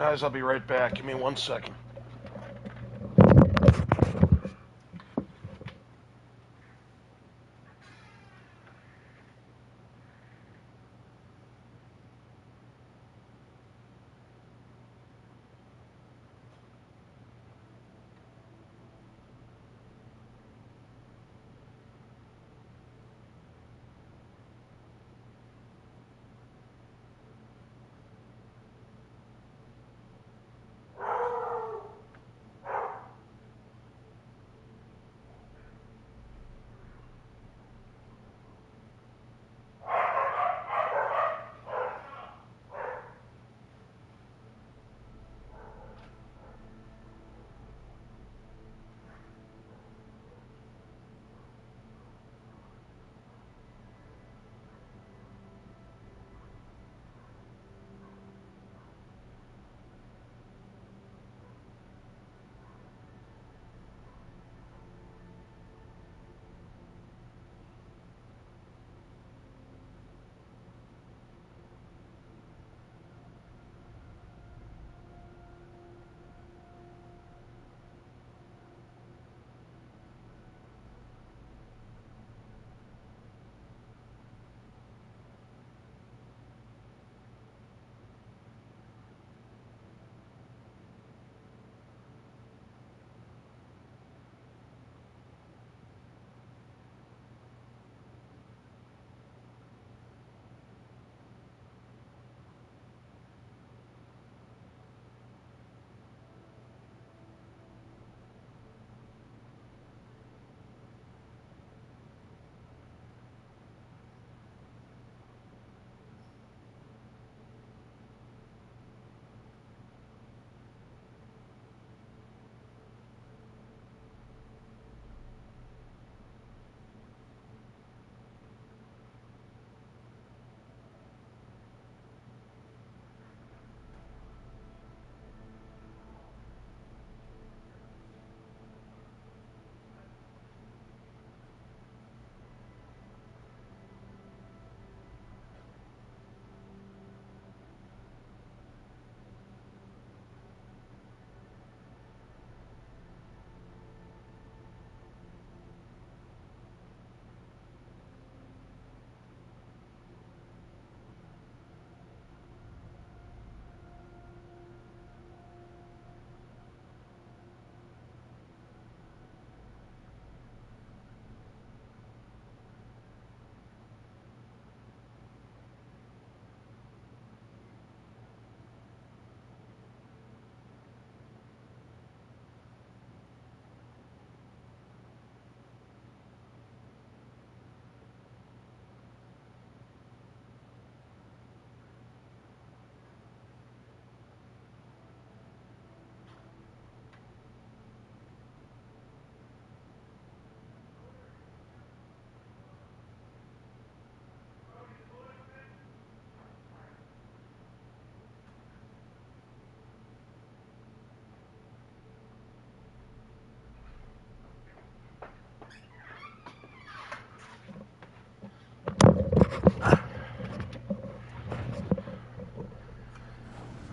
Guys, I'll be right back. Give me 1 second.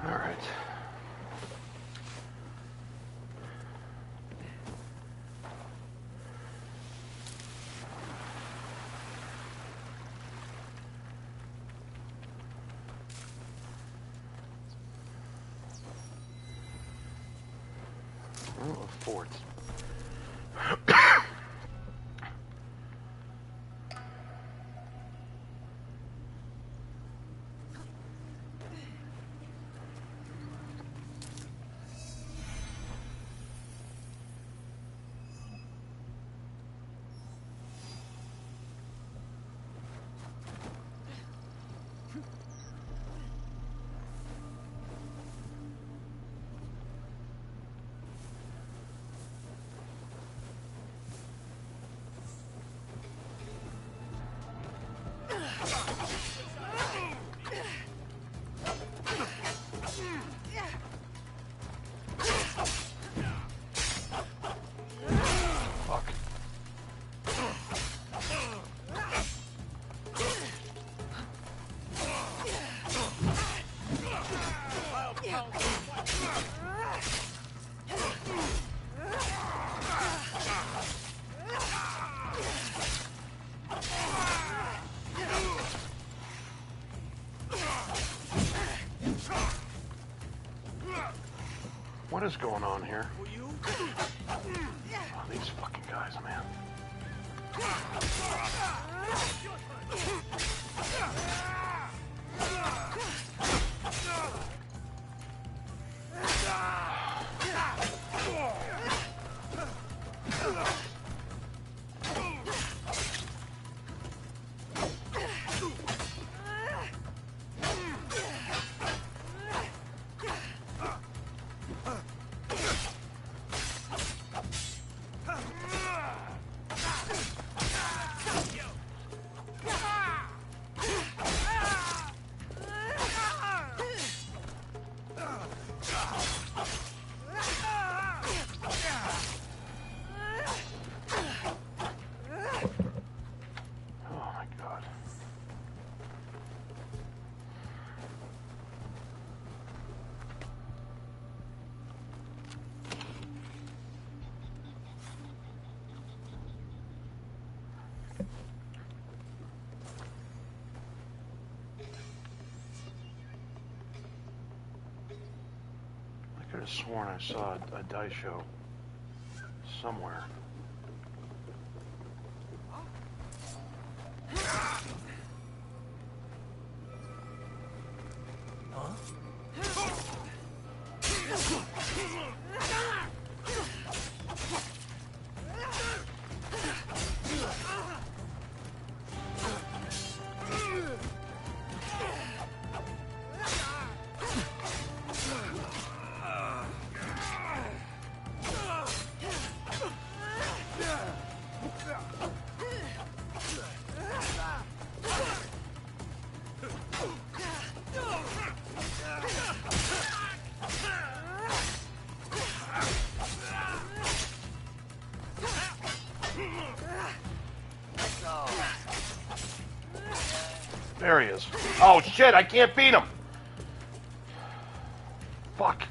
All right. Oh, forts. What is going on here? Oh, these fucking guys, man. I could have sworn I saw a dice show somewhere. There he is. Oh shit, I can't beat him. Fuck.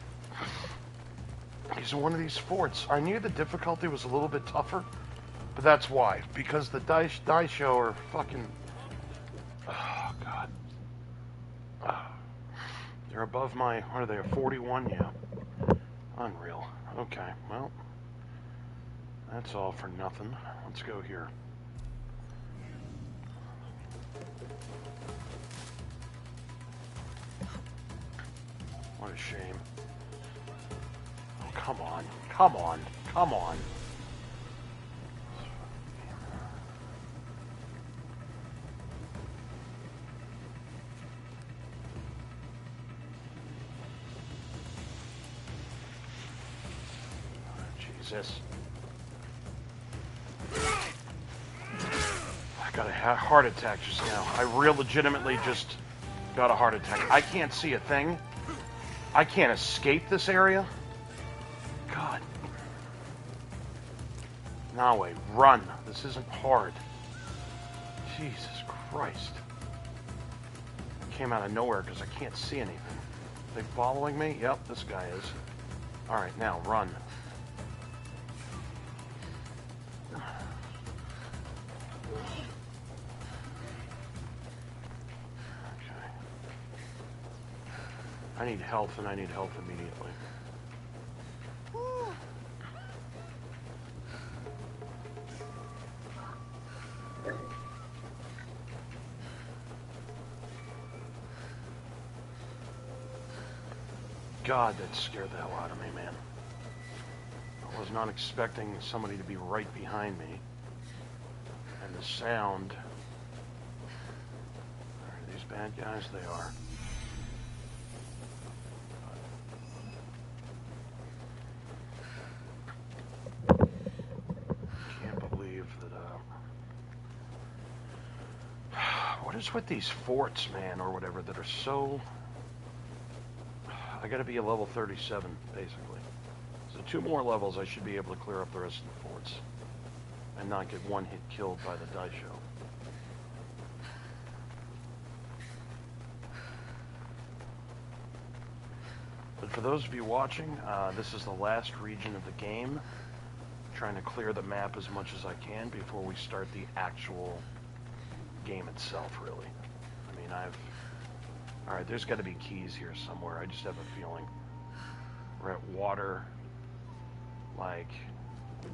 He's in one of these forts. I knew the difficulty was a little bit tougher, but that's why. Because the dice show are fucking... Oh, God. They're above my... What are they, a 41? Yeah. Unreal. Okay, well. That's all for nothing. Let's go here. What a shame. Oh, come on. Come on. Come on. Jesus. I got a heart attack just now. I legitimately just got a heart attack. I can't see a thing. I can't escape this area. God. Nawe, run. This isn't hard. Jesus Christ. Came out of nowhere because I can't see anything. They following me? Yep, this guy is. Alright, now run. I need health, and I need health immediately. God, that scared the hell out of me, man. I was not expecting somebody to be right behind me. And the sound... Are these bad guys? They are. What is with these forts, man, or whatever, that are so... I gotta be a level 37, basically. So 2 more levels, I should be able to clear up the rest of the forts. And not get one hit killed by the dice show. But for those of you watching, this is the last region of the game. I'm trying to clear the map as much as I can before we start the actual game itself, really. I mean, Alright, there's got to be keys here somewhere. I just have a feeling. We're at water. Like, are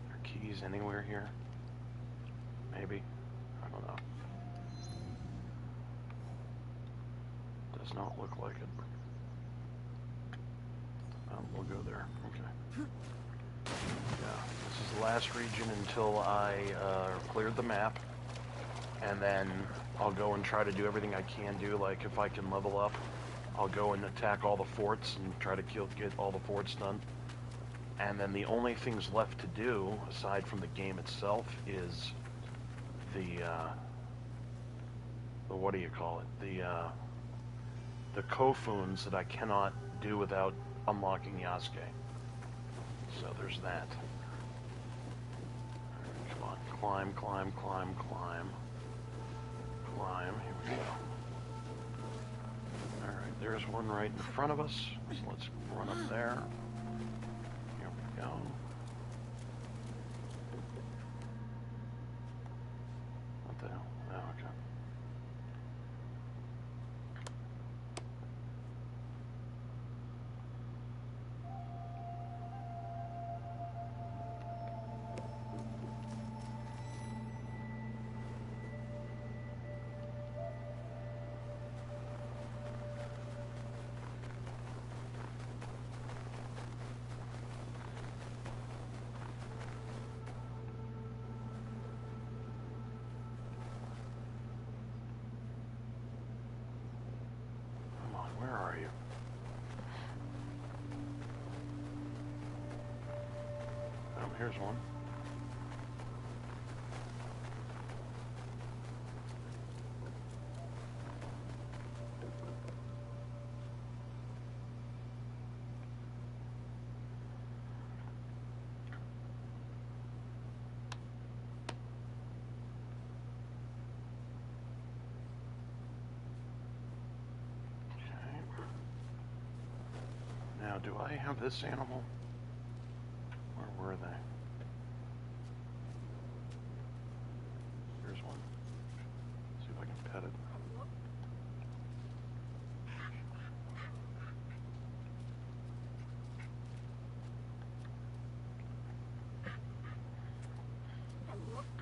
there keys anywhere here? Maybe. I don't know. Does not look like it. We'll go there. Okay. Yeah, this is the last region until I cleared the map, and then I'll go and try to do everything I can do. Like, if I can level up, I'll go and attack all the forts and try to get all the forts done. And then the only things left to do, aside from the game itself, is the what do you call it? The Kofuns that I cannot do without unlocking Yasuke. So there's that. Right, come on, climb, climb, climb, climb. Climb, here we go. Alright, there's one right in front of us. So let's run up there. Here we go. What the hell? Oh, okay. Where are you? Oh, here's one. Now, do I have this animal? Where were they? Here's one. See if I can pet it.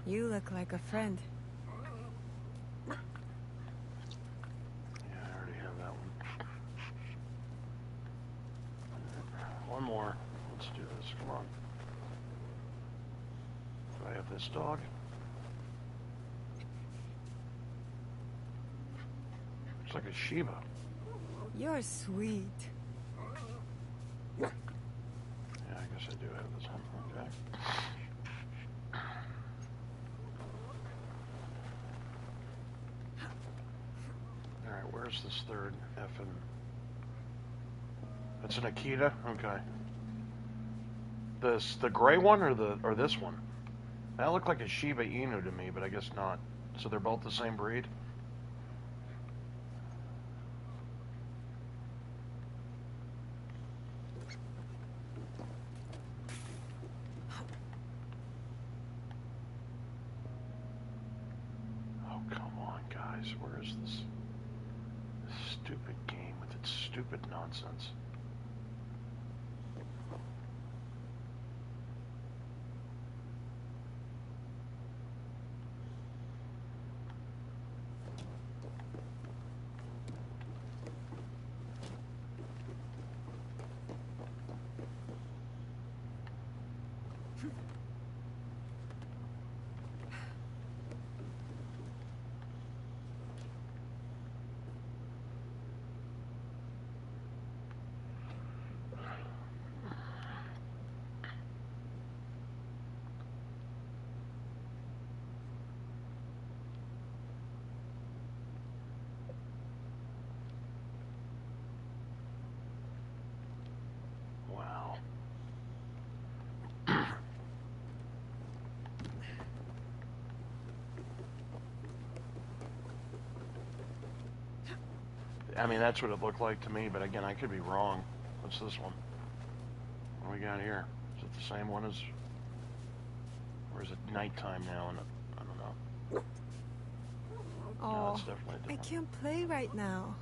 You look like a friend. Yeah, I already have that one. One more. Let's do this. Come on. Do I have this dog? Looks like a Shiba. You're sweet. Yeah, I guess I do have this one. Okay. Alright, where's this third effing... That's an Akita? Okay. The gray one or this one? That looked like a Shiba Inu to me, but I guess not. So they're both the same breed? Oh, come on, guys. Where is this stupid game with its stupid nonsense? Wow. I mean, that's what it looked like to me, but again, I could be wrong. What's this one? What do we got here? Is it the same one as... Or is it nighttime now? And I don't know. No, Oh, it's definitely I different. can't play right now.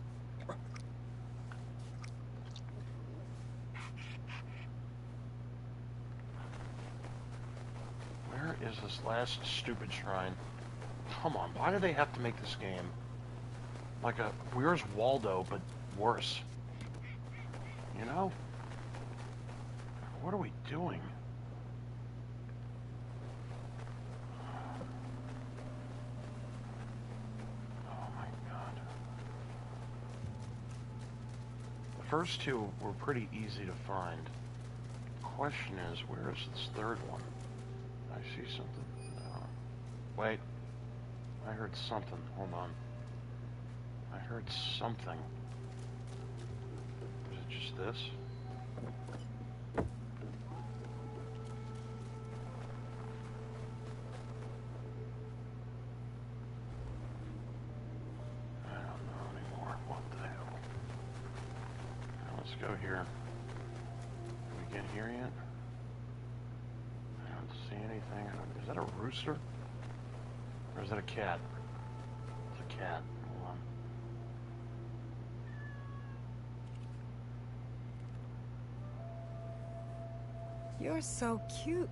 last stupid shrine. Come on, why do they have to make this game like a Where's Waldo, but worse? You know? What are we doing? Oh my god. The first two were pretty easy to find. The question is, where is this third one? I see something. No. Wait. I heard something. Hold on. I heard something. Is it just this? I don't know anymore. What the hell? Now let's go here. Did we get here yet? I don't see anything. Is that a rooster? Or is that a cat? It's a cat. Hold on. You're so cute.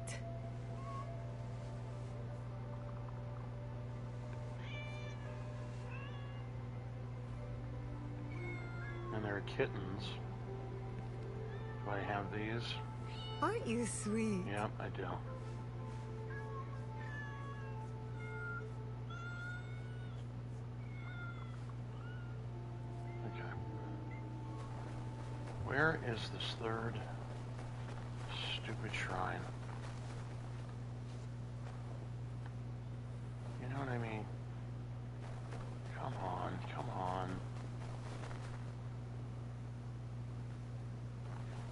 And there are kittens. Do I have these? Aren't you sweet? Yep, I do. Okay. Where is this third stupid shrine? You know what I mean? Come on, come on.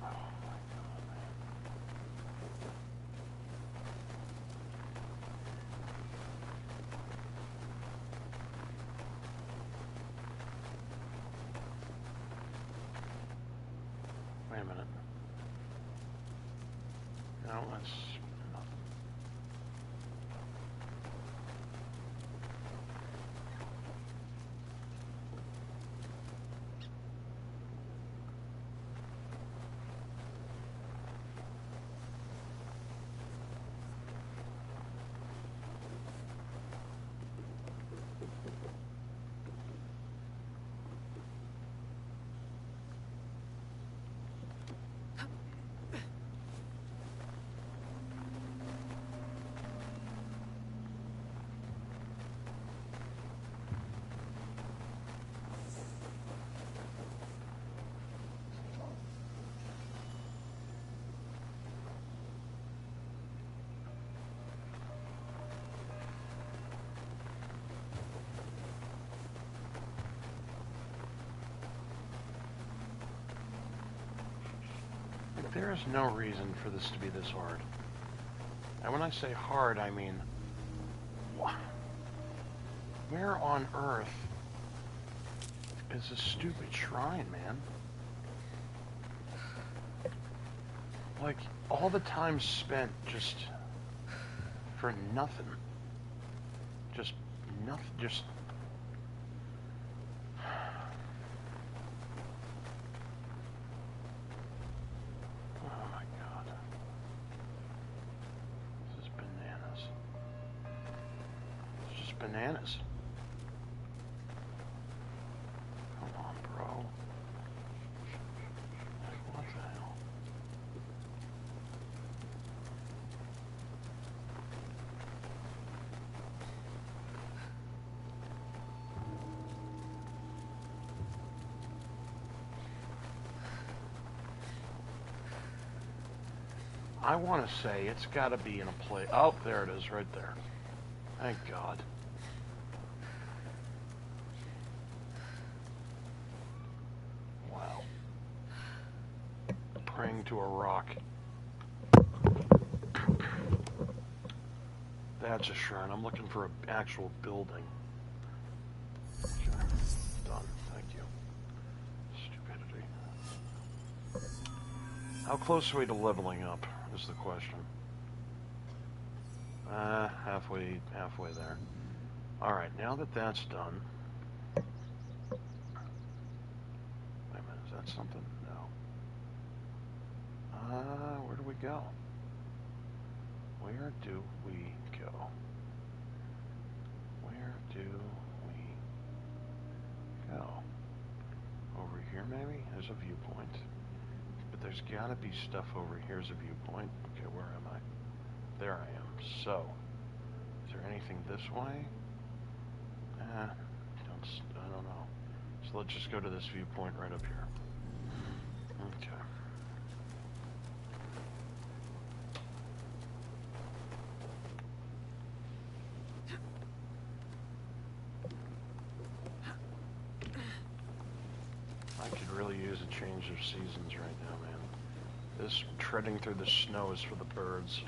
Oh my god, man. Wait a minute. No, that's nothing. There is no reason for this to be this hard. And when I say hard, I mean, where on earth is this stupid shrine, man? Like, all the time spent just for nothing. Just nothing, just... Bananas. Come on, bro. Like, what the hell? I want to say it's got to be in a place. Oh, there it is, right there. Thank God. Praying to a rock. That's a shrine. I'm looking for an actual building. Okay. Done. Thank you. Stupidity. How close are we to leveling up is the question. Halfway there. Alright, now that that's done... Wait a minute, is that something? No. Where do we go? Where do we go? Where do we go? Over here, maybe? There's a viewpoint. But there's gotta be stuff over here. Here's a viewpoint. Okay, where am I? There I am. So, is there anything this way? I don't know. So let's just go to this viewpoint right up here. Okay. I could really use a change of seasons right now, man. This treading through the snow is for the birds.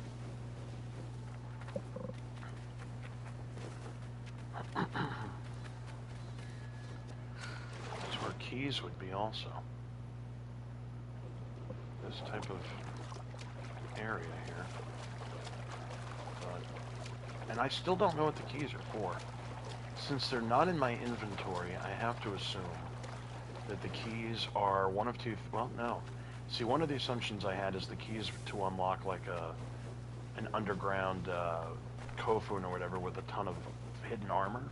That's where keys would be also. This type of area here. But, and I still don't know what the keys are for. Since they're not in my inventory, I have to assume that the keys are one of two, well, no. See, one of the assumptions I had is the keys to unlock like an underground Kofun or whatever with a ton of hidden armor,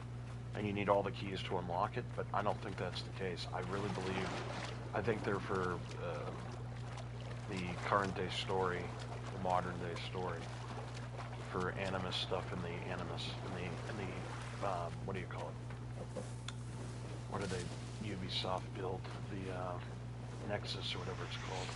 and you need all the keys to unlock it, but I don't think that's the case. I really believe, I think they're for the current day story, the modern day story, for Animus stuff in the Animus, in the what do you call it? What are they? Ubisoft built, the Nexus or whatever it's called.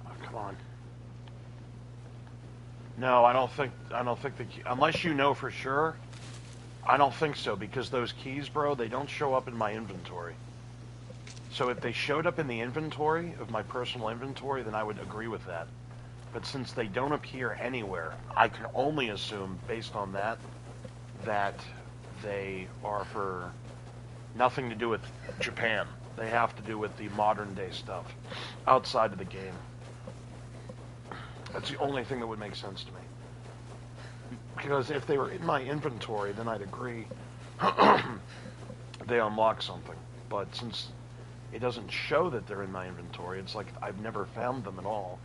Oh, come on. No, I don't think the key, unless you know for sure. I don't think so, because those keys, bro, they don't show up in my inventory. So if they showed up in the inventory, of my personal inventory, then I would agree with that. But since they don't appear anywhere, I can only assume, based on that, that they are for nothing to do with Japan. They have to do with the modern day stuff, outside of the game. That's the only thing that would make sense to me. Because if they were in my inventory, then I'd agree they unlock something. But since it doesn't show that they're in my inventory, it's like I've never found them at all,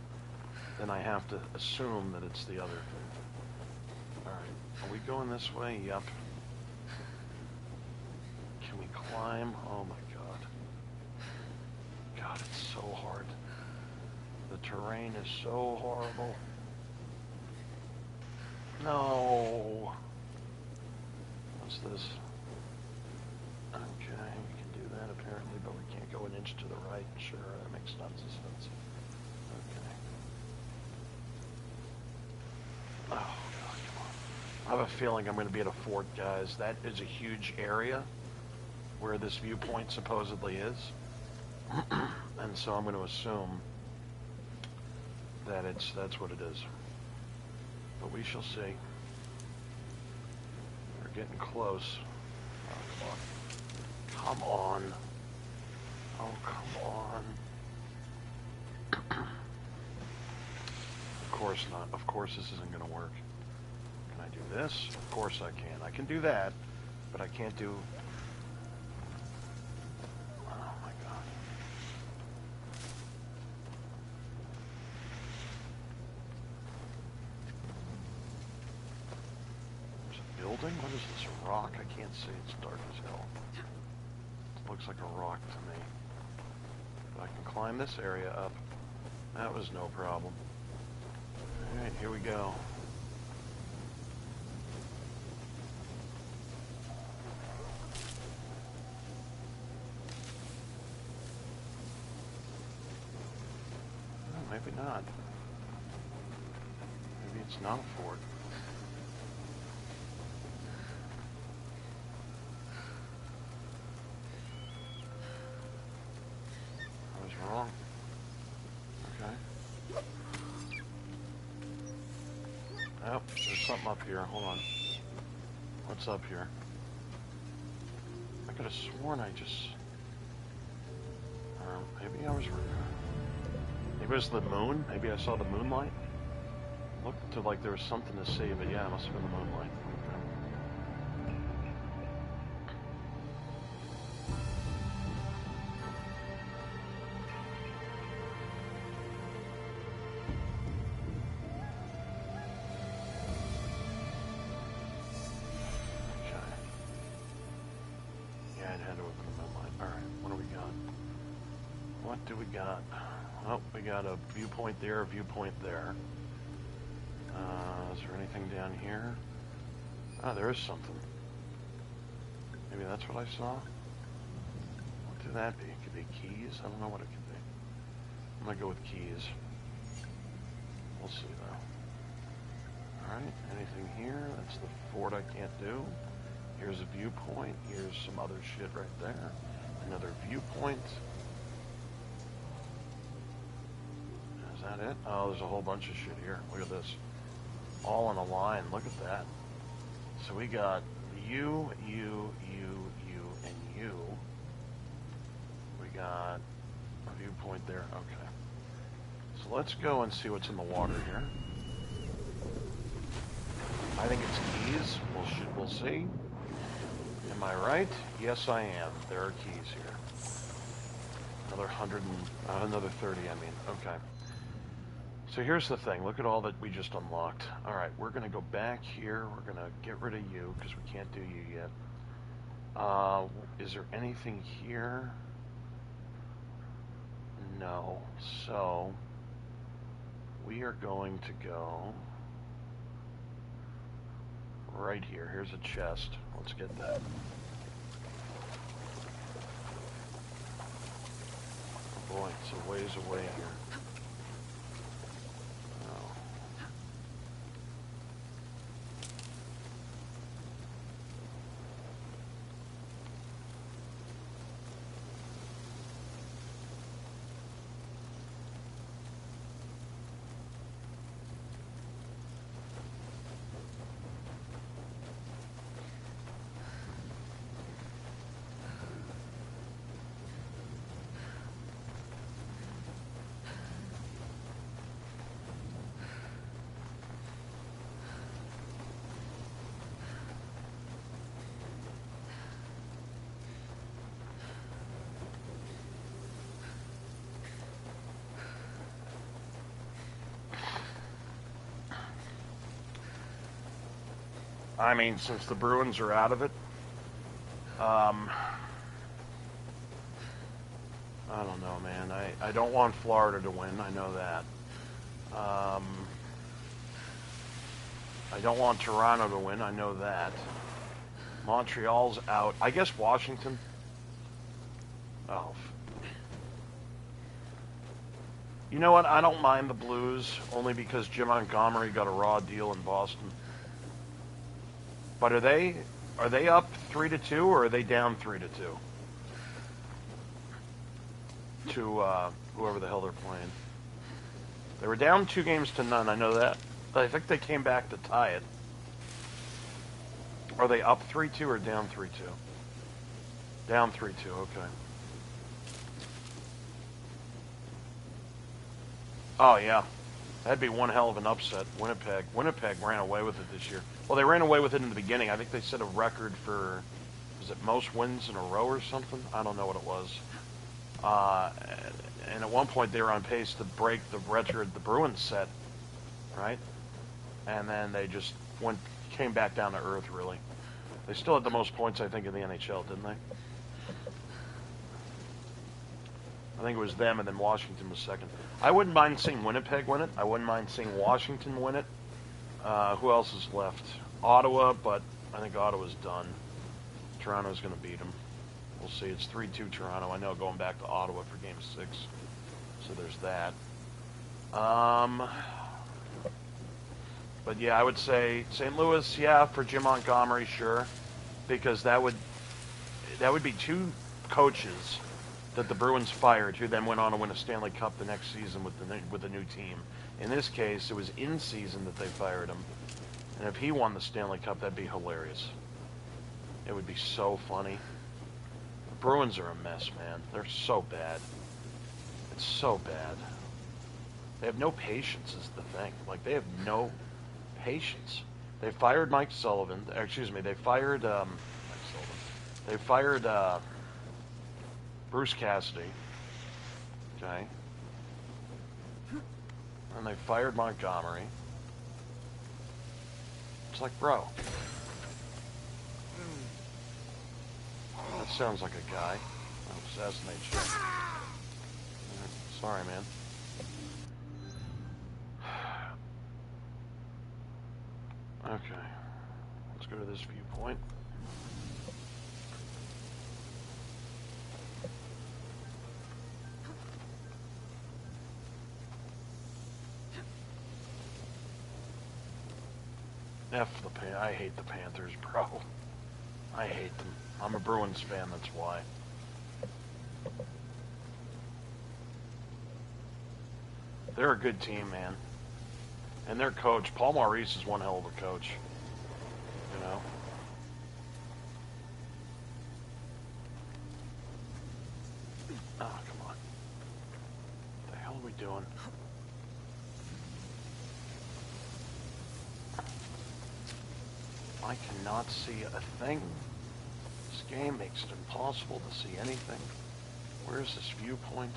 then I have to assume that it's the other thing. Alright, are we going this way? Yep. Can we climb? Oh my god. God, it's so hard. The terrain is so horrible. No. What's this? Okay, we can do that apparently, but we can't go an inch to the right. Sure, that makes tons of sense. Okay. Oh, God, come on. I have a feeling I'm going to be at a fort, guys. That is a huge area where this viewpoint supposedly is. And so I'm going to assume that that's what it is. But we shall see. We're getting close. Oh, come on. Come on. Oh, come on. Of course not. Of course this isn't going to work. Can I do this? Of course I can. I can do that, but I can't do... Oh, my God. Building? What is this, a rock? I can't see. It's dark as hell. It looks like a rock to me. But I can climb this area up. That was no problem. Alright, here we go. Oh, maybe not. Maybe it's not a fort. Wrong. Okay. Oh, there's something up here. Hold on. What's up here? I could have sworn I just... maybe I was... Maybe it was the moon? Maybe I saw the moonlight? Looked like there was something to save it. Yeah, it must have been the moonlight. Got a viewpoint there, a viewpoint there. Is there anything down here? Oh, there is something. Maybe that's what I saw? What could that be? It could be keys? I don't know what it could be. I'm gonna go with keys. We'll see though. Alright, anything here? That's the fort I can't do. Here's a viewpoint. Here's some other shit right there. Another viewpoint. Is that it? Oh, there's a whole bunch of shit here. Look at this. All in a line. Look at that. So we got you, and you. We got a viewpoint there. Okay. So let's go and see what's in the water here. I think it's keys. We'll see. Am I right? Yes, I am. There are keys here. Another 30, I mean. Okay. So here's the thing. Look at all that we just unlocked. All right, we're going to go back here. We're going to get rid of you because we can't do you yet. Is there anything here? No. So we are going to go right here. Here's a chest. Let's get that. Oh boy, it's a ways away here. I mean, since the Bruins are out of it, I don't know, man. I don't want Florida to win. I know that. I don't want Toronto to win. I know that. Montreal's out. I guess Washington. Oh. You know what? I don't mind the Blues, only because Jim Montgomery got a raw deal in Boston. But are they up 3-2 or are they down 3-2? To whoever the hell they're playing. They were down 2-0, I know that. But I think they came back to tie it. Are they up 3-2 or down 3-2? Down 3-2, okay. Oh, yeah. That'd be one hell of an upset. Winnipeg ran away with it this year. Well, they ran away with it in the beginning. I think they set a record for, was it most wins in a row or something? I don't know what it was. And at one point they were on pace to break the record the Bruins set, right? And then they just came back down to earth, really. They still had the most points, I think, in the NHL, didn't they? I think it was them, and then Washington was second. I wouldn't mind seeing Winnipeg win it. I wouldn't mind seeing Washington win it. Who else is left? Ottawa, but I think Ottawa's done. Toronto's going to beat them. We'll see. It's 3-2 Toronto. I know going back to Ottawa for Game 6. So there's that. But yeah, I would say St. Louis, yeah, for Jim Montgomery, sure. Because that would be two coaches that the Bruins fired, who then went on to win a Stanley Cup the next season with the new team. In this case, it was in season that they fired him, and if he won the Stanley Cup, that'd be hilarious. It would be so funny. The Bruins are a mess, man. They're so bad. It's so bad. They have no patience is the thing. Like, they have no patience. They fired Mike Sullivan. Excuse me, they fired Mike Sullivan. They fired Bruce Cassidy. Okay. And they fired Montgomery. It's like, bro. That sounds like a guy. I'll assassinate you. Sorry, man. Okay. Let's go to this viewpoint. I hate the Panthers, bro. I hate them. I'm a Bruins fan, that's why. They're a good team, man. And their coach, Paul Maurice, is one hell of a coach. You know? Oh, come on. What the hell are we doing? I cannot see a thing. This game makes it impossible to see anything. Where's this viewpoint?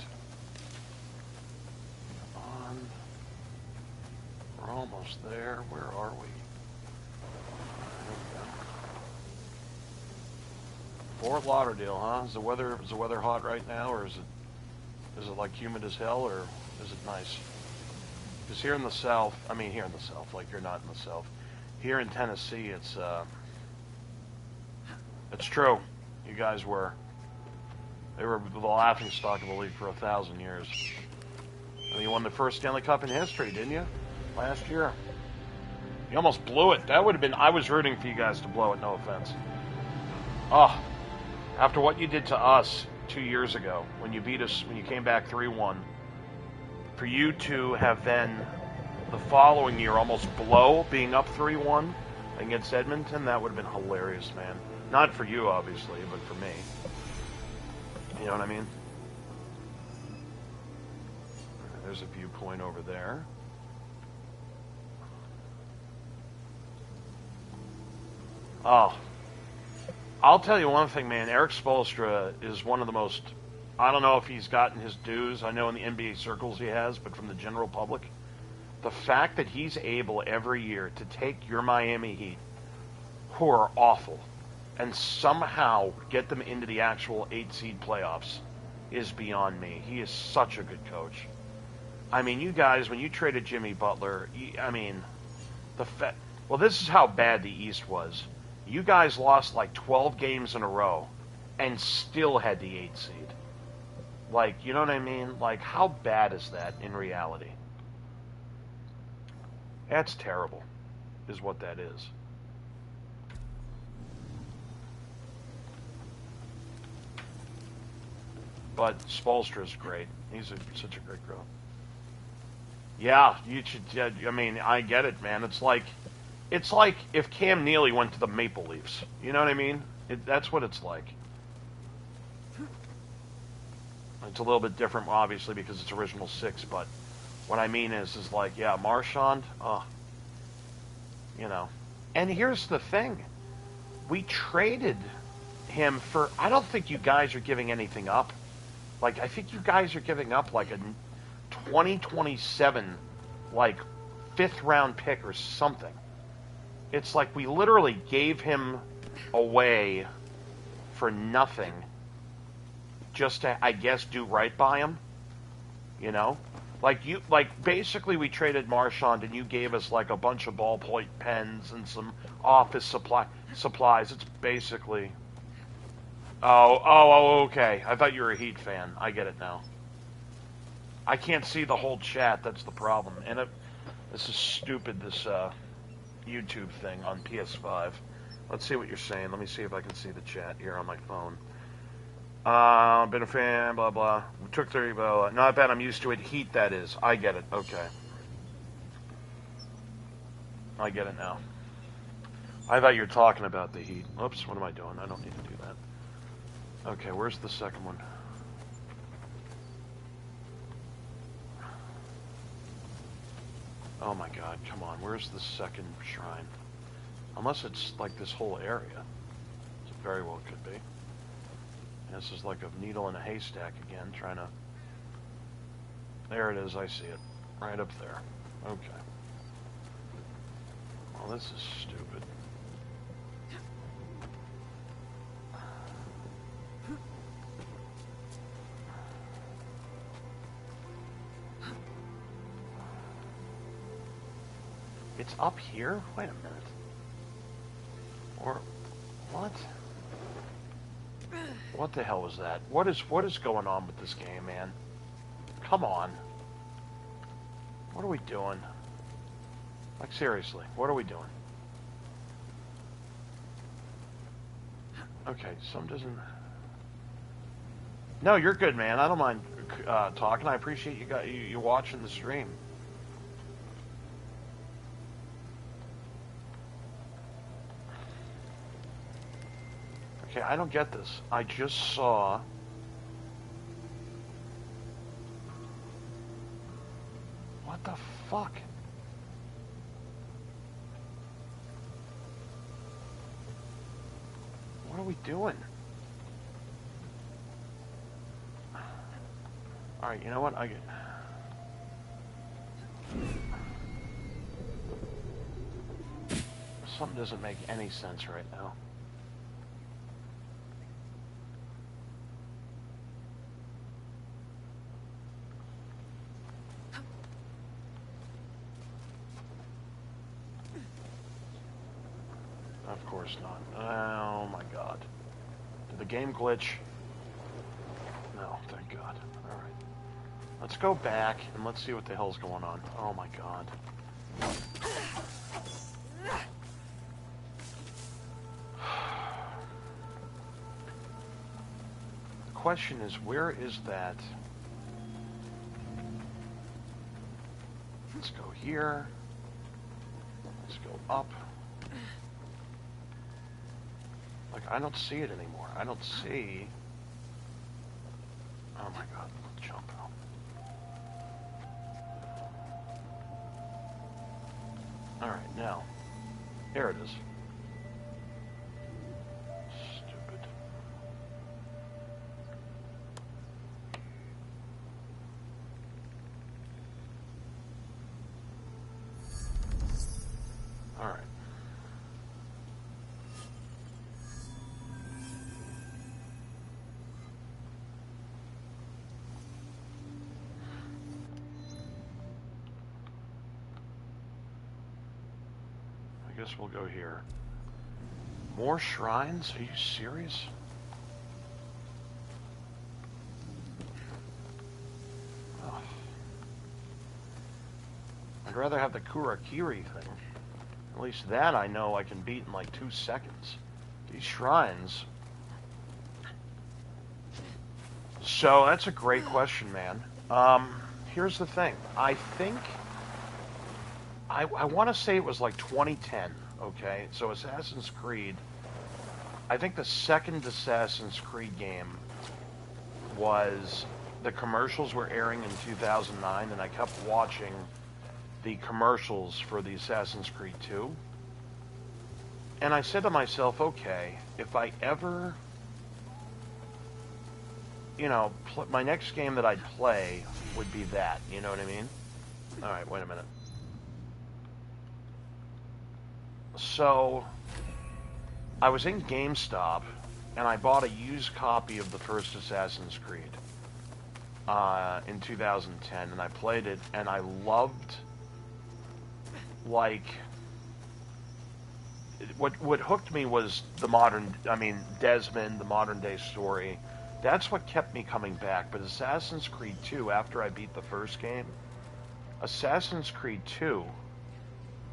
On. We're almost there. Where are we? There we go. Fort Lauderdale, huh? Is the weather hot right now, or is it like humid as hell, or is it nice? Because here in the South, like you're not in the South. Here in Tennessee, it's true. You guys were. They were the laughingstock of the league for 1,000 years. And you won the first Stanley Cup in history, didn't you? Last year. You almost blew it. That would have been... I was rooting for you guys to blow it, no offense. Oh, after what you did to us 2 years ago, when you beat us, when you came back 3-1, for you to have then... the following year almost blow being up 3-1 against Edmonton, that would have been hilarious, man. Not for you, obviously, but for me. You know what I mean? There's a viewpoint over there. Oh. I'll tell you one thing, man. Erik Spoelstra is one of the most... I don't know if he's gotten his dues. I know in the NBA circles he has, but from the general public... the fact that he's able every year to take your Miami Heat, who are awful, and somehow get them into the actual 8-seed playoffs is beyond me. He is such a good coach. I mean, you guys, when you traded Jimmy Butler, well, this is how bad the East was. You guys lost like 12 games in a row and still had the 8 seed. Like, you know what I mean? Like, how bad is that in reality? That's terrible, is what that is. But Spoelstra's great. He's such a great girl. Yeah, you should. I mean, I get it, man. It's like if Cam Neely went to the Maple Leafs. You know what I mean? That's what it's like. It's a little bit different, obviously, because it's original 6. But what I mean is like, yeah, Marchand. You know. And here's the thing: we traded him for. I don't think you guys are giving anything up. Like, I think you guys are giving up like a 2027, like, 5th round pick or something. It's like we literally gave him away for nothing just to, I guess, do right by him. You know? Like basically we traded Marchand and you gave us like a bunch of ballpoint pens and some office supplies. It's basically... Oh, okay. I thought you were a Heat fan. I get it now. I can't see the whole chat. That's the problem. And this is stupid, this YouTube thing on PS5. Let's see what you're saying. Let me see if I can see the chat here on my phone. Been a fan, blah, blah. We took 30, blah, blah. Not bad. I'm used to it. Heat, that is. I get it. Okay. I get it now. I thought you were talking about the Heat. Oops, what am I doing? I don't need to do that. Okay, where's the second one? Oh my god, come on. Where's the second shrine? Unless it's like this whole area. It very well could be. And this is like a needle in a haystack again, trying to... There it is, I see it. Right up there. Okay. Well, this is stupid. It's up here? Wait a minute. Or... what? What the hell was that? What is going on with this game, man? Come on. What are we doing? Like, seriously, what are we doing? Okay, some doesn't... No, you're good, man. I don't mind talking. I appreciate you watching the stream. Okay, I don't get this. I just saw... What the fuck? What are we doing? Alright, you know what? Something doesn't make any sense right now. Of course not. Oh my god. Did the game glitch? No, thank god. Alright. Let's go back and let's see what the hell's going on. Oh my god. The question is, where is that? Let's go here. Let's go up. Like, I don't see it anymore. I don't see... Oh my god, jump out. Alright, now. Here it is. Stupid. Alright. I guess we'll go here. More shrines? Are you serious? Oh. I'd rather have the Kurakiri thing. At least that I know I can beat in like 2 seconds. These shrines... So, that's a great question, man. Here's the thing. I think... I want to say it was like 2010, okay? So Assassin's Creed, I think the second Assassin's Creed game was, the commercials were airing in 2009, and I kept watching the commercials for the Assassin's Creed 2. And I said to myself, okay, if I ever, you know, my next game that I'd play would be that, you know what I mean? Alright, wait a minute. So, I was in GameStop, and I bought a used copy of the first Assassin's Creed in 2010, and I played it, and I loved, like, what hooked me was Desmond, the modern day story. That's what kept me coming back. But Assassin's Creed 2, after I beat the first game, Assassin's Creed 2,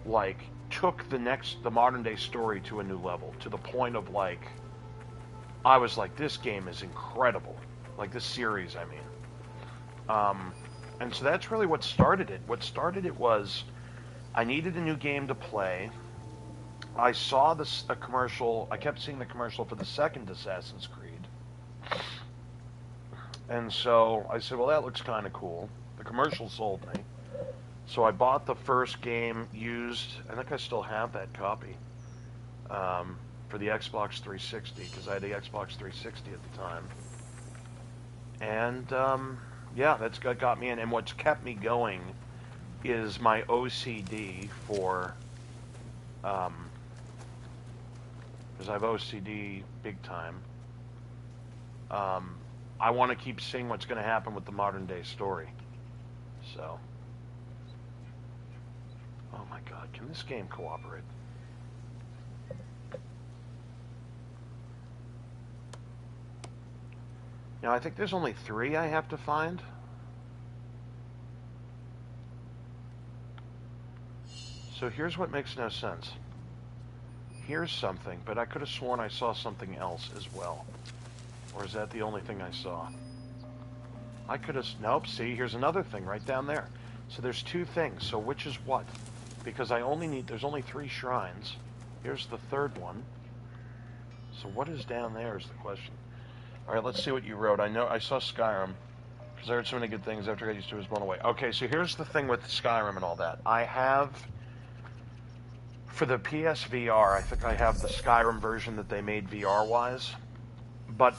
like, took the modern day story to a new level, to the point of, like, I was like, this game is incredible. Like, this series, I mean. And so that's really what started it. What started it was, I needed a new game to play. I saw a commercial, I kept seeing the commercial for the second Assassin's Creed. And so I said, well, that looks kind of cool. The commercial sold me. So I bought the first game used. I think I still have that copy for the Xbox 360 because I had the Xbox 360 at the time. And yeah, that's got me in. And what's kept me going is my OCD for, because I have OCD big time. I want to keep seeing what's going to happen with the modern day story. So, oh my God, can this game cooperate? Now, I think there's only 3 I have to find. So here's what makes no sense. Here's something, but I could have sworn I saw something else as well. Or is that the only thing I saw? I could have... Nope, see, here's another thing right down there. So there's 2 things. So which is what? Because I only need... There's only 3 shrines. Here's the 3rd one. So what is down there is the question. All right, let's see what you wrote. I saw Skyrim, because I heard so many good things after I got used to it, was blown away. Okay, so here's the thing with Skyrim and all that. I have... For the PSVR, I think I have the Skyrim version that they made VR-wise. But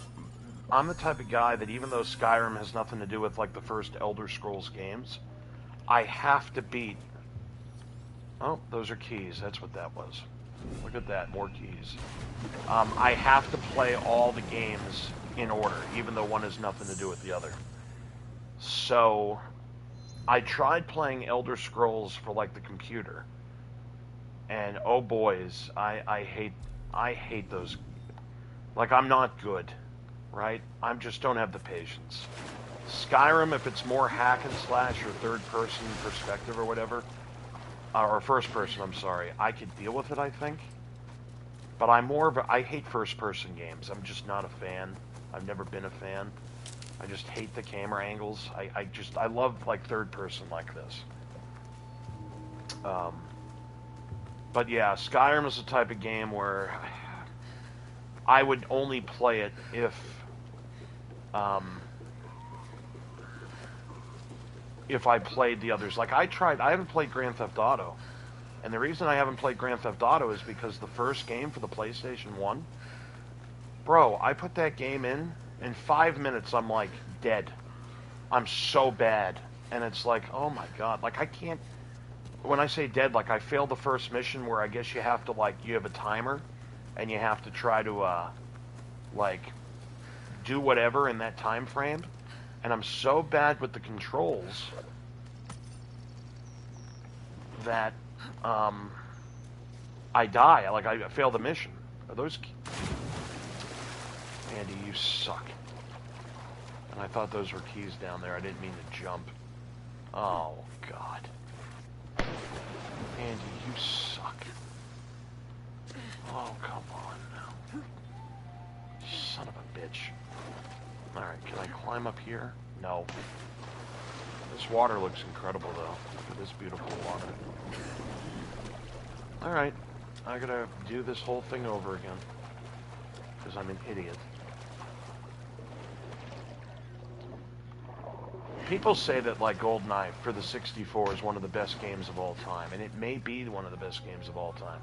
I'm the type of guy that even though Skyrim has nothing to do with, like, the first Elder Scrolls games, I have to beat... Oh, those are keys. That's what that was. Look at that. More keys. I have to play all the games in order, even though one has nothing to do with the other. So, I tried playing Elder Scrolls for, like, the computer. And, oh boys, I hate those. Like, I'm not good, right? I just don't have the patience. Skyrim, if it's more hack and slash or third-person perspective or whatever, or first-person, I'm sorry, I could deal with it, I think. But I hate first-person games. I'm just not a fan. I've never been a fan. I just hate the camera angles. I love, like, third-person like this. But yeah, Skyrim is the type of game where I would only play it if I played the others. Like, I haven't played Grand Theft Auto. And the reason I haven't played Grand Theft Auto is because the first game for the PlayStation 1, bro, I put that game in 5 minutes, I'm, like, dead. I'm so bad. And it's like, oh my God, like, I can't... When I say dead, like, I failed the first mission where I guess you have to, like, you have a timer, and you have to try to, like, do whatever in that time frame. And I'm so bad with the controls that, I die. Like, I fail the mission. Are those... Andy, you suck. And I thought those were keys down there. I didn't mean to jump. Oh, God. Andy, you suck. Oh, come on now. Son of a bitch. Alright, can I climb up here? No. This water looks incredible, though. Look at this beautiful water. Alright, I gotta do this whole thing over again. Because I'm an idiot. People say that, like, GoldenEye for the 64 is one of the best games of all time, and it may be one of the best games of all time.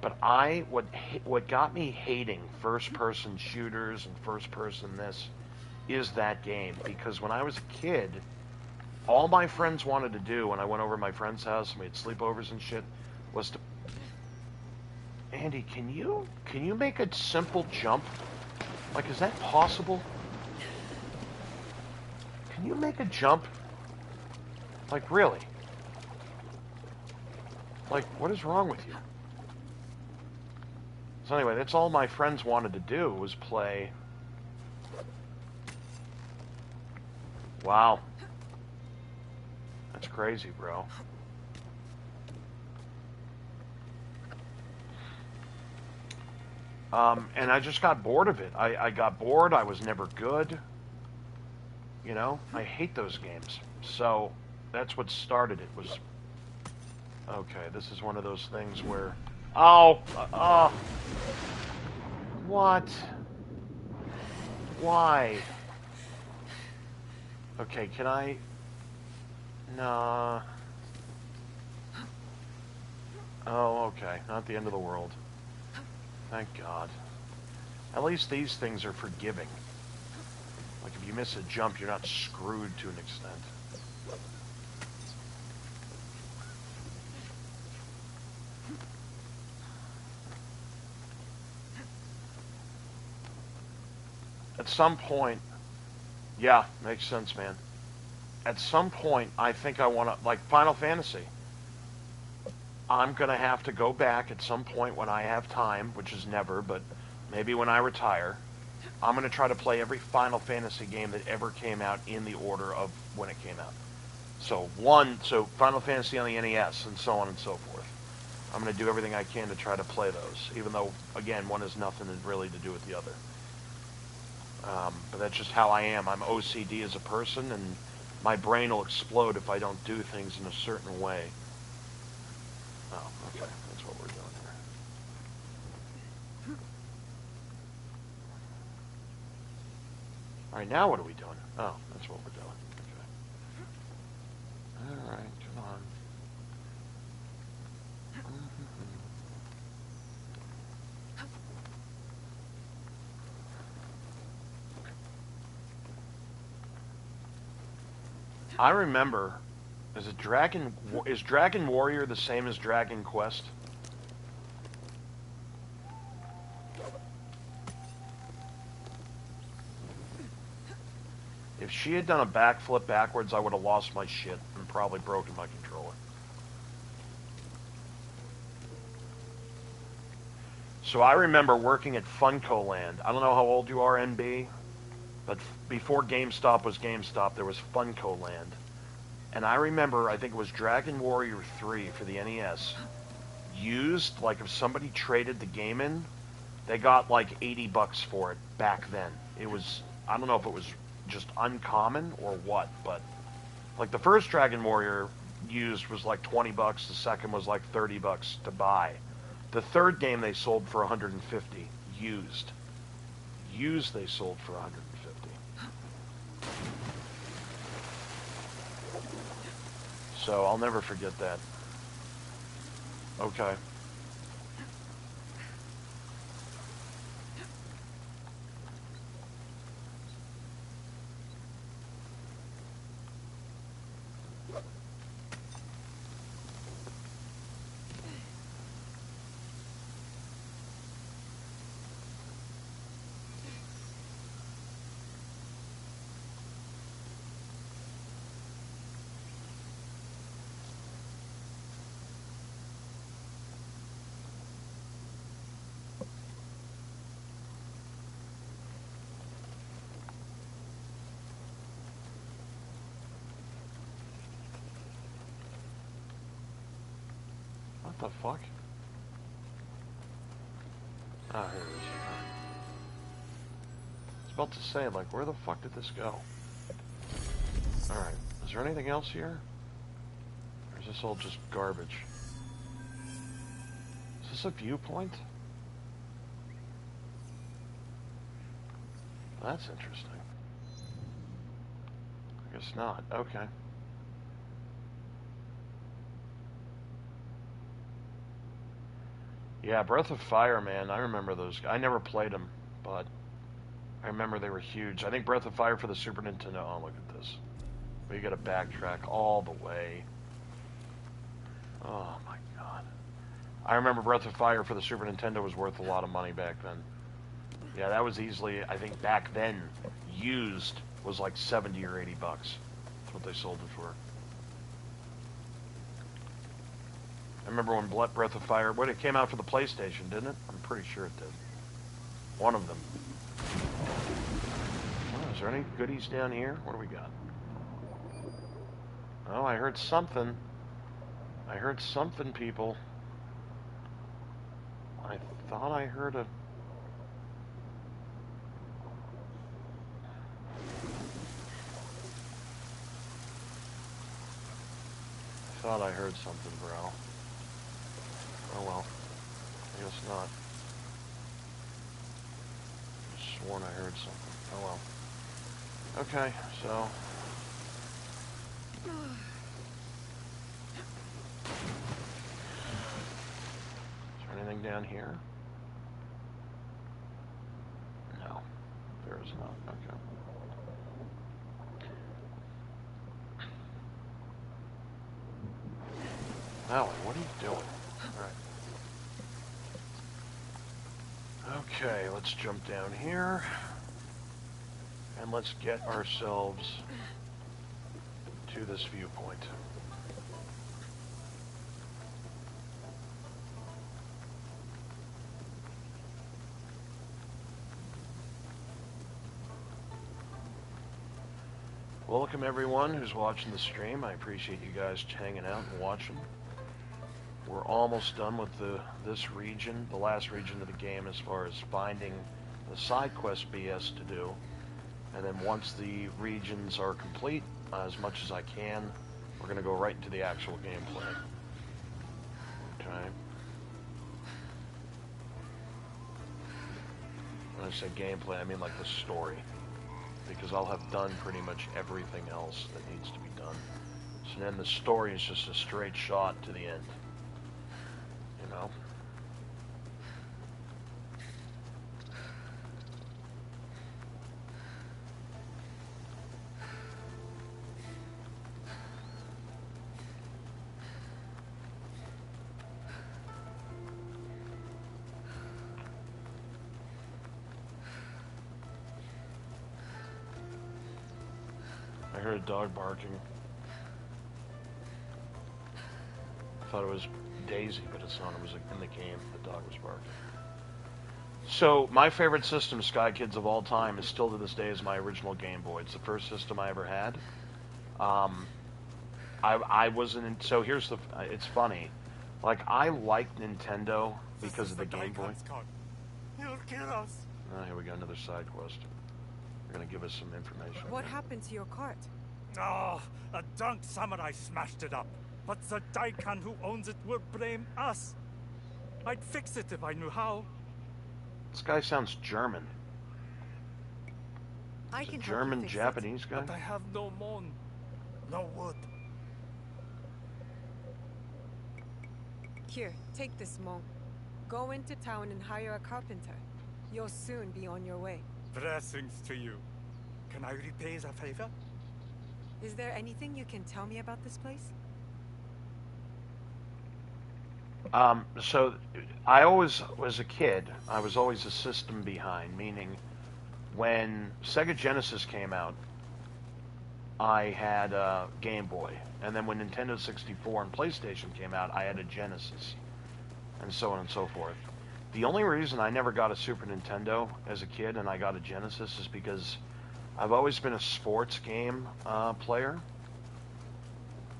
But what got me hating first-person shooters and first-person this is that game, because when I was a kid, all my friends wanted to do when I went over to my friend's house and we had sleepovers and shit was to... Andy, can you make a simple jump? Like, is that possible? Can you make a jump? Like, really? Like, what is wrong with you? So anyway, that's all my friends wanted to do was play. Wow. That's crazy, bro. And I just got bored of it. I got bored. I was never good. You know? I hate those games. So, that's what started it, was... Okay, this is one of those things where... Oh! What? Why? Okay, can I... Nah. Oh, okay. Not the end of the world. Thank God. At least these things are forgiving. Like, if you miss a jump, you're not screwed to an extent. At some point... Yeah, makes sense, man. At some point, I think I want to... Like, Final Fantasy. I'm going to have to go back at some point when I have time, which is never, but maybe when I retire. I'm going to try to play every Final Fantasy game that ever came out in the order of when it came out. So Final Fantasy on the NES and so on and so forth. I'm going to do everything I can to try to play those, even though, again, one has nothing really to do with the other. But that's just how I am. I'm OCD as a person, and my brain will explode if I don't do things in a certain way. Oh, okay. That's what we're doing here. Alright, now what are we doing? Oh, that's what we're doing. Okay. Alright, come on. I remember, is Dragon Warrior the same as Dragon Quest? If she had done a backflip backwards, I would have lost my shit and probably broken my controller. So I remember working at Funko Land. I don't know how old you are, NB, but before GameStop was GameStop, there was Funko Land. And I remember, I think it was Dragon Warrior 3 for the NES, used, like if somebody traded the game in, they got like $80 for it back then. It was, I don't know if it was just uncommon or what, but like the first Dragon Warrior used was like $20, the second was like $30 to buy. The third game they sold for $150 used. Used they sold for $150. So I'll never forget that. Okay. What the fuck? Ah, here it is. I was about to say, like, where the fuck did this go? Alright. Is there anything else here? Or is this all just garbage? Is this a viewpoint? That's interesting. I guess not. Okay. Yeah, Breath of Fire, man. I remember those. I never played them, but I remember they were huge. I think Breath of Fire for the Super Nintendo. Oh, look at this. We got to backtrack all the way. Oh my god. I remember Breath of Fire for the Super Nintendo was worth a lot of money back then. Yeah, that was easily, I think back then, used was like 70 or 80 bucks. That's what they sold it for. I remember when Breath of Fire, when it came out for the PlayStation, didn't it? I'm pretty sure it did. One of them. Oh, is there any goodies down here? What do we got? Oh, I heard something. I heard something, people. I thought I heard a... I thought I heard something, bro. Oh well. I guess not. I sworn I heard something. Oh well. Okay, so... anything down here? No, there is not. Okay. Alan, what are you doing? Alright. Okay, let's jump down here. And let's get ourselves to this viewpoint. Welcome everyone who's watching the stream. I appreciate you guys hanging out and watching. We're almost done with this region, the last region of the game, as far as finding the side quest BS to do. And then once the regions are complete, as much as I can, we're going to go right into the actual gameplay. Okay. When I say gameplay, I mean like the story. Because I'll have done pretty much everything else that needs to be done. So then the story is just a straight shot to the end. You know? I heard a dog barking. I thought it was Daisy, but it's not. It was in the game. The dog was barking. So, my favorite system, Sky Kids, of all time, is still to this day is my original Game Boy. It's the first system I ever had. I wasn't in, so here's the, it's funny. Like, I liked Nintendo because of the Game Boy. He'll kill us. Oh, here we go, another side quest. They're gonna give us some information. What happened to your cart? Oh, a drunk samurai smashed it up. But the Daikan who owns it will blame us. I'd fix it if I knew how. This guy sounds German. I Is can a help you German, fix Japanese guy? But I have no mon. No wood. it. Here, take this mon. Go into town and hire a carpenter. You'll soon be on your way. Blessings to you. Can I repay the favor? Is there anything you can tell me about this place? So I always, as a kid, I was always a system behind, meaning when Sega Genesis came out, I had a Game Boy. And then when Nintendo 64 and PlayStation came out, I had a Genesis. And so on and so forth. The only reason I never got a Super Nintendo as a kid and I got a Genesis is because I've always been a sports game player.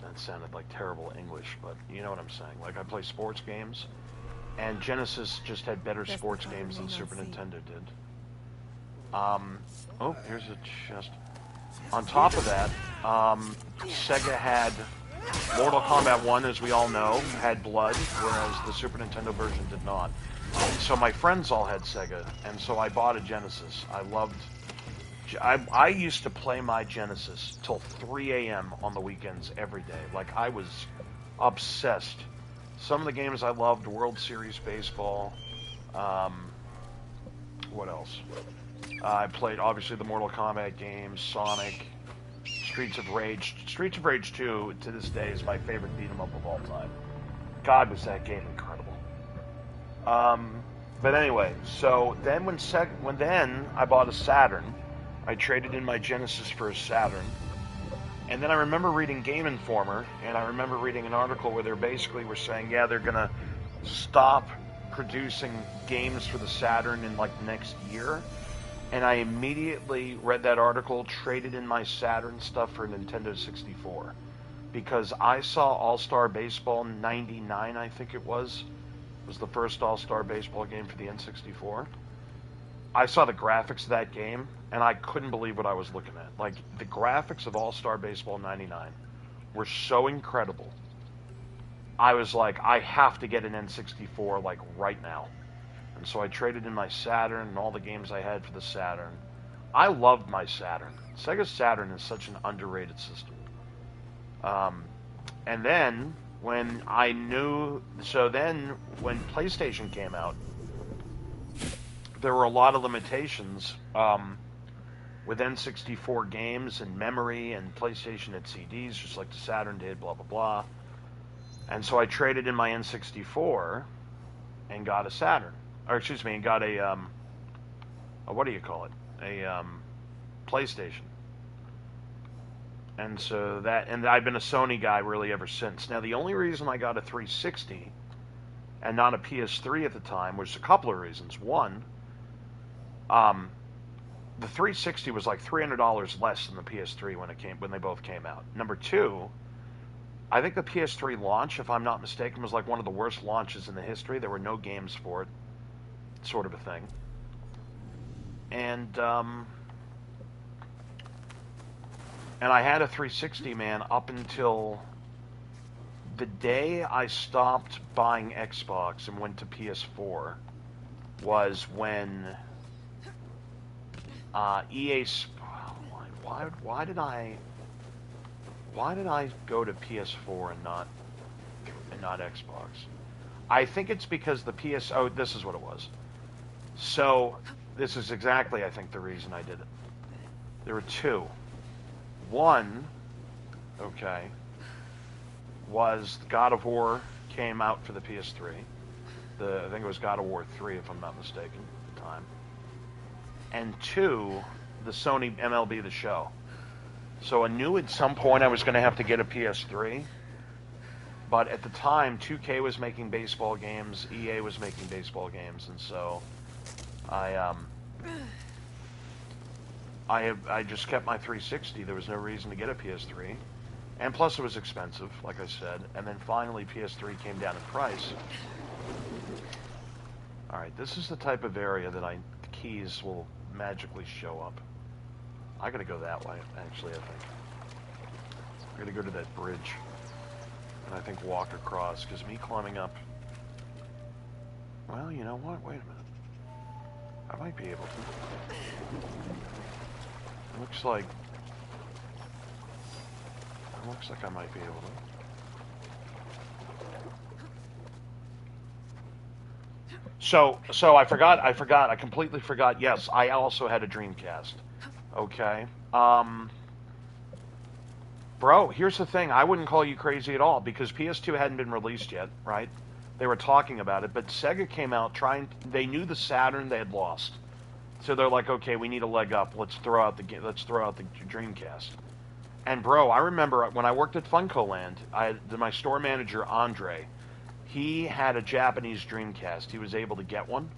That sounded like terrible English, but you know what I'm saying. Like, I play sports games, and Genesis just had better Best sports if I games than may not Super see. Nintendo did. Oh, here's a chest. On top of that, Sega had Mortal Kombat 1, as we all know, had blood, whereas the Super Nintendo version did not. So my friends all had Sega, and so I bought a Genesis. I used to play my Genesis till 3 a.m. on the weekends every day. Like, I was obsessed. Some of the games I loved, World Series Baseball. What else? I played, obviously, the Mortal Kombat games, Sonic, Streets of Rage. Streets of Rage 2, to this day, is my favorite beat-em-up of all time. God, was that game incredible. But anyway, so then when I bought a Saturn, I traded in my Genesis for a Saturn, and then I remember reading Game Informer, and I remember reading an article where they basically were saying, yeah, they're gonna stop producing games for the Saturn in like the next year, and I immediately read that article, traded in my Saturn stuff for Nintendo 64, because I saw All-Star Baseball 99, I think it was the first All-Star Baseball game for the N64. I saw the graphics of that game, and I couldn't believe what I was looking at. Like, the graphics of All-Star Baseball 99 were so incredible. I was like, I have to get an N64, like, right now. And so I traded in my Saturn and all the games I had for the Saturn. I loved my Saturn. Sega Saturn is such an underrated system. And then, when I knew, so then when PlayStation came out, there were a lot of limitations with N64 games and memory, and PlayStation had CDs just like the Saturn did, blah, blah, blah. And so I traded in my N64 and got a Saturn. Or excuse me, and got a what do you call it? A PlayStation. And so that, and I've been a Sony guy really ever since. Now, the only reason I got a 360 and not a PS3 at the time was a couple of reasons. One, the 360 was like $300 less than the PS3 when they both came out. Number two, I think the PS3 launch, if I'm not mistaken, was like one of the worst launches in the history. There were no games for it, sort of a thing. And I had a 360, man, up until the day I stopped buying Xbox and went to PS4 was when EA. Why did I go to PS4 and not Xbox? I think it's because the PS. Oh, this is what it was. So this is exactly, I think, the reason I did it. There were two. One, okay, was God of War came out for the PS3. I think it was God of War 3, if I'm not mistaken, at the time. And two, the Sony MLB The Show. So I knew at some point I was going to have to get a PS3. But at the time, 2K was making baseball games, EA was making baseball games, and so I just kept my 360. There was no reason to get a PS3. And plus it was expensive, like I said. And then finally PS3 came down in price. Alright, this is the type of area that the keys will magically show up. I gotta go that way, actually, I think. I gotta go to that bridge. And I think walk across, because me climbing up... Well, you know what? Wait a minute. I might be able to. It looks like I might be able to. So I forgot. I completely forgot. Yes, I also had a Dreamcast. Okay. Bro, here's the thing. I wouldn't call you crazy at all because PS2 hadn't been released yet, right? They were talking about it, but Sega came out they knew the Saturn they had lost. So they're like, okay, we need a leg up. Let's throw out the Dreamcast. And bro, I remember when I worked at Funko Land, my store manager Andre, he had a Japanese Dreamcast. He was able to get one,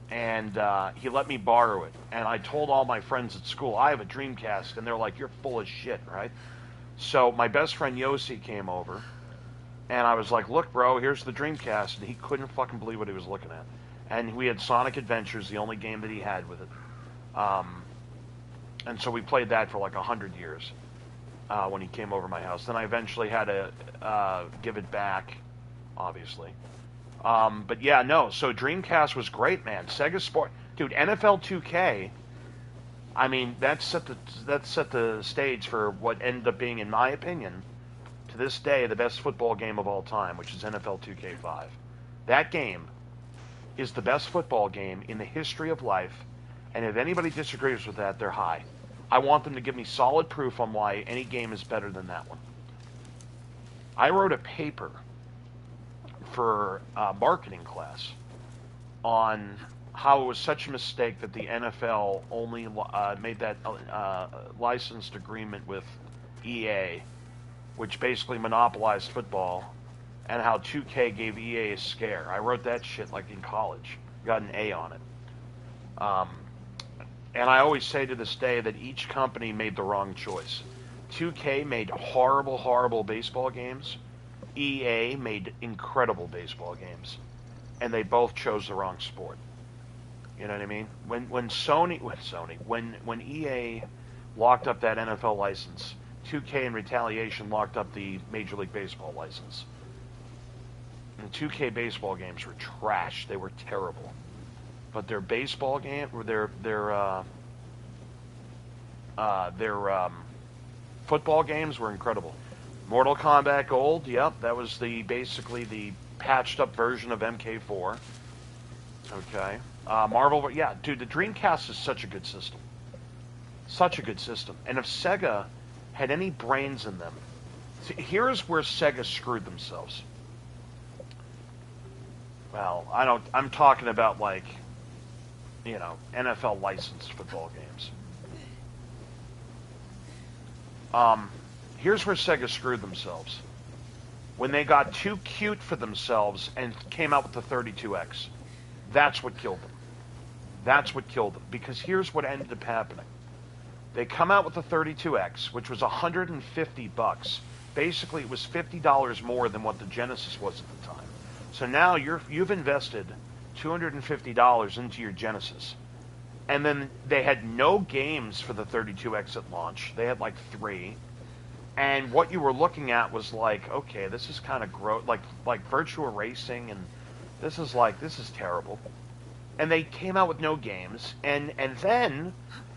and he let me borrow it. And I told all my friends at school, I have a Dreamcast, and they're like, you're full of shit, right? So my best friend Yossi came over, and I was like, look, bro, here's the Dreamcast, and he couldn't fucking believe what he was looking at. And we had Sonic Adventures, the only game that he had with it. And so we played that for like 100 years when he came over my house. Then I eventually had to give it back, obviously. But yeah, no. So Dreamcast was great, man. Sega Sport, dude. NFL 2K. I mean, that set the stage for what ended up being, in my opinion, to this day, the best football game of all time, which is NFL 2K5. That game is the best football game in the history of life, and if anybody disagrees with that, they're high. I want them to give me solid proof on why any game is better than that one. I wrote a paper for a marketing class on how it was such a mistake that the NFL only made that licensed agreement with EA, which basically monopolized football, and how 2K gave EA a scare. I wrote that shit like in college. Got an A on it. And I always say to this day that each company made the wrong choice. 2K made horrible, horrible baseball games. EA made incredible baseball games. And they both chose the wrong sport. You know what I mean? When EA locked up that NFL license, 2K in retaliation locked up the Major League Baseball license. And 2K baseball games were trash. They were terrible. But their baseball game, their football games were incredible. Mortal Kombat Gold, yep, that was basically the patched up version of MK4. Okay. Marvel, yeah, dude, the Dreamcast is such a good system. Such a good system. And if Sega had any brains in them, see, here's where Sega screwed themselves. Well, I'm talking about, like, you know, NFL licensed football games. Here's where Sega screwed themselves. When they got too cute for themselves and came out with the 32X. That's what killed them. That's what killed them. Because here's what ended up happening. They come out with the 32X, which was $150. Basically, it was $50 more than what the Genesis was at the time. So now you've invested $250 into your Genesis. And then they had no games for the 32X at launch. They had like 3. And what you were looking at was like, okay, this is kind of gross, like Virtua Racing, and this is terrible. And they came out with no games. And then,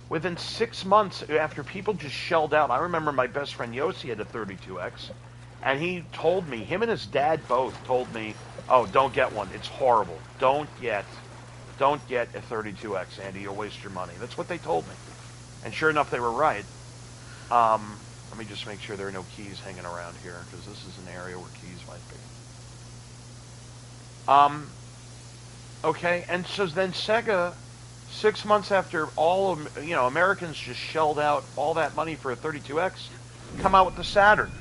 within 6 months, after people just shelled out, I remember my best friend Yossi had a 32X, and he told me, him and his dad both told me, oh, don't get one. It's horrible. Don't get a 32X, Andy. You'll waste your money. That's what they told me. And sure enough, they were right. Let me just make sure there are no keys hanging around here, because this is an area where keys might be. Okay, and so then Sega, 6 months after all of, you know, Americans just shelled out all that money for a 32X, come out with the Saturn.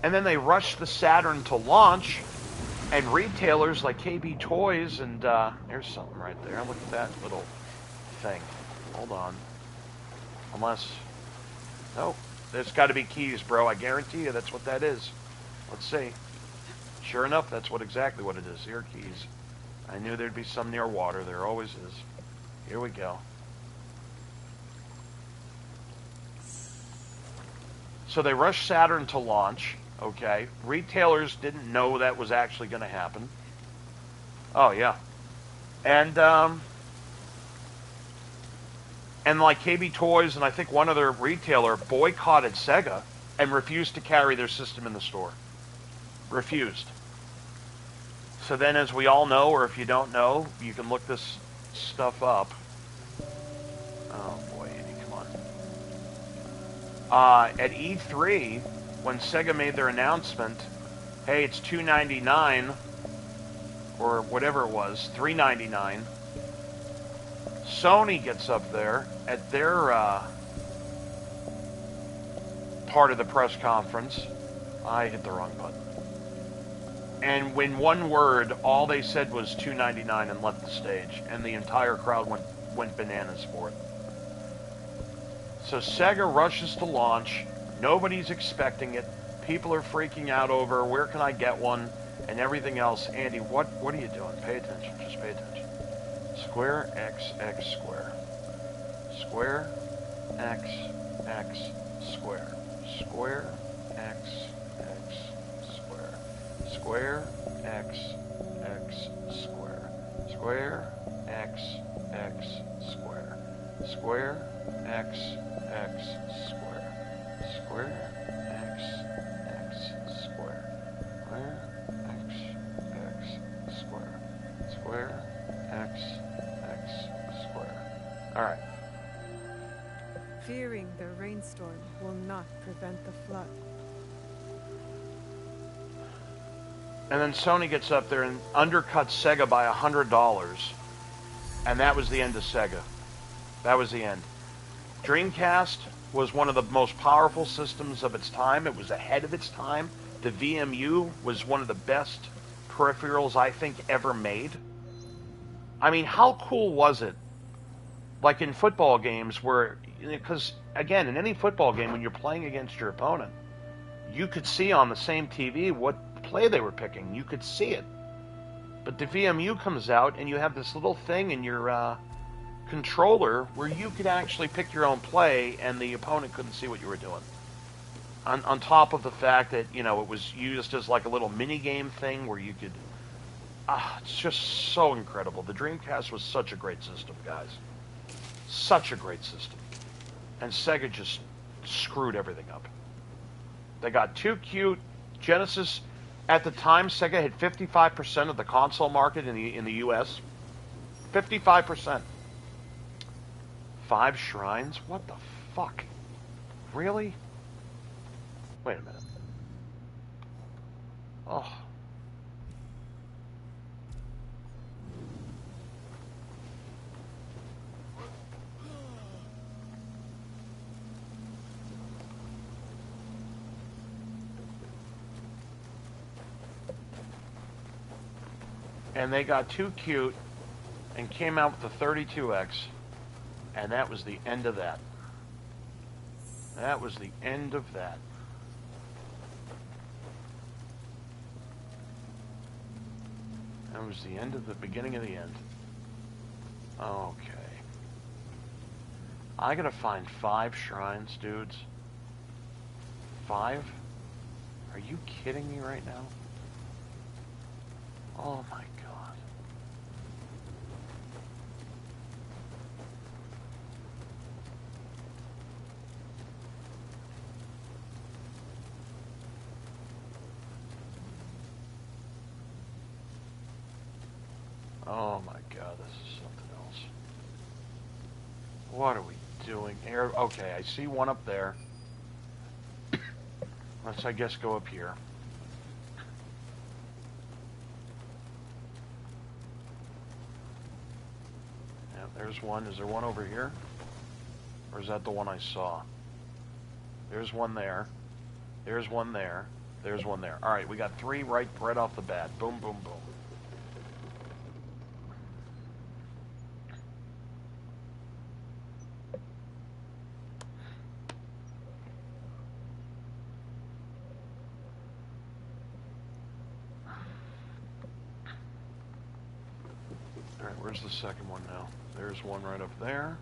And then they rushed the Saturn to launch, and retailers like KB Toys, and there's something right there. Look at that little thing. Hold on. Unless, no, there's got to be keys, bro. I guarantee you that's what that is. Let's see. Sure enough, that's exactly what it is. Here are keys. I knew there'd be some near water. There always is. Here we go. So they rushed Saturn to launch. Okay. Retailers didn't know that was actually going to happen. Oh, yeah. And like KB Toys and I think one other retailer boycotted Sega and refused to carry their system in the store. Refused. So then, as we all know, or if you don't know, you can look this stuff up. Oh boy, Andy, come on. At E3, when Sega made their announcement, hey, it's $299 or whatever it was, $399. Sony gets up there at their part of the press conference. I hit the wrong button. And in one word, all they said was $299 and left the stage, and the entire crowd went bananas for it. So Sega rushes to launch. Nobody's expecting it. People are freaking out over where can I get one and everything else. Andy, what are you doing? Pay attention. Just pay attention. Square X X square. Square X X square. Square X X square. Square X X square. Square X X square. Square X X square. Square X X square. Square X X square. Square X X square. All right. Fearing the rainstorm will not prevent the flood. And then Sony gets up there and undercuts Sega by $100. And that was the end of Sega. That was the end. Dreamcast was one of the most powerful systems of its time. It was ahead of its time. The VMU was one of the best peripherals I think ever made. I mean, how cool was it? Like in football games where, because again, in any football game, when you're playing against your opponent, you could see on the same TV what play they were picking. You could see it. But the VMU comes out and you have this little thing in your controller where you could actually pick your own play and the opponent couldn't see what you were doing. On top of the fact that, you know, it was used as like a little mini game thing where you could... it's just so incredible. The Dreamcast was such a great system, guys. Such a great system. And Sega just screwed everything up. They got too cute. Genesis, at the time, Sega had 55% of the console market in the U.S. 55%. 5 shrines? What the fuck? Really? Wait a minute. Oh. And they got too cute and came out with the 32X, and that was the end of that. That was the end of that. That was the end of the beginning of the end. Okay. I gotta find 5 shrines, dudes. 5? Are you kidding me right now? Oh my god. Oh my god, this is something else. What are we doing here? Okay, I see one up there. Let's, I guess, go up here. Yeah, there's one. Is there one over here? Or is that the one I saw? There's one there. There's one there. There's one there. Alright, we got 3 right off the bat. Boom, boom, boom. Alright, where's the second one now? There's one right up there.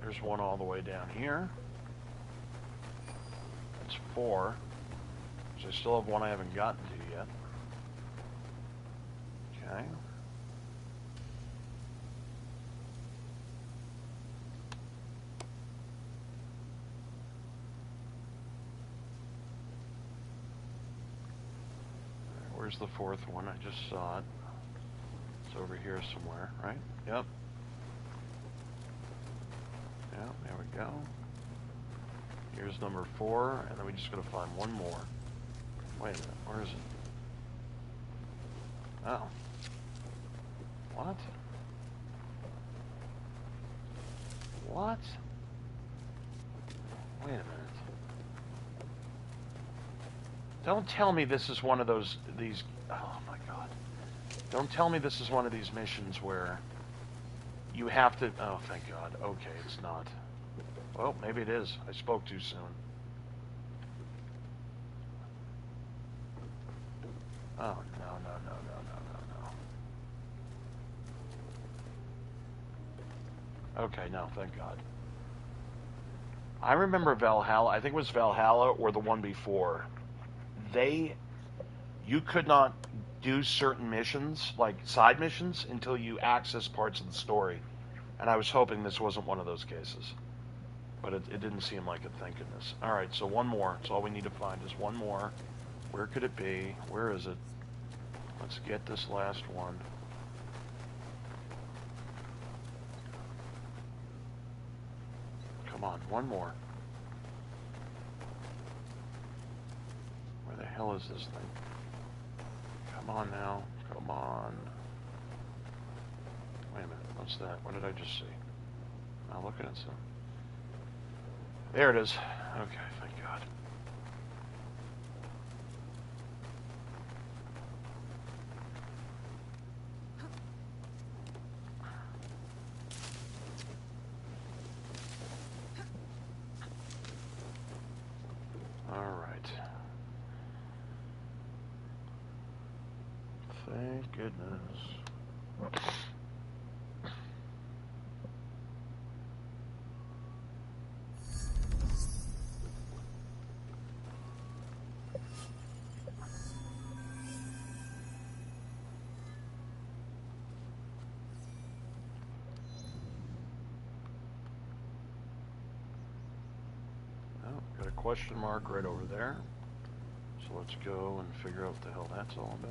There's one all the way down here. That's 4. So I still have one I haven't gotten to yet. Okay. Where's the 4th one? I just saw it. It's over here somewhere, right? Yep. Yeah, there we go. Here's number 4, and then we just gotta find one more. Wait a minute, where is it? Oh. What? What? Wait a minute. Don't tell me this is one of these, oh my god. Don't tell me this is one of these missions where you have to, oh thank god, okay, it's not. Well, maybe it is. I spoke too soon. Oh, no, no, no, no, no, no, no. Okay, no, thank God. I remember Valhalla, I think it was Valhalla or the one before. You could not do certain missions, like side missions, until you access parts of the story. And I was hoping this wasn't one of those cases. But it didn't seem like it thinking this. Alright, so one more. That's all we need to find is one more. Where could it be? Where is it? Let's get this last one. Come on, one more. Where the hell is this thing? Come on now. Come on. Wait a minute. What's that? What did I just see? I'm looking at some. There it is. Okay, thank God. All right. Thank goodness. Got a question mark right over there. So let's go and figure out what the hell that's all about.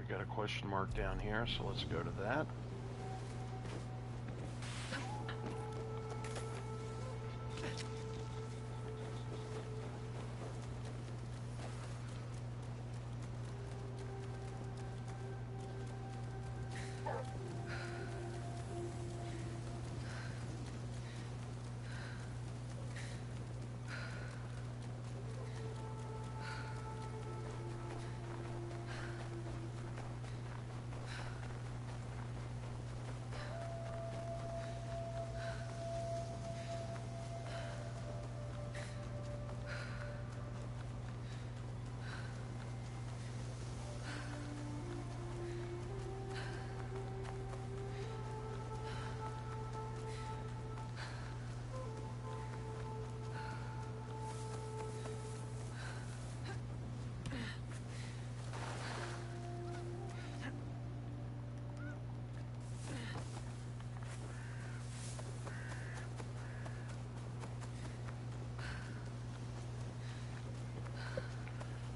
Got a question mark down here, so let's go to that.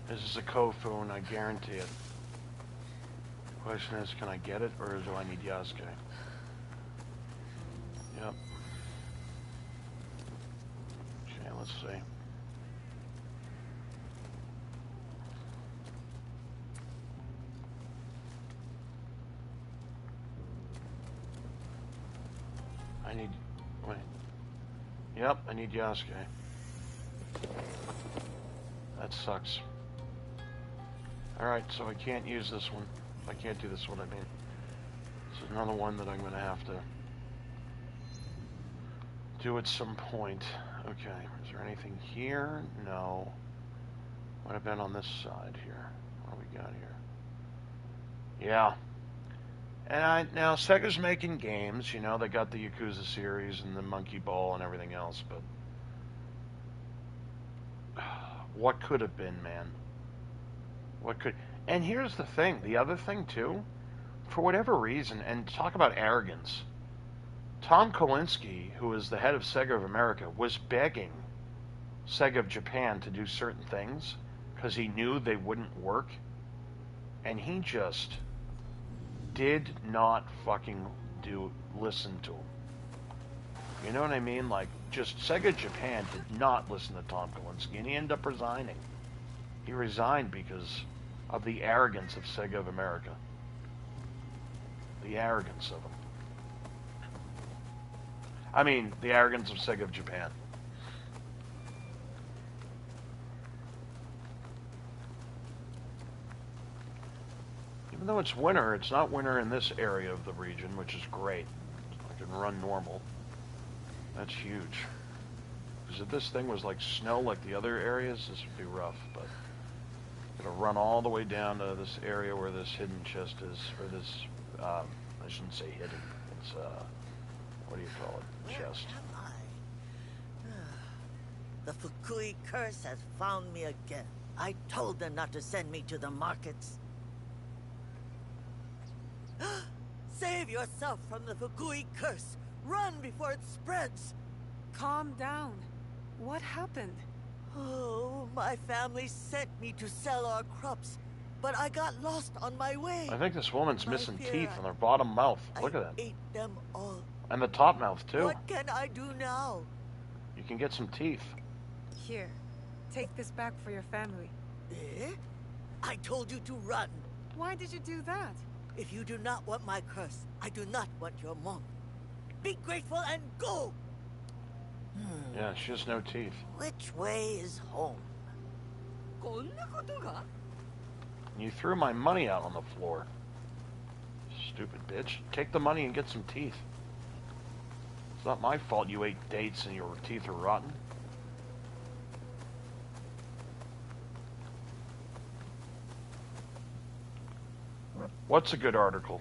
This is a Kofun, I guarantee it. The question is, can I get it, or do I need Yasuke? Yep. Okay, let's see. I need... wait. Yep, I need Yasuke. That sucks. Alright, so I can't use this one. I can't do this one, I mean. This is another one that I'm going to have to do at some point. Okay, is there anything here? No. Might have been on this side here. What do we got here? Yeah. And now, Sega's making games, you know, they got the Yakuza series and the Monkey Ball and everything else, but... what could have been, man? What could... And here's the thing, the other thing, too, for whatever reason, and talk about arrogance, Tom Kalinske, who is the head of Sega of America, was begging Sega of Japan to do certain things because he knew they wouldn't work, and he just did not fucking listen to him. You know what I mean? Like, just Sega Japan did not listen to Tom Kalinske, and he ended up resigning. He resigned because of the arrogance of Sega of America. The arrogance of them. I mean, the arrogance of Sega of Japan. Even though it's winter, it's not winter in this area of the region, which is great. I can run normal. That's huge. Because if this thing was like snow like the other areas, this would be rough, but... I'm gonna run all the way down to this area where this hidden chest is, or this, I shouldn't say hidden, it's, what do you call it, chest. Where am I? The Fukui curse has found me again. I told them not to send me to the markets. Save yourself from the Fukui curse! Run before it spreads! Calm down. What happened? Oh, my family sent me to sell our crops, but I got lost on my way. I think this woman's My missing fear, teeth on her bottom mouth. Look I at that. ate them all. And the top mouth, too. What can I do now? You can get some teeth. Here, take this back for your family. Eh? I told you to run. Why did you do that? If you do not want my curse, I do not want your monk. Be grateful and go! Yeah, she has no teeth. Which way is home? You threw my money out on the floor. Stupid bitch. Take the money and get some teeth. It's not my fault you ate dates and your teeth are rotten. What's a good article?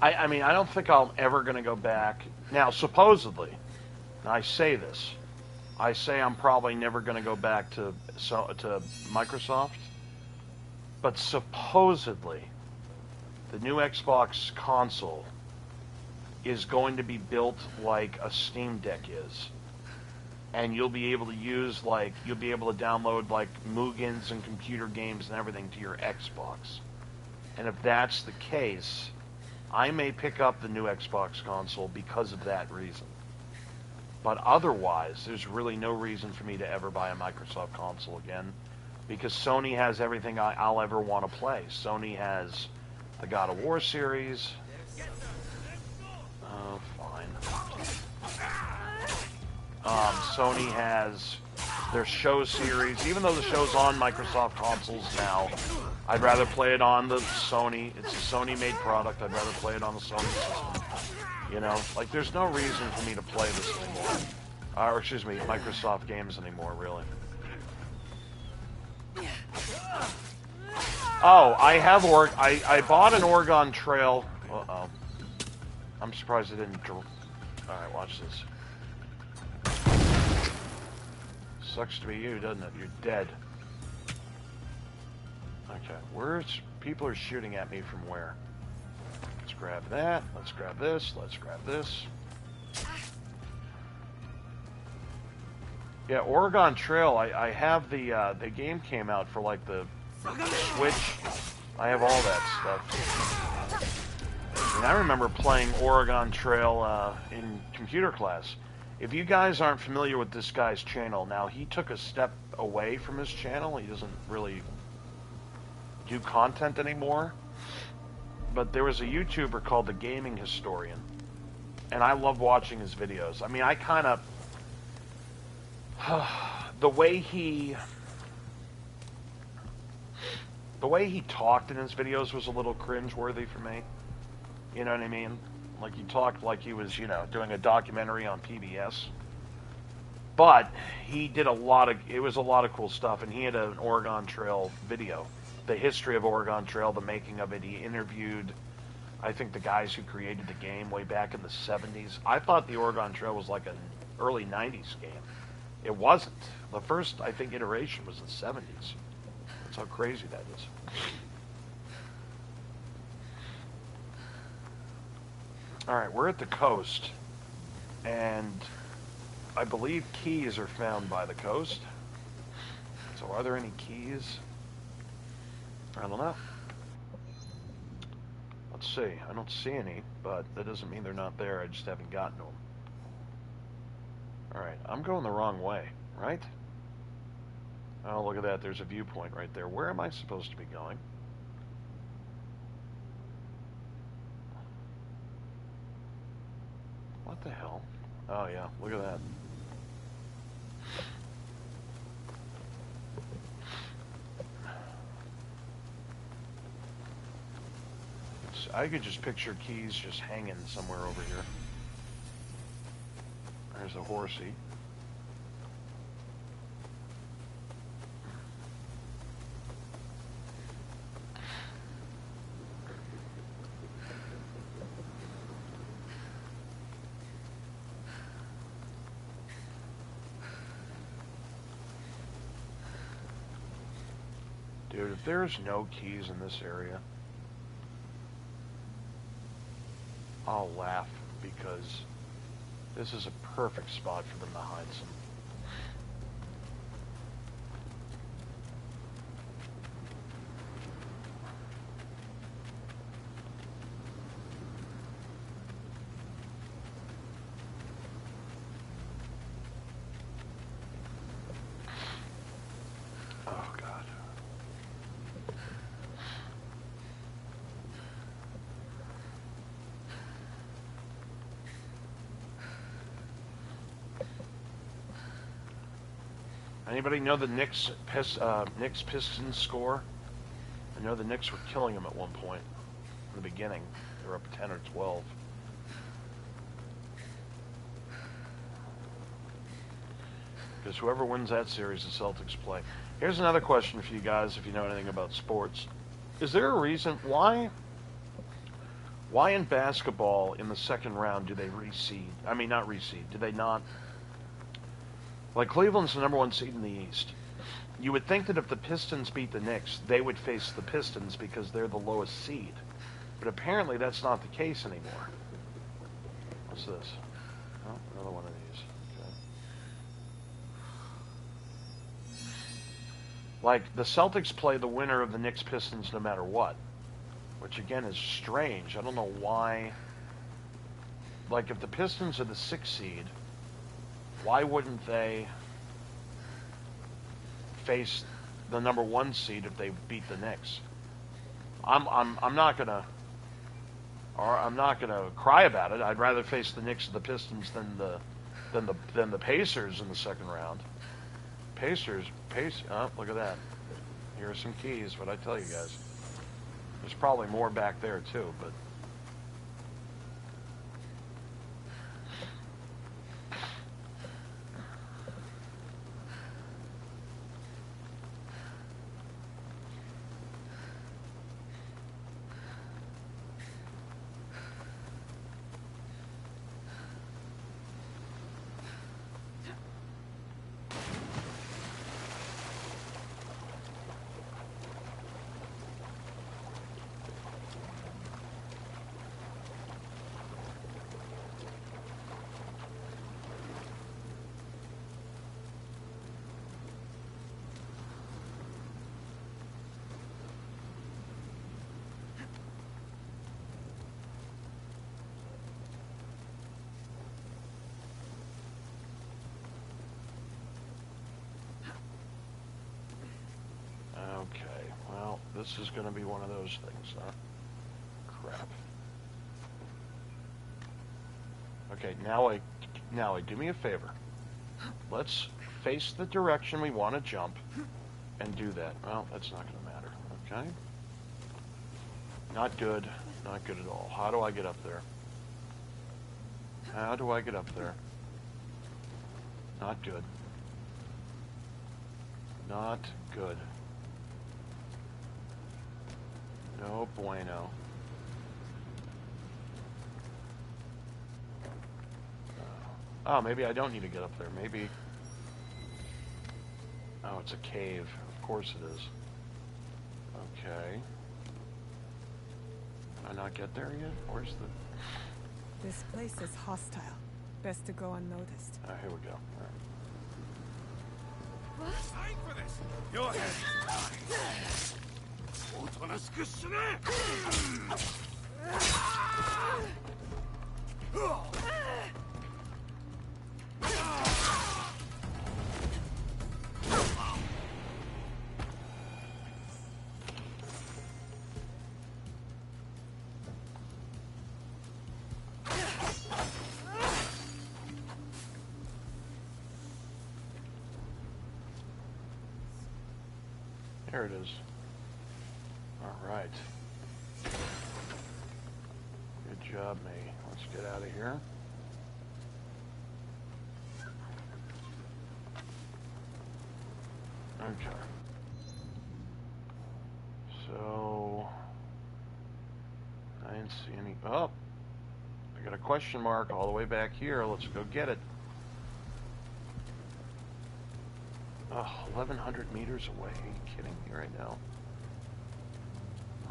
I mean, I don't think I'm ever going to go back. Now, supposedly, I say this. I say I'm probably never going to go back to Microsoft. But supposedly, the new Xbox console is going to be built like a Steam Deck is. And you'll be able to use, you'll be able to download, Mugens and computer games and everything to your Xbox. And if that's the case, I may pick up the new Xbox console because of that reason. But otherwise, there's really no reason for me to ever buy a Microsoft console again, because Sony has everything I'll ever want to play. Sony has the God of War series. Oh, fine. Sony has their show series. Even though the show's on Microsoft consoles now, I'd rather play it on the Sony. It's a Sony-made product. I'd rather play it on the Sony system. You know, there's no reason for me to play this anymore. Or, excuse me, Microsoft games anymore, really. Oh, I have I bought an Oregon Trail. Uh-oh. I'm surprised it didn't... Alright, watch this. Sucks to be you, doesn't it? You're dead. Okay, people are shooting at me from where? Let's grab that. Let's grab this. Let's grab this. Yeah, Oregon Trail. I have the game came out for the Switch. I have all that stuff. And I remember playing Oregon Trail in computer class. If you guys aren't familiar with this guy's channel, now he took a step away from his channel. He doesn't really do content anymore. But there was a YouTuber called The Gaming Historian. And I love watching his videos. I mean, I kind of... the way he talked in his videos was a little cringe-worthy for me. You know what I mean? He talked like he was, doing a documentary on PBS. But he did it was a lot of cool stuff, and he had an Oregon Trail video. The history of Oregon Trail, the making of it. He interviewed, I think, the guys who created the game way back in the 70s. I thought the Oregon Trail was like an early 90s game. It wasn't. The first, I think, iteration was the 70s. That's how crazy that is. Alright, we're at the coast, and I believe keys are found by the coast. So are there any keys? I don't know. Let's see. I don't see any, but that doesn't mean they're not there. I just haven't gotten to them. Alright, I'm going the wrong way, right? Oh, look at that. There's a viewpoint right there. Where am I supposed to be going? What the hell? Oh, yeah. Look at that. So I could just picture keys just hanging somewhere over here. There's a horsey. Dude, if there's no keys in this area, I'll laugh, because this is a perfect spot for them to hide some. Anybody know the Knicks Pistons score? I know the Knicks were killing them at one point in the beginning. They were up 10 or 12. Because whoever wins that series, the Celtics play. Here's another question for you guys, if you know anything about sports. Is there a reason why in basketball in the second round do they reseed? I mean, not reseed. Do they not? Like Cleveland's the number one seed in the East. You would think that if the Pistons beat the Knicks, they would face the Pistons because they're the lowest seed. But apparently that's not the case anymore. What's this? Oh, another one of these. Okay. Like, the Celtics play the winner of the Knicks-Pistons no matter what. Which, again, is strange. I don't know why. Like, if the Pistons are the 6th seed, why wouldn't they face the number 1 seed if they beat the Knicks? I'm not gonna cry about it. I'd rather face the Knicks and the Pistons than the Pacers in the second round. Pacers. Oh, look at that. Here are some keys. What I tell you guys. There's probably more back there too, but. Okay, well, this is going to be one of those things, huh? Crap. Okay, now do me a favor. Let's face the direction we want to jump and do that. Well, that's not going to matter, okay? Not good. Not good at all. How do I get up there? How do I get up there? Not good. Not good. No bueno. Oh, maybe I don't need to get up there. Maybe. Oh, it's a cave. Of course it is. Okay. Can I not get there yet? Where's the... This place is hostile. Best to go unnoticed. Oh, here we go. All right. Time for this! Your head is mine! There it is. All right. Good job, me. Let's get out of here. Okay. So, I didn't see any... Oh! I got a question mark all the way back here. Let's go get it. Oh, 1,100 meters away. Are you kidding me right now?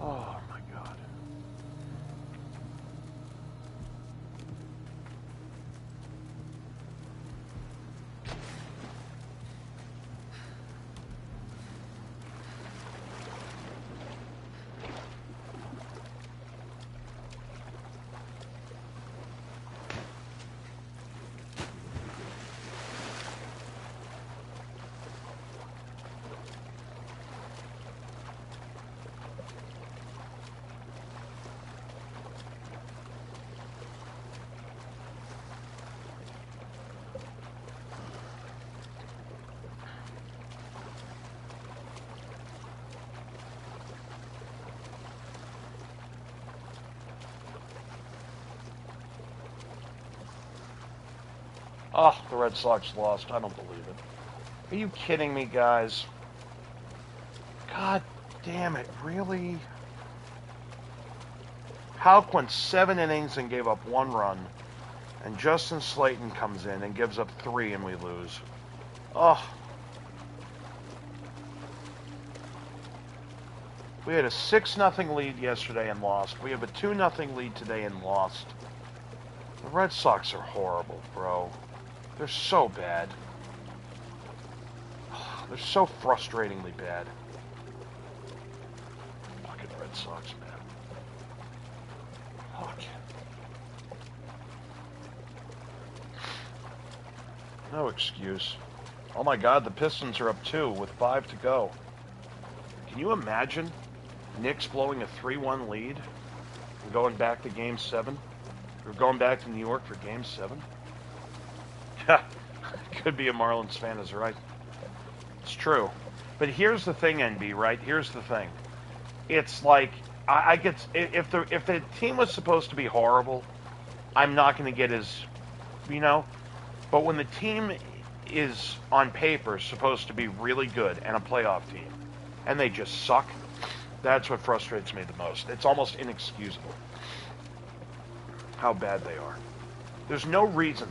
Oh, my God. Oh, the Red Sox lost. I don't believe it. Are you kidding me, guys? God damn it, really? Houck went 7 innings and gave up 1 run. And Justin Slayton comes in and gives up 3 and we lose. Oh. We had a 6-0 lead yesterday and lost. We have a 2-0 lead today and lost. The Red Sox are horrible, bro. They're so bad. They're so frustratingly bad. Fucking Red Sox, man. Fuck. No excuse. Oh my God, the Pistons are up 2 with 5 to go. Can you imagine Knicks blowing a 3-1 lead and going back to Game 7? Or going back to New York for Game 7? Could be a Marlins fan is right. It's true. But here's the thing, NB, right? Here's the thing. It's like, I get, if the team was supposed to be horrible, I'm not going to get as, you know, but when the team is on paper supposed to be really good and a playoff team, and they just suck, that's what frustrates me the most. It's almost inexcusable how bad they are. There's no reason.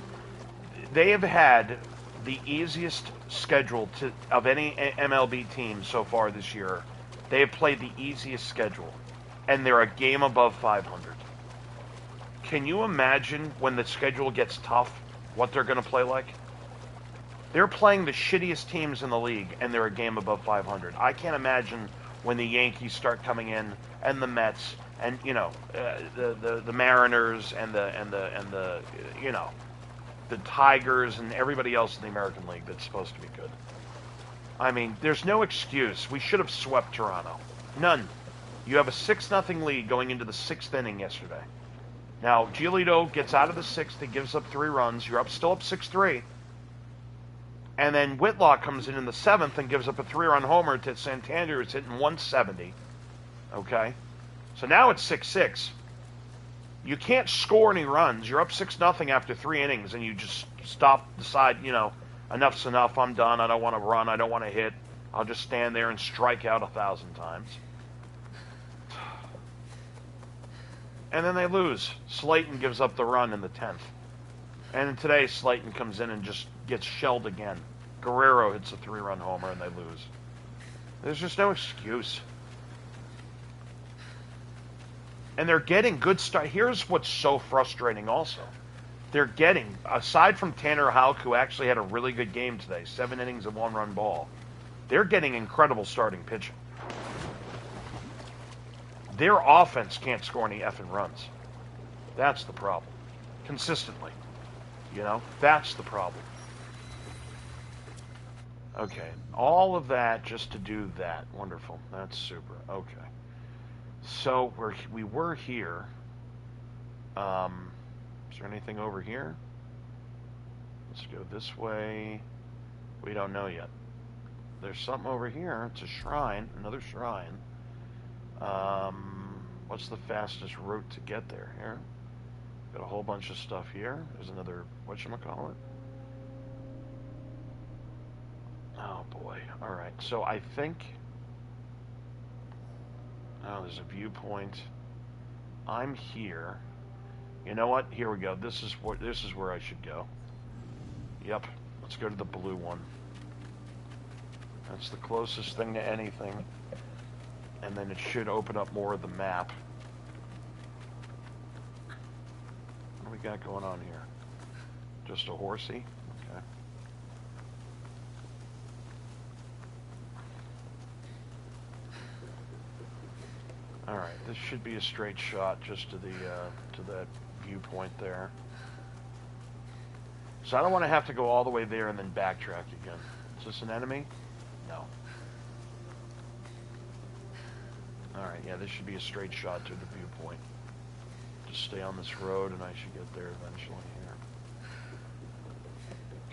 They have had the easiest schedule of any MLB team so far this year. They have played the easiest schedule, and they're a game above 500. Can you imagine when the schedule gets tough, what they're going to play like? They're playing the shittiest teams in the league, and they're a game above 500. I can't imagine when the Yankees start coming in, and the Mets, and you know, the Mariners, and the you know, the Tigers, and everybody else in the American League that's supposed to be good. I mean, there's no excuse. We should have swept Toronto. None. You have a 6-0 lead going into the 6th inning yesterday. Now, Giolito gets out of the 6th. He gives up 3 runs. You're still up 6-3. And then Whitlock comes in the 7th and gives up a 3-run homer to Santander, who's hitting 170. Okay? So now it's 6-6. You can't score any runs. You're up 6-0 after 3 innings, and you just decide, you know, enough's enough. I'm done. I don't want to run. I don't want to hit. I'll just stand there and strike out 1,000 times. And then they lose. Slayton gives up the run in the 10th. And today, Slayton comes in and just gets shelled again. Guerrero hits a 3-run homer, and they lose. There's just no excuse. And they're getting good start. Here's what's so frustrating also. They're getting, aside from Tanner Houck, who actually had a really good game today, 7 innings of 1-run ball, they're getting incredible starting pitching. Their offense can't score any effing runs. That's the problem. Consistently. You know, that's the problem. Okay, all of that just to do that. Wonderful. That's super. Okay. So we were here. Is there anything over here? Let's go this way. We don't know yet. There's something over here. It's a shrine, another shrine. What's the fastest route to get there? Here. Got a whole bunch of stuff here. There's another, whatchamacallit? Oh boy. Alright, so I think... Oh, there's a viewpoint. I'm here. You know what? Here we go. This is where I should go. Yep. Let's go to the blue one. That's the closest thing to anything. And then it should open up more of the map. What do we got going on here? Just a horsey? Okay. Alright, this should be a straight shot just to that viewpoint there. So I don't want to have to go all the way there and then backtrack again. Is this an enemy? No. Alright, yeah, this should be a straight shot to the viewpoint. Just stay on this road and I should get there eventually here.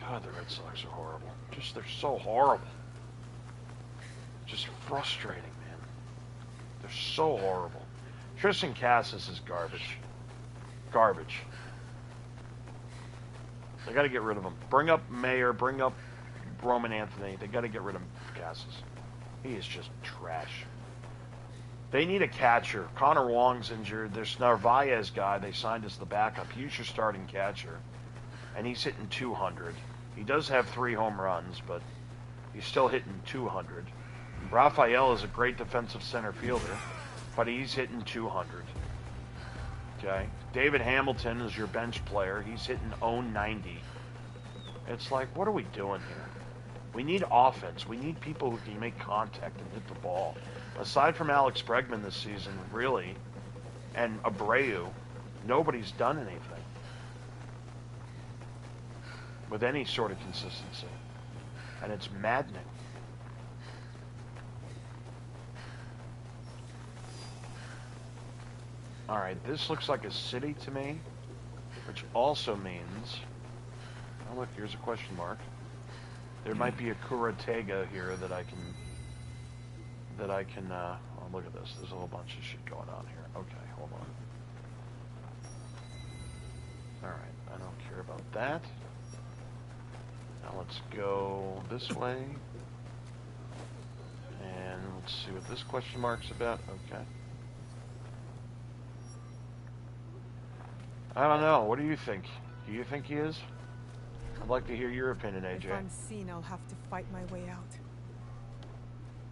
God, the Red Sox are horrible. Just, they're so horrible. Just frustrating, man. They're so horrible. Tristan Casas is garbage. Garbage. They got to get rid of him. Bring up Mayer. Bring up Roman Anthony. They got to get rid of Cassis. He is just trash. They need a catcher. Connor Wong's injured. There's Narvaez guy they signed as the backup. He's your starting catcher. And he's hitting 200. He does have 3 home runs, but he's still hitting 200. Rafael is a great defensive center fielder, but he's hitting 200. Okay? David Hamilton is your bench player. He's hitting 090. It's like, what are we doing here? We need offense. We need people who can make contact and hit the ball. Aside from Alex Bregman this season, really, and Abreu, nobody's done anything with any sort of consistency. And it's maddening. Alright, this looks like a city to me, which also means... Oh look, here's a question mark. There might be a Kuratega here that I can... oh, look at this. There's a whole bunch of shit going on here. Okay, hold on. Alright, I don't care about that. Now let's go this way. And let's see what this question mark's about. Okay. I don't know. What do you think? Do you think he is? I'd like to hear your opinion, AJ. If I'm seen, I'll have to fight my way out.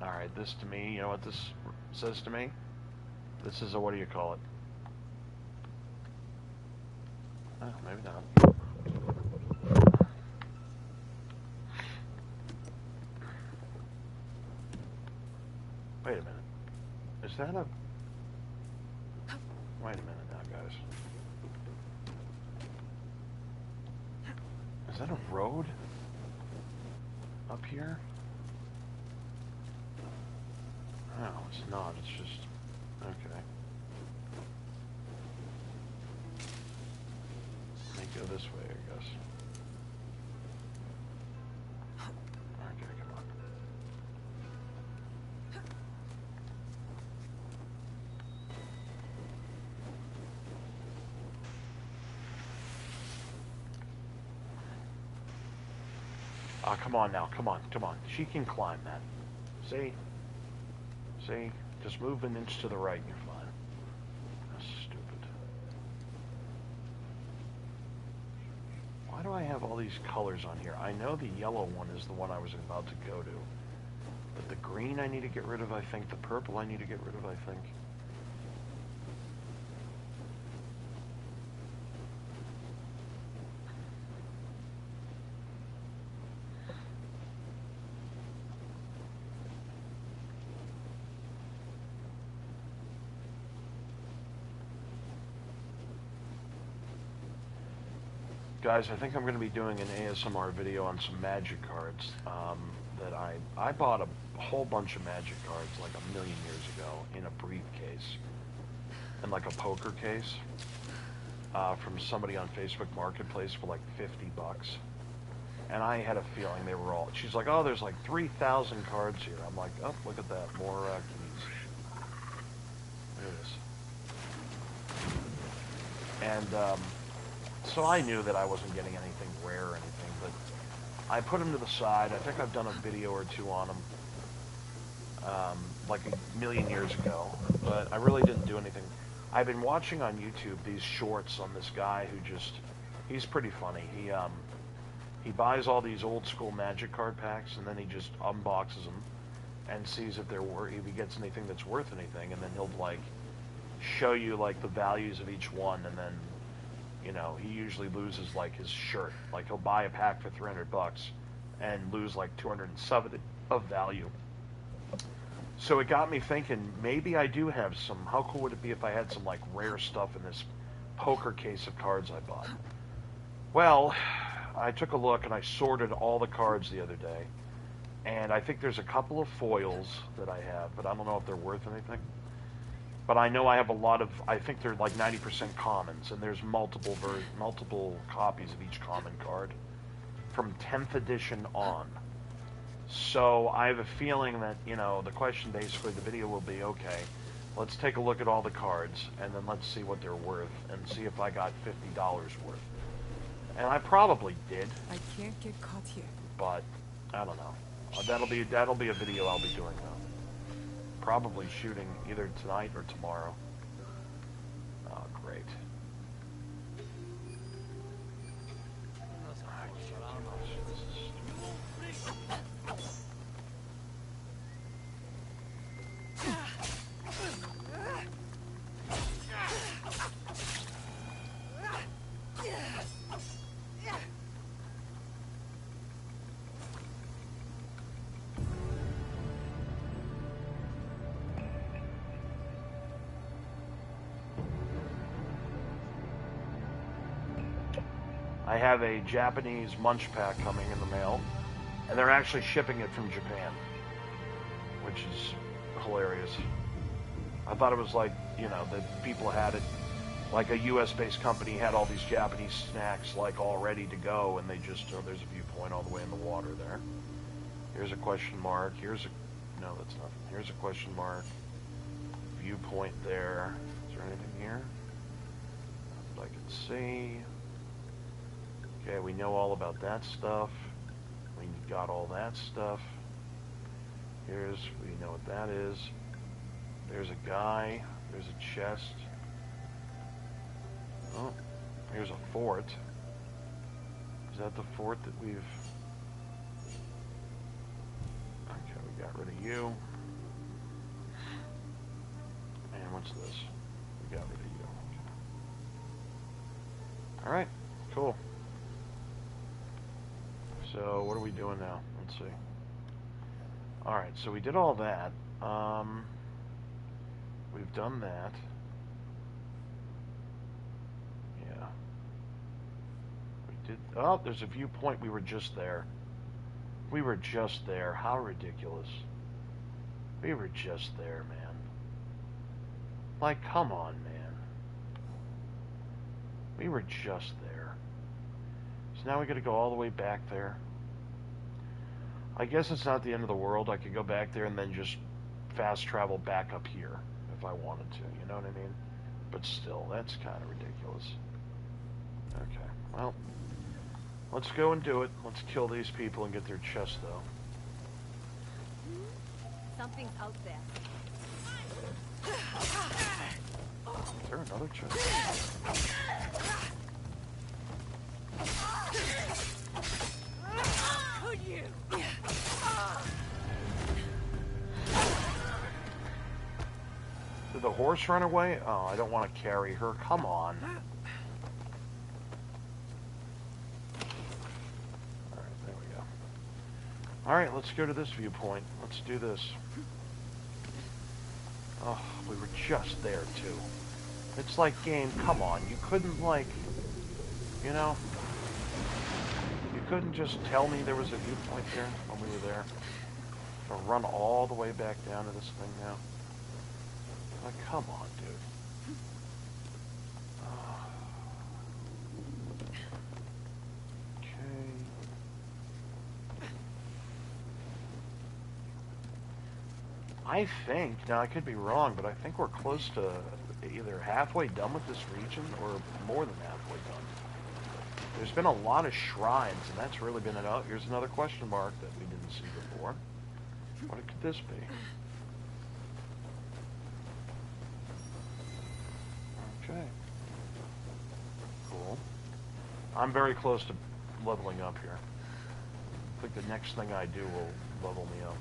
Alright, this to me, you know what this says to me? This is a, what do you call it? Oh, maybe not. Wait a minute. Is that a... Wait a minute now, guys. Is that a road? Up here? No, it's not. It's just... Okay. Let me go this way, I guess. Okay, come on. Ah, come on now. Come on, come on. She can climb that. See? See? Just move an inch to the right and you're fine. That's stupid. Why do I have all these colors on here? I know the yellow one is the one I was about to go to. But the green I need to get rid of, I think. The purple I need to get rid of, I think. Guys, I think I'm going to be doing an ASMR video on some Magic cards that I bought a whole bunch of Magic cards like a million years ago in a briefcase, in like a poker case, from somebody on Facebook Marketplace for like $50. And I had a feeling they were all... She's like, oh, there's like 3,000 cards here. I'm like, oh, look at that. More keys. Look at this. And... so I knew that I wasn't getting anything rare or anything, but I put them to the side. I think I've done a video or two on them, like a million years ago, but I really didn't do anything. I've been watching on YouTube these shorts on this guy who just, he's pretty funny. He buys all these old school Magic card packs, and then he just unboxes them and sees if if he gets anything that's worth anything, and then he'll like show you like the values of each one, and then, you know, he usually loses like his shirt. Like he'll buy a pack for $300 and lose like 270 of value. So it got me thinking, maybe I do have some. How cool would it be if I had some like rare stuff in this poker case of cards I bought? Well, I took a look and I sorted all the cards the other day, and I think there's a couple of foils that I have, but I don't know if they're worth anything. But I know I have a lot of, I think they're like 90% commons, and there's multiple copies of each common card from 10th edition on. So I have a feeling that, you know, the question basically, the video will be, okay, let's take a look at all the cards, and then let's see what they're worth, and see if I got $50 worth. And I probably did, I can't get caught here. but I don't know. That'll be a video I'll be doing though. Probably shooting either tonight or tomorrow. Oh, great. I have a Japanese munch pack coming in the mail, and they're actually shipping it from Japan, which is hilarious. I thought it was like, you know, that people had it, like a U.S.-based company had all these Japanese snacks like all ready to go, and they just, oh, there's a viewpoint all the way in the water there. Here's a question mark. Here's a, no, that's nothing. Here's a question mark. Viewpoint there. Is there anything here that I can see? Okay, we know all about that stuff. We got all that stuff. We know what that is. There's a guy. There's a chest. Oh, here's a fort. Is that the fort that we've... Okay, we got rid of you. And what's this? We got rid of you. Alright, cool. So, what are we doing now? Let's see. Alright, so we did all that. We've done that. Yeah. We did... Oh, there's a viewpoint. We were just there. We were just there. How ridiculous. We were just there, man. Like, come on, man. We were just there. So now we gotta go all the way back there. I guess it's not the end of the world. I could go back there and then just fast travel back up here if I wanted to, you know what I mean? But still, that's kind of ridiculous. Okay, well, let's go and do it. Let's kill these people and get their chest, though. Something's out there. Is there another chest? Could you? Did the horse run away? Oh, I don't want to carry her. Come on. Alright, there we go. Alright, let's go to this viewpoint. Let's do this. Oh, we were just there, too. It's like, game, come on. You couldn't, like, you know? You couldn't just tell me there was a viewpoint there when we were there. To run all the way back down to this thing now. Like, come on, dude. Okay. I think, now I could be wrong, but I think we're close to either halfway done with this region or more than halfway done. There's been a lot of shrines, and that's really been it. Oh, here's another question mark that we didn't see before. What could this be? Okay. Cool. I'm very close to leveling up here. I think the next thing I do will level me up.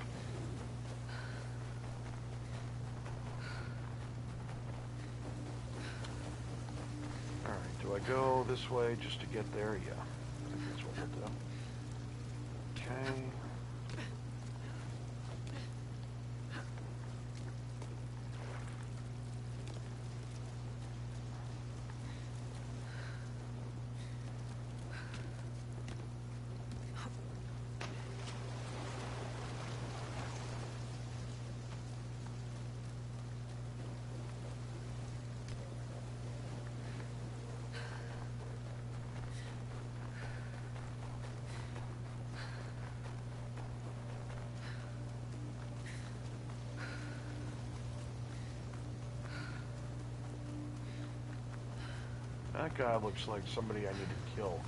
Alright, do I go this way just to get there? Yeah. I think that's what we'll do. Okay. That guy looks like somebody I need to kill.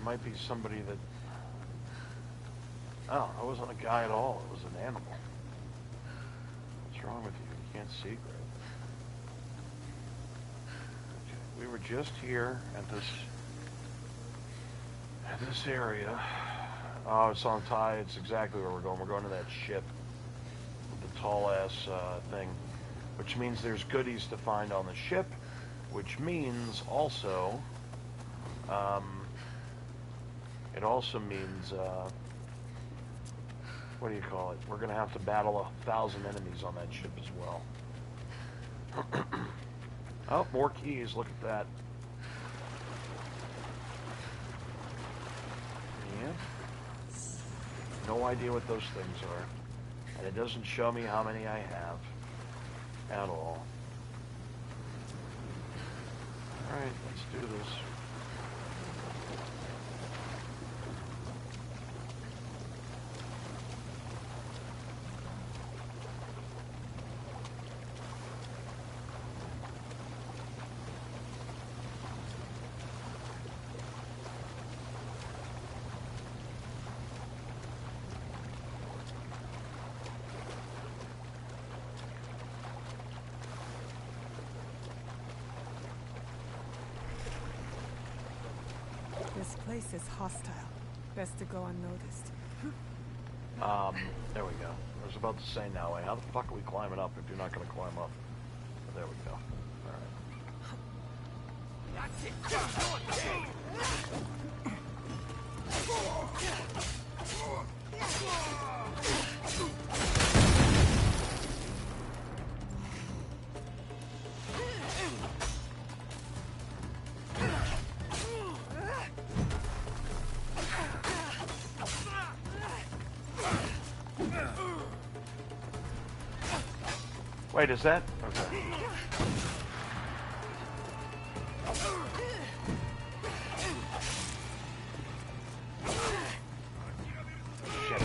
might be somebody that... Oh, it wasn't a guy at all. It was an animal. What's wrong with you? You can't see, Greg. Okay, we were just here at this area. Oh, it's on tie. It's exactly where we're going. We're going to that ship with the tall-ass thing, which means there's goodies to find on the ship, which means also... it also means, what do you call it? We're going to have to battle 1,000 enemies on that ship as well. Oh, more keys. Look at that. Yeah. No idea what those things are. And it doesn't show me how many I have at all. Alright, let's do this. This place is hostile. Best to go unnoticed. There we go. I was about to say now, how the fuck are we climbing up if you're not going to climb up? But there we go. Wait, is that? Okay. Shit.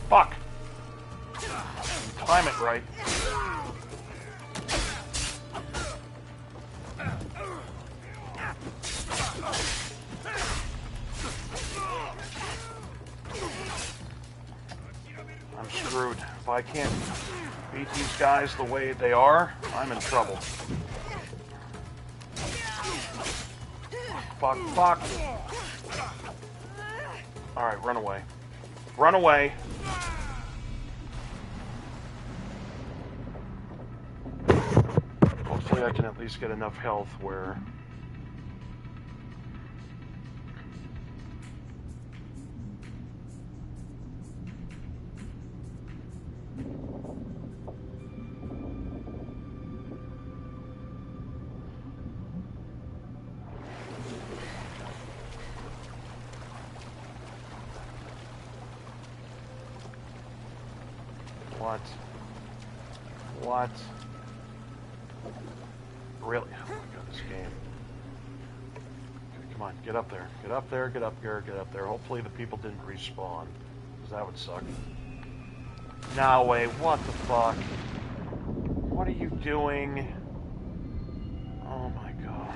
Fuck! Time it right. I'm screwed. If I can't beat these guys the way they are, I'm in trouble. Fuck, fuck. Alright, run away. Run away. Hopefully I can at least get enough health where... What? What? Really? Oh my god, this game. Okay, come on, get up there. Get up there, get up there, get up there. Hopefully the people didn't respawn, because that would suck. No, wait, what the fuck? What are you doing? Oh my god.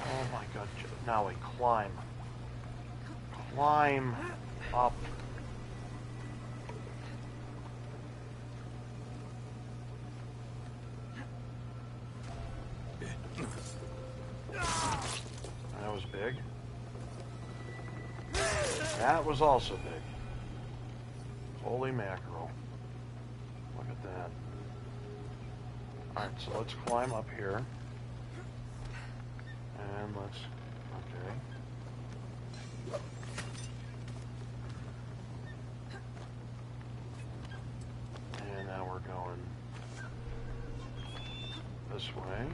Oh my god. Now wait, climb. Climb up. That was big. That was also big. Holy mackerel. Look at that. Alright, so let's climb up here. And let's... Okay. And now we're going this way.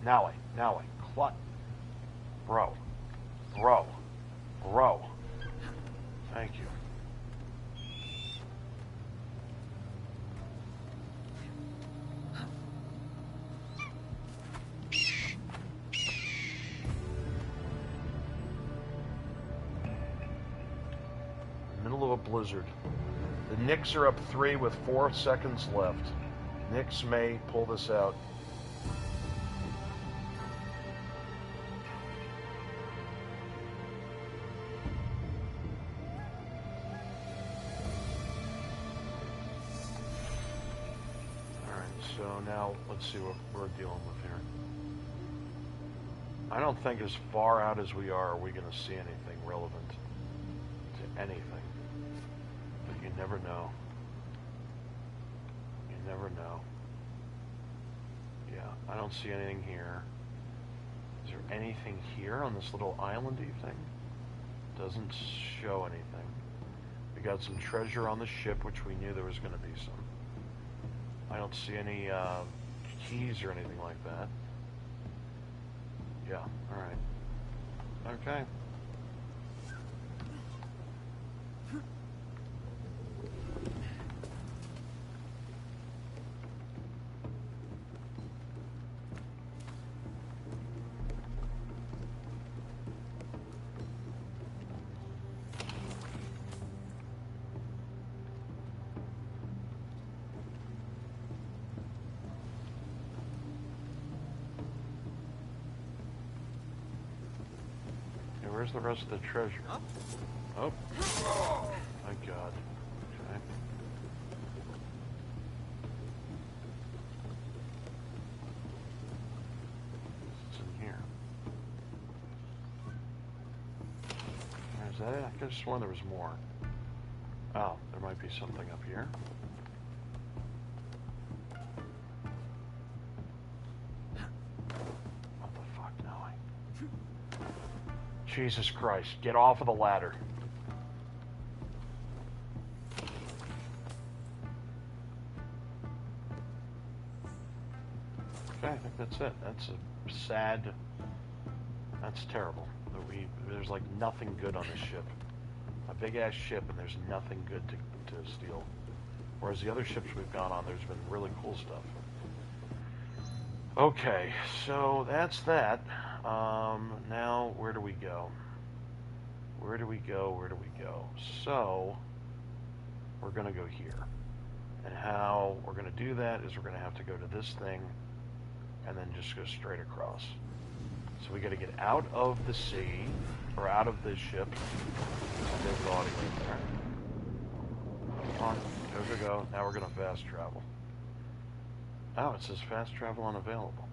Now wait. Clut. Bro. Thank you. Middle of a blizzard. The Knicks are up 3 with 4 seconds left. Knicks may pull this out. So now let's see what we're dealing with here. I don't think as far out as we are we going to see anything relevant to anything. But you never know. You never know. Yeah, I don't see anything here. Is there anything here on this little islandy thing? Doesn't show anything. We got some treasure on the ship, which we knew there was going to be some. I don't see any keys or anything like that. Yeah, alright. Okay. Where's the rest of the treasure? Oh. My God. Okay. What's in here? Is that it? I could have sworn there was more. Oh, there might be something up here. Jesus Christ, get off of the ladder. Okay, I think that's it. That's a sad... That's terrible. There's like nothing good on this ship. A big-ass ship and there's nothing good to steal. Whereas the other ships we've gone on, there's been really cool stuff. Okay, so that's that. Now, where do we go? Where do we go? So, we're going to go here. And how we're going to do that is we're going to have to go to this thing and then just go straight across. So we got to get out of the sea, or out of this ship. There's the audio right there. Come on, go. Now we're going to fast travel. Oh, it says fast travel unavailable.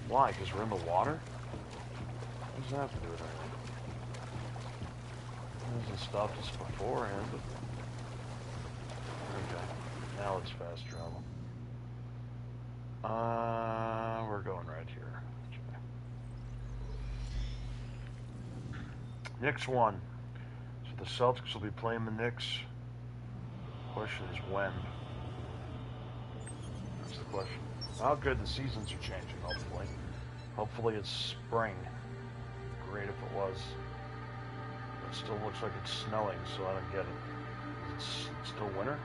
Why? Because we're in the water? What does that have to do with anything? It hasn't stopped us beforehand, but... Okay. Now it's fast travel. We're going right here. Okay. Knicks won. So the Celtics will be playing the Knicks. Question is when. That's the question. Oh, good. The seasons are changing, hopefully. Hopefully it's spring. Great if it was. It still looks like it's snowing, so I don't get it. It's still winter?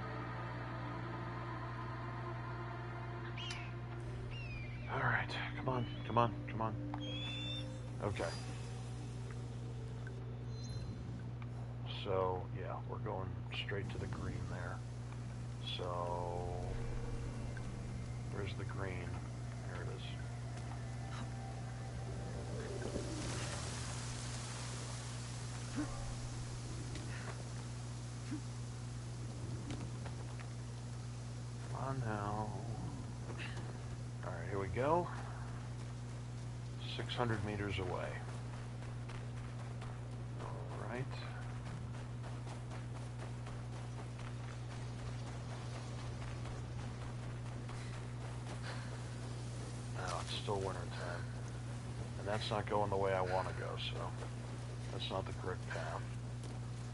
Alright. Come on. Okay. So, yeah, we're going straight to the green there. So... Where's the green? Here it is. Come on now. go. 600 meters away. Alright. Now it's still winter time. And that's not going the way I want to go, so that's not the correct path.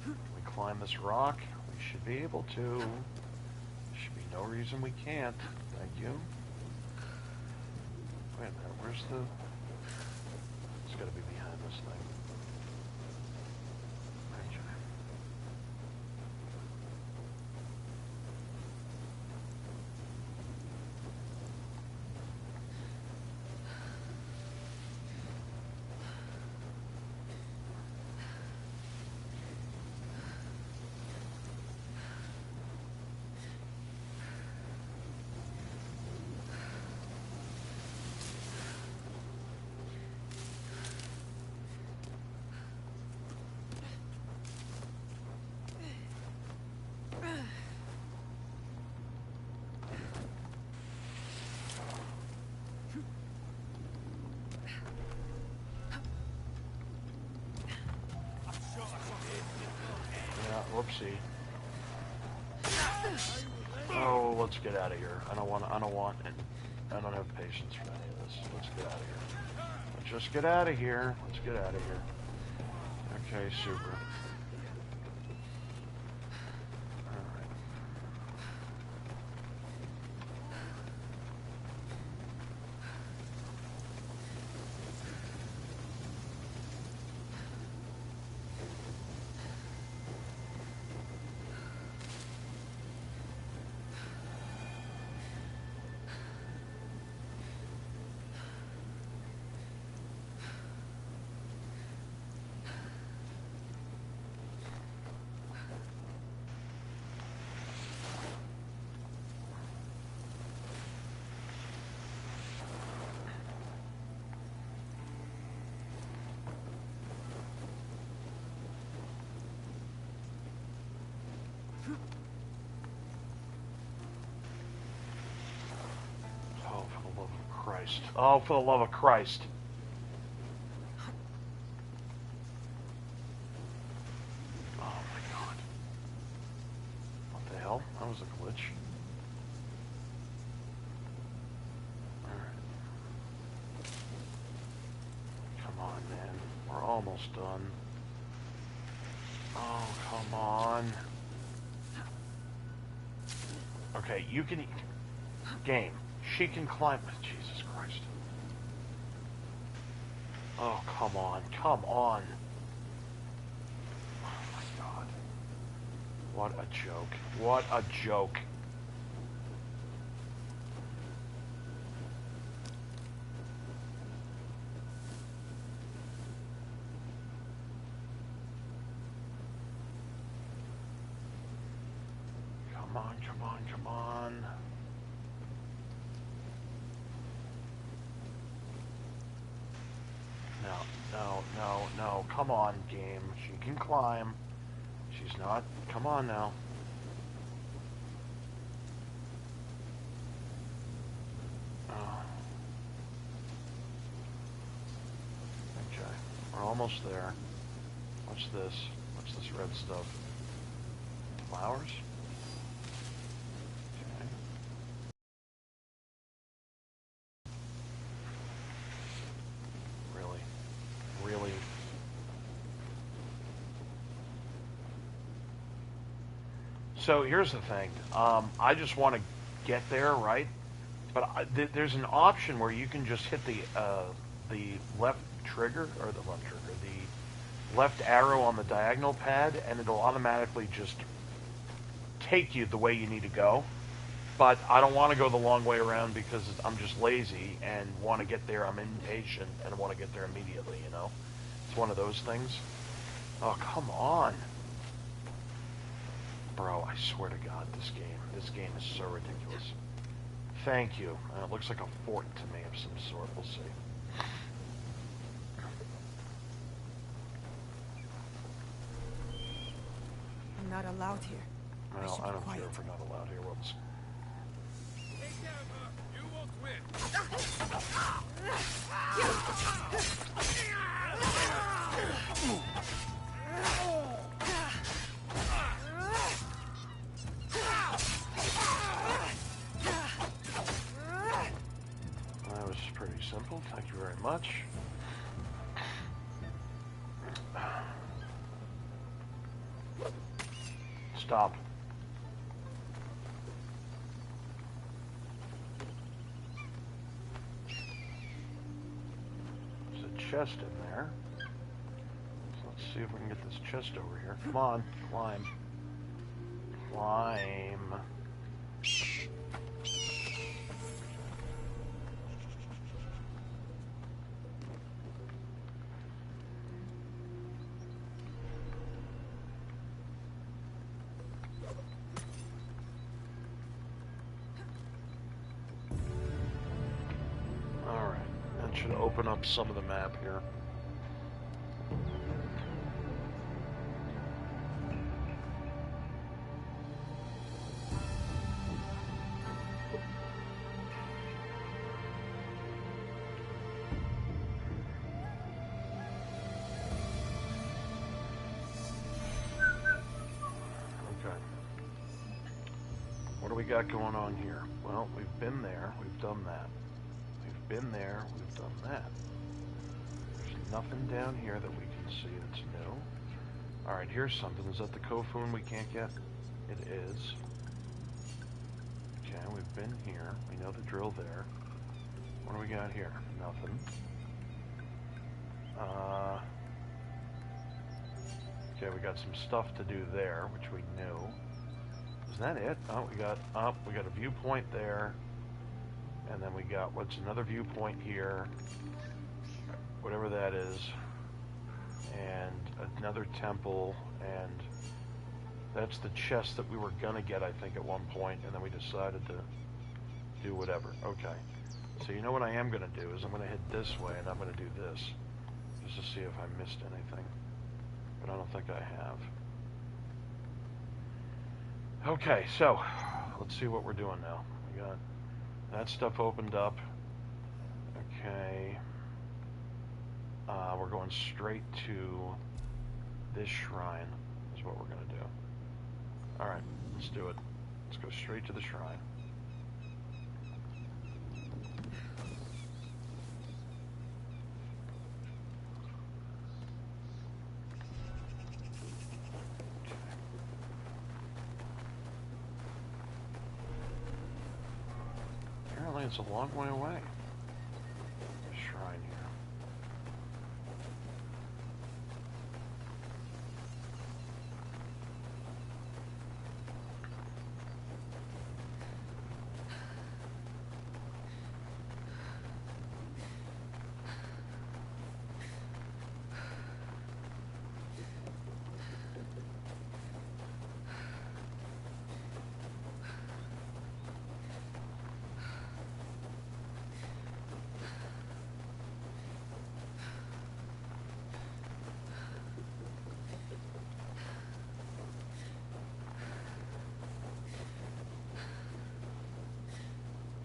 We climb this rock. We should be able to. There should be no reason we can't. Thank you. Wait a minute, where's the... It's gotta be behind this thing. Okay. Whoopsie. Oh, let's get out of here. I don't have patience for any of this. Let's get out of here. Let's just get out of here. Let's get out of here. Okay, super. Oh, for the love of Christ. Oh my God. What the hell? That was a glitch. Alright. Come on, man. We're almost done. Oh, come on. Okay, you can... Game. She can climb... Jesus Christ. Oh, come on. Come on. Oh, my God. What a joke. What a joke. Come on, come on, come on. No, come on, game. She can climb. She's not. Come on now. Okay, we're almost there. What's this? What's this red stuff? Flowers? So here's the thing. I just want to get there, right? But there's an option where you can just hit the left trigger, or the left arrow on the diagonal pad, and it'll automatically just take you the way you need to go. But I don't want to go the long way around because I'm just lazy and want to get there. I'm impatient and want to get there immediately, you know? It's one of those things. Oh, come on. Bro, I swear to God, this game is so ridiculous. Thank you. It looks like a fort to me of some sort. We'll see. I'm not allowed here. Well, I don't care if we're not allowed here. We'll just... Take care of her. You won't win. simple. Thank you very much. Stop. There's a chest in there. So let's see if we can get this chest over here. Come on, climb. Climb. Alright, that should open up some of the map here. What do we got going on here? Well, we've been there, we've done that. We've been there, we've done that. There's nothing down here that we can see that's new. Alright, here's something. Is that the Kofun we can't get? It is. Okay, we've been here. We know the drill there. What do we got here? Nothing. Okay, we got some stuff to do there, which we knew. Is that it? Oh, we got a viewpoint there, and then we got what's another viewpoint here, whatever that is, and another temple, and that's the chest that we were gonna get, I think, at one point, and then we decided to do whatever. Okay, so you know what I am gonna do is I'm gonna head this way, and I'm gonna do this, just to see if I missed anything, but I don't think I have. Okay, so let's see what we're doing now. We got that stuff opened up. Okay. We're going straight to this shrine is what we're going to do. Alright, let's do it. Let's go straight to the shrine. It's a long way away. The shrine here.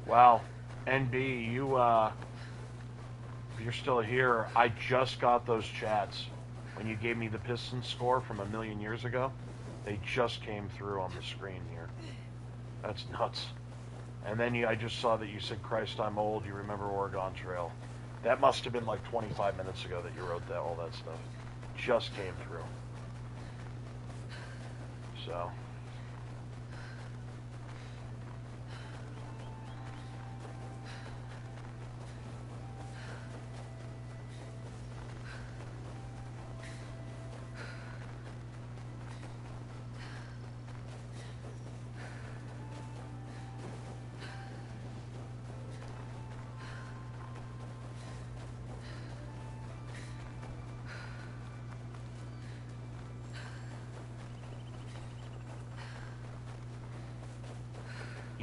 Wow, NB, if you're still here, I just got those chats. When you gave me the Piston score from a million years ago, they just came through on the screen here. That's nuts. And then I just saw that you said, Christ, I'm old, you remember Oregon Trail. That must have been like 25 minutes ago that you wrote that, all that stuff. Just came through. So...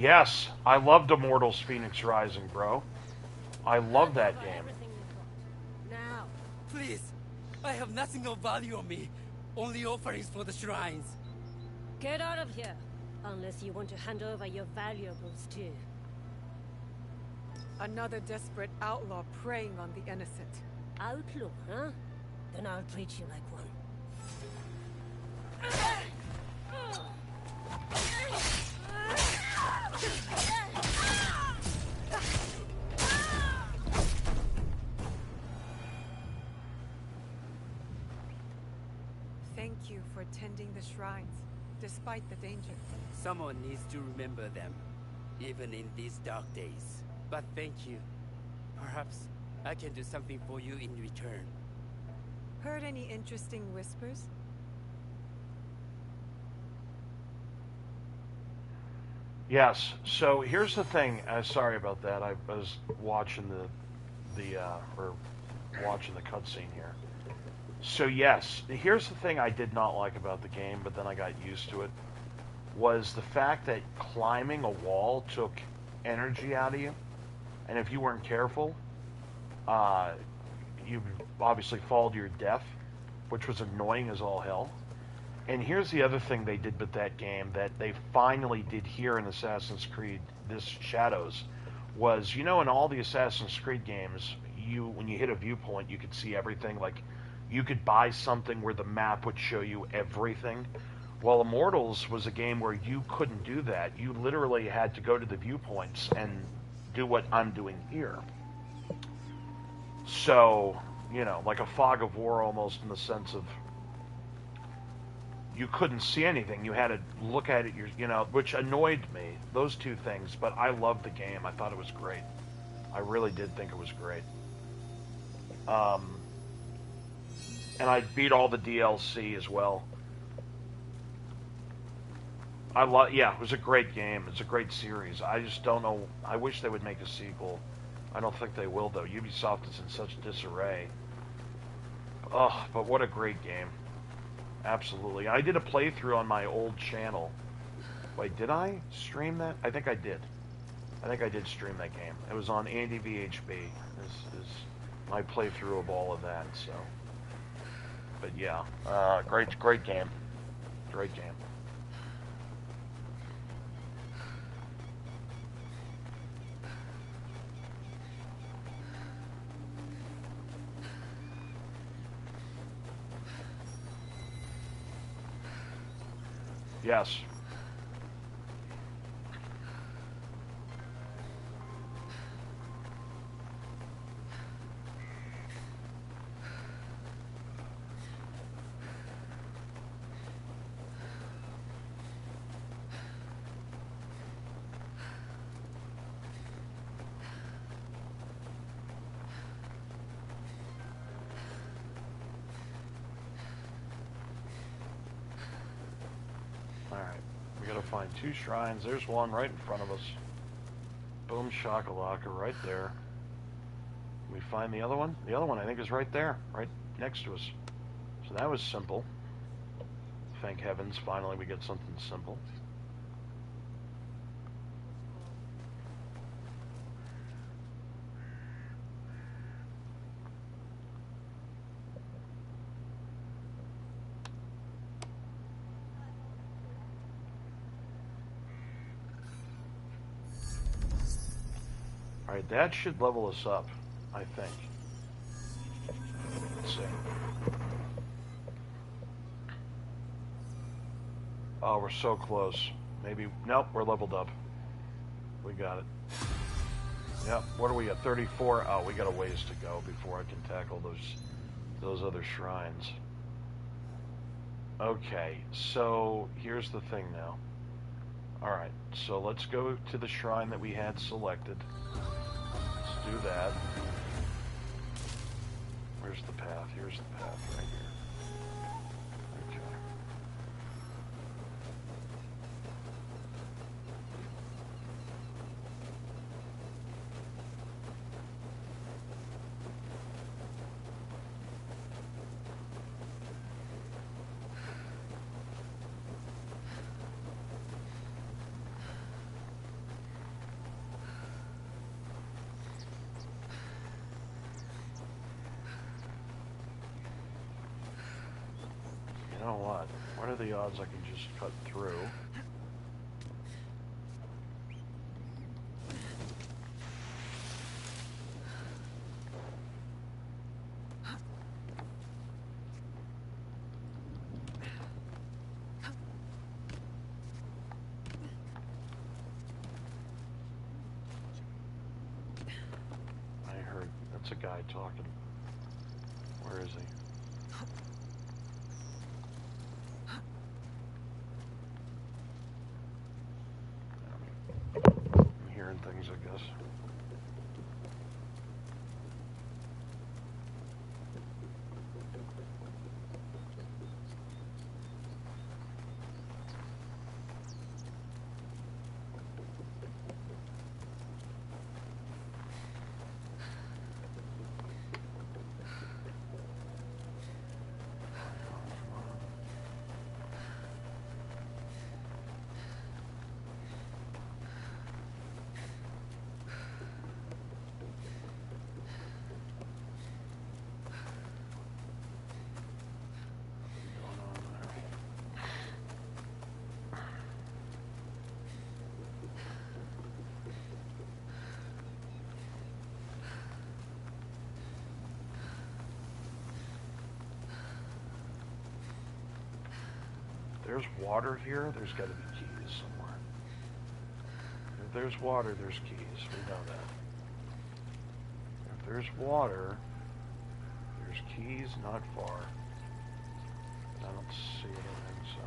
Yes, I loved Immortals Phoenix Rising, bro. I love that game. Now. Please, I have nothing of value on me. Only offerings for the shrines. Get out of here. Unless you want to hand over your valuables too. Another desperate outlaw preying on the innocent. Outlaw, huh? Then I'll treat you like one. thank you for tending the shrines, despite the danger. Someone needs to remember them, even in these dark days. But thank you. Perhaps I can do something for you in return. Heard any interesting whispers? Yes. So here's the thing. Sorry about that. I was watching watching the cutscene here. So yes, here's the thing I did not like about the game, but then I got used to it, was the fact that climbing a wall took energy out of you, and if you weren't careful, you obviously fall to your death, which was annoying as all hell. And here's the other thing they did with that game that they finally did here in Assassin's Creed, this Shadows, was, in all the Assassin's Creed games, when you hit a viewpoint, you could see everything. Like, you could buy something where the map would show you everything. Well, Immortals was a game where you couldn't do that. You literally had to go to the viewpoints and do what I'm doing here. So, like a fog of war almost, in the sense of you couldn't see anything. You had to look at it, which annoyed me, those two things. But I loved the game. I thought it was great. I really did think it was great. And I beat all the DLC as well. Yeah, it was a great game. It's a great series. I just don't know. I wish they would make a sequel. I don't think they will, though. Ubisoft is in such disarray. Oh, but what a great game. Absolutely. I did a playthrough on my old channel. Wait, did I stream that? I think I did. I think I did stream that game. It was on Andy VHB. Is my playthrough of all of that, so. But yeah, great game. Great game. Yes. Find 2 shrines. There's one right in front of us. Boom shakalaka right there. Can we find the other one? The other one I think is right there, right next to us. So that was simple. Thank heavens, finally we get something simple. Alright, that should level us up, I think. Let's see. Oh, we're so close. Maybe, nope, we're leveled up. We got it. Yep, what are we at, 34? Oh, we got a ways to go before I can tackle those other shrines. Okay, so here's the thing now. Alright, so let's go to the shrine that we had selected. Let's do that. Where's the path? Here's the path right here. Okay. You know what? What are the odds I can just cut through? I heard, that's a guy talking. Where is he? guess. There's water here, there's got to be keys somewhere. If there's water, there's keys. We know that. If there's water, there's keys not far. I don't see anything, so.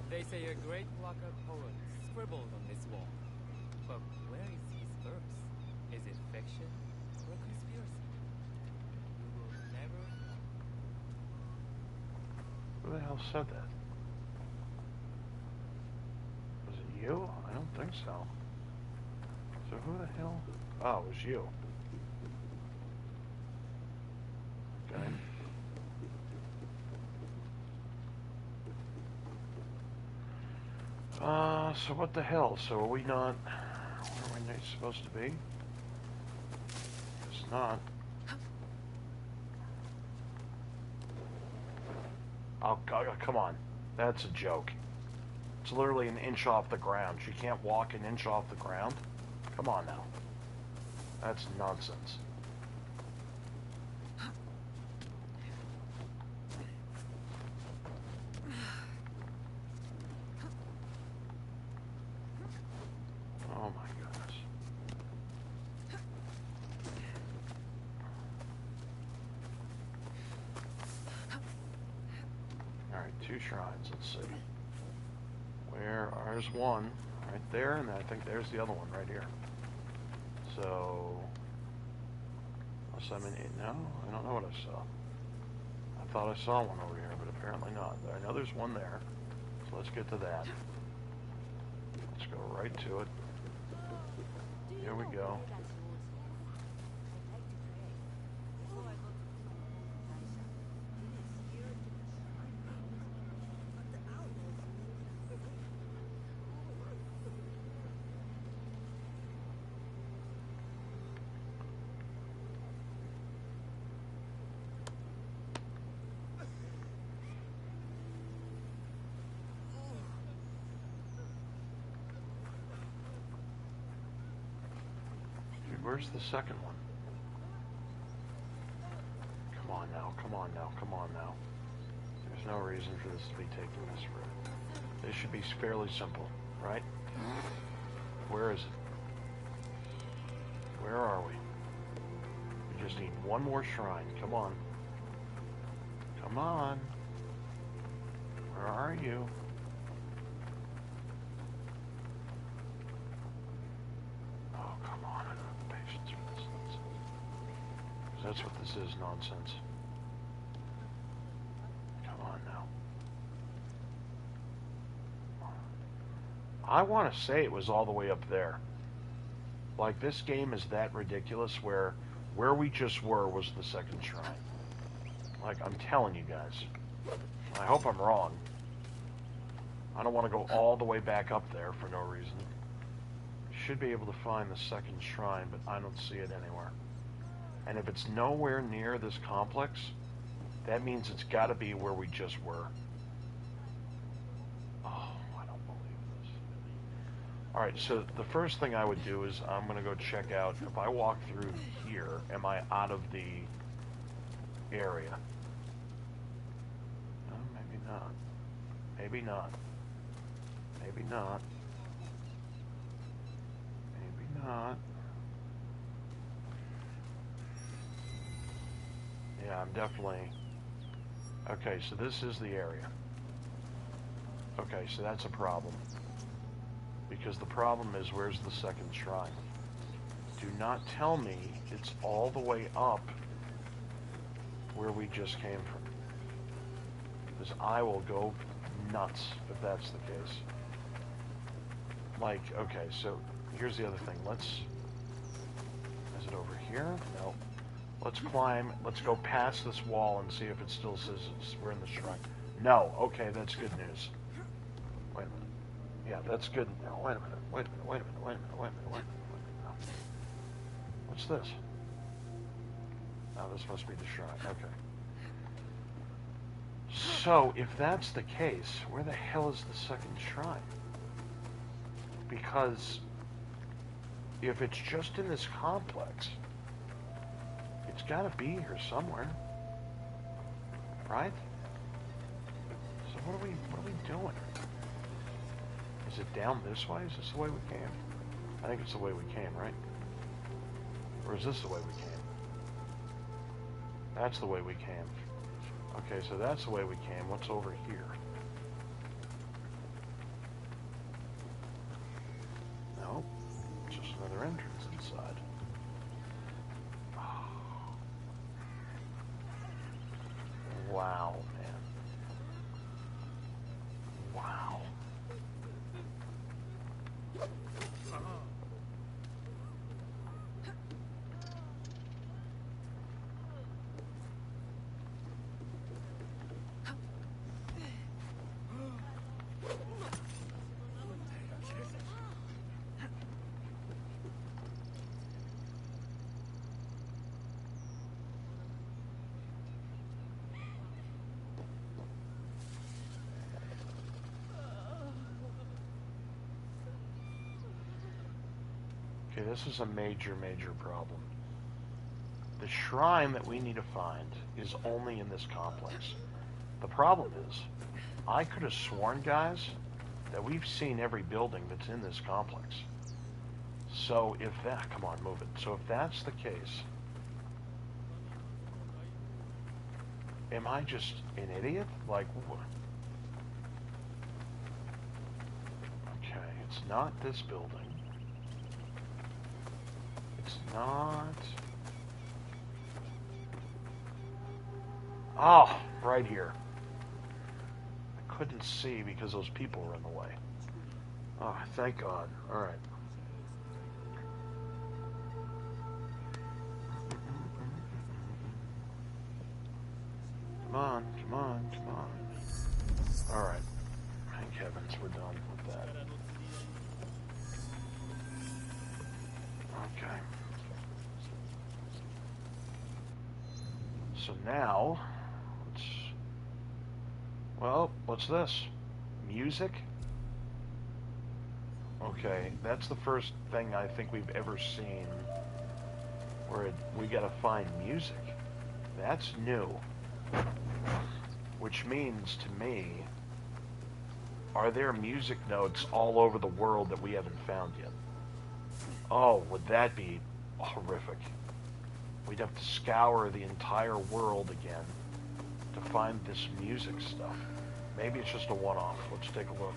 They say a great blocker poet scribbled on this wall. But where is his verse? Is it fiction or conspiracy? We will never know. Who the hell said that? Was it you? I don't think so. So who the hell? Oh, it was you. Okay. So what the hell? So are we not... Where are we not supposed to be? It's not. Oh, come on. That's a joke. It's literally an inch off the ground. She can't walk an inch off the ground? Come on now. That's nonsense. Oh my goodness. Alright, 2 shrines. Let's see. There's one right there, and I think there's the other one right here. So, unless I'm in it now, I don't know what I saw. I thought I saw one over here, but apparently not. I know there's one there, so let's get to that. Let's go right to it. Here we go. Where's the second one? Come on now, come on now, come on now. There's no reason for this to be taking this route. This should be fairly simple, right? Where is it? Where are we? We just need one more shrine. Come on. Come on. Where are you? Oh, come on. I don't have patience for this nonsense. 'Cause that's what this is, nonsense. Come on now. I want to say it was all the way up there. Like, this game is that ridiculous where we just were was the second shrine. Like, I'm telling you guys. I hope I'm wrong. I don't want to go all the way back up there for no reason. Should be able to find the second shrine, but I don't see it anywhere. And if it's nowhere near this complex, that means it's got to be where we just were. Oh, I don't believe this. Alright, so the first thing I would do is I'm going to go check out, if I walk through here, am I out of the area? No, maybe not. Maybe not. Maybe not. Maybe not. Yeah, I'm definitely... Okay, so this is the area. Okay, so that's a problem. Because the problem is, where's the second shrine? Do not tell me it's all the way up where we just came from. Because I will go nuts if that's the case. Like, okay, so here's the other thing. Let's... Is it over here? No. Let's climb. Let's go past this wall and see if it still says we're in the shrine. No. Okay, that's good news. Wait a minute. Yeah, that's good. No, wait a minute. Wait a minute. Wait a minute. Wait a minute. Wait a minute. Wait a minute. What's this? Oh, this must be the shrine. Okay. So, if that's the case, where the hell is the second shrine? Because if it's just in this complex, it's got to be here somewhere, right? So what are we doing? Is it down this way? Is this the way we came? I think it's the way we came, right? Or is this the way we came? That's the way we came. Okay, so that's the way we came. What's over here? No, it's just another entrance inside. Wow, man. Wow. Okay, this is a major, major problem. The shrine that we need to find is only in this complex. The problem is, I could have sworn, guys, that we've seen every building that's in this complex. So if that... Come on, move it. So if that's the case, am I just an idiot? Like, what? Okay, it's not this building. It's not... Oh, right here. I couldn't see because those people were in the way. Oh, thank God. All right. Come on, come on, come on. All right. Thank heavens we're done with that. Okay. So now, well, what's this? Music? Okay, that's the first thing I think we've ever seen where we gotta find music. That's new. Which means to me, are there music notes all over the world that we haven't found yet? Oh, would that be horrific? We'd have to scour the entire world again to find this music stuff. Maybe it's just a one-off. Let's take a look.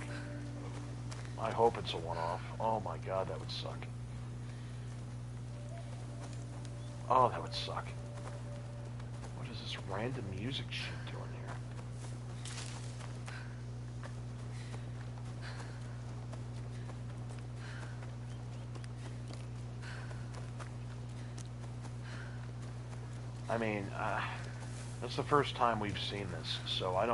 I hope it's a one-off. Oh my God, that would suck. Oh, that would suck. What is this random music shit doing here? I mean, that's the first time we've seen this, so I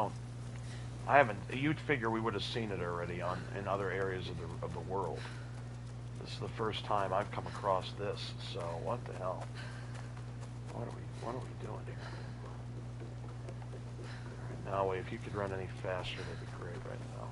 haven't, you'd figure we would have seen it already in other areas of the world. This is the first time I've come across this, so what the hell? What are we doing here? All right, now, if you could run any faster, that'd be great right now.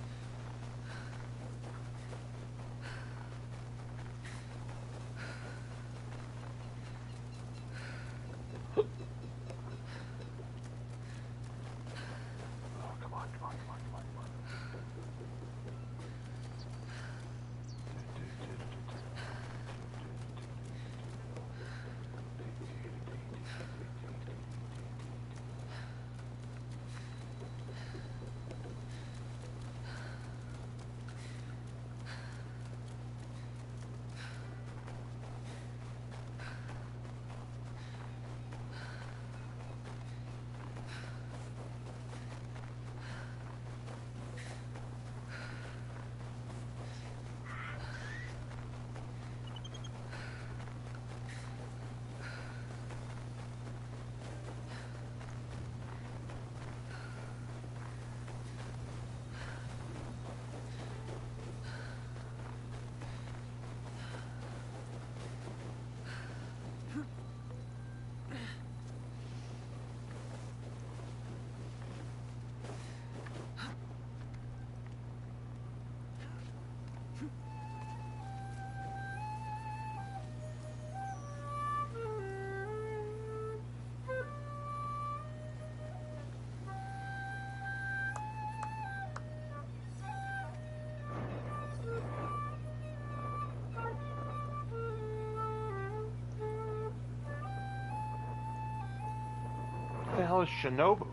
the hell is Shinobu?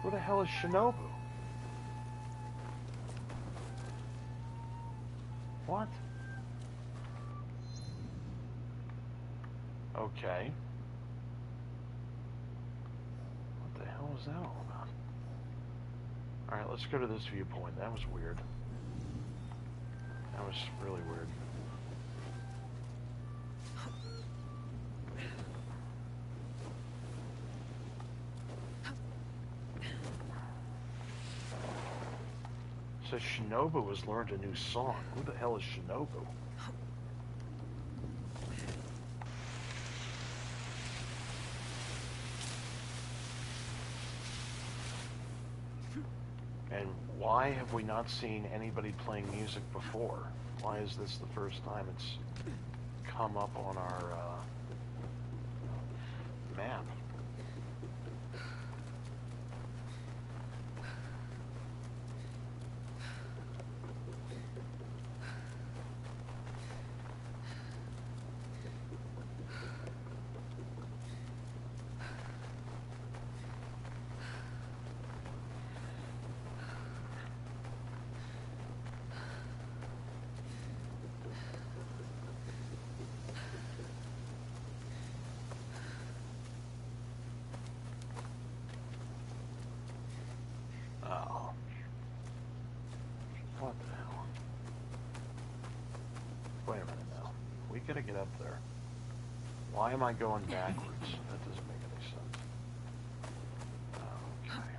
Who the hell is Shinobu? What? Okay. What the hell is that all about? Alright, let's go to this viewpoint. That was weird. That was really weird. So Shinobu has learned a new song. Who the hell is Shinobu? And why have we not seen anybody playing music before? Why is this the first time it's come up on our map? Oh. What the hell? Wait a minute now. We gotta get up there. Why am I going backwards? That doesn't make any sense. Okay.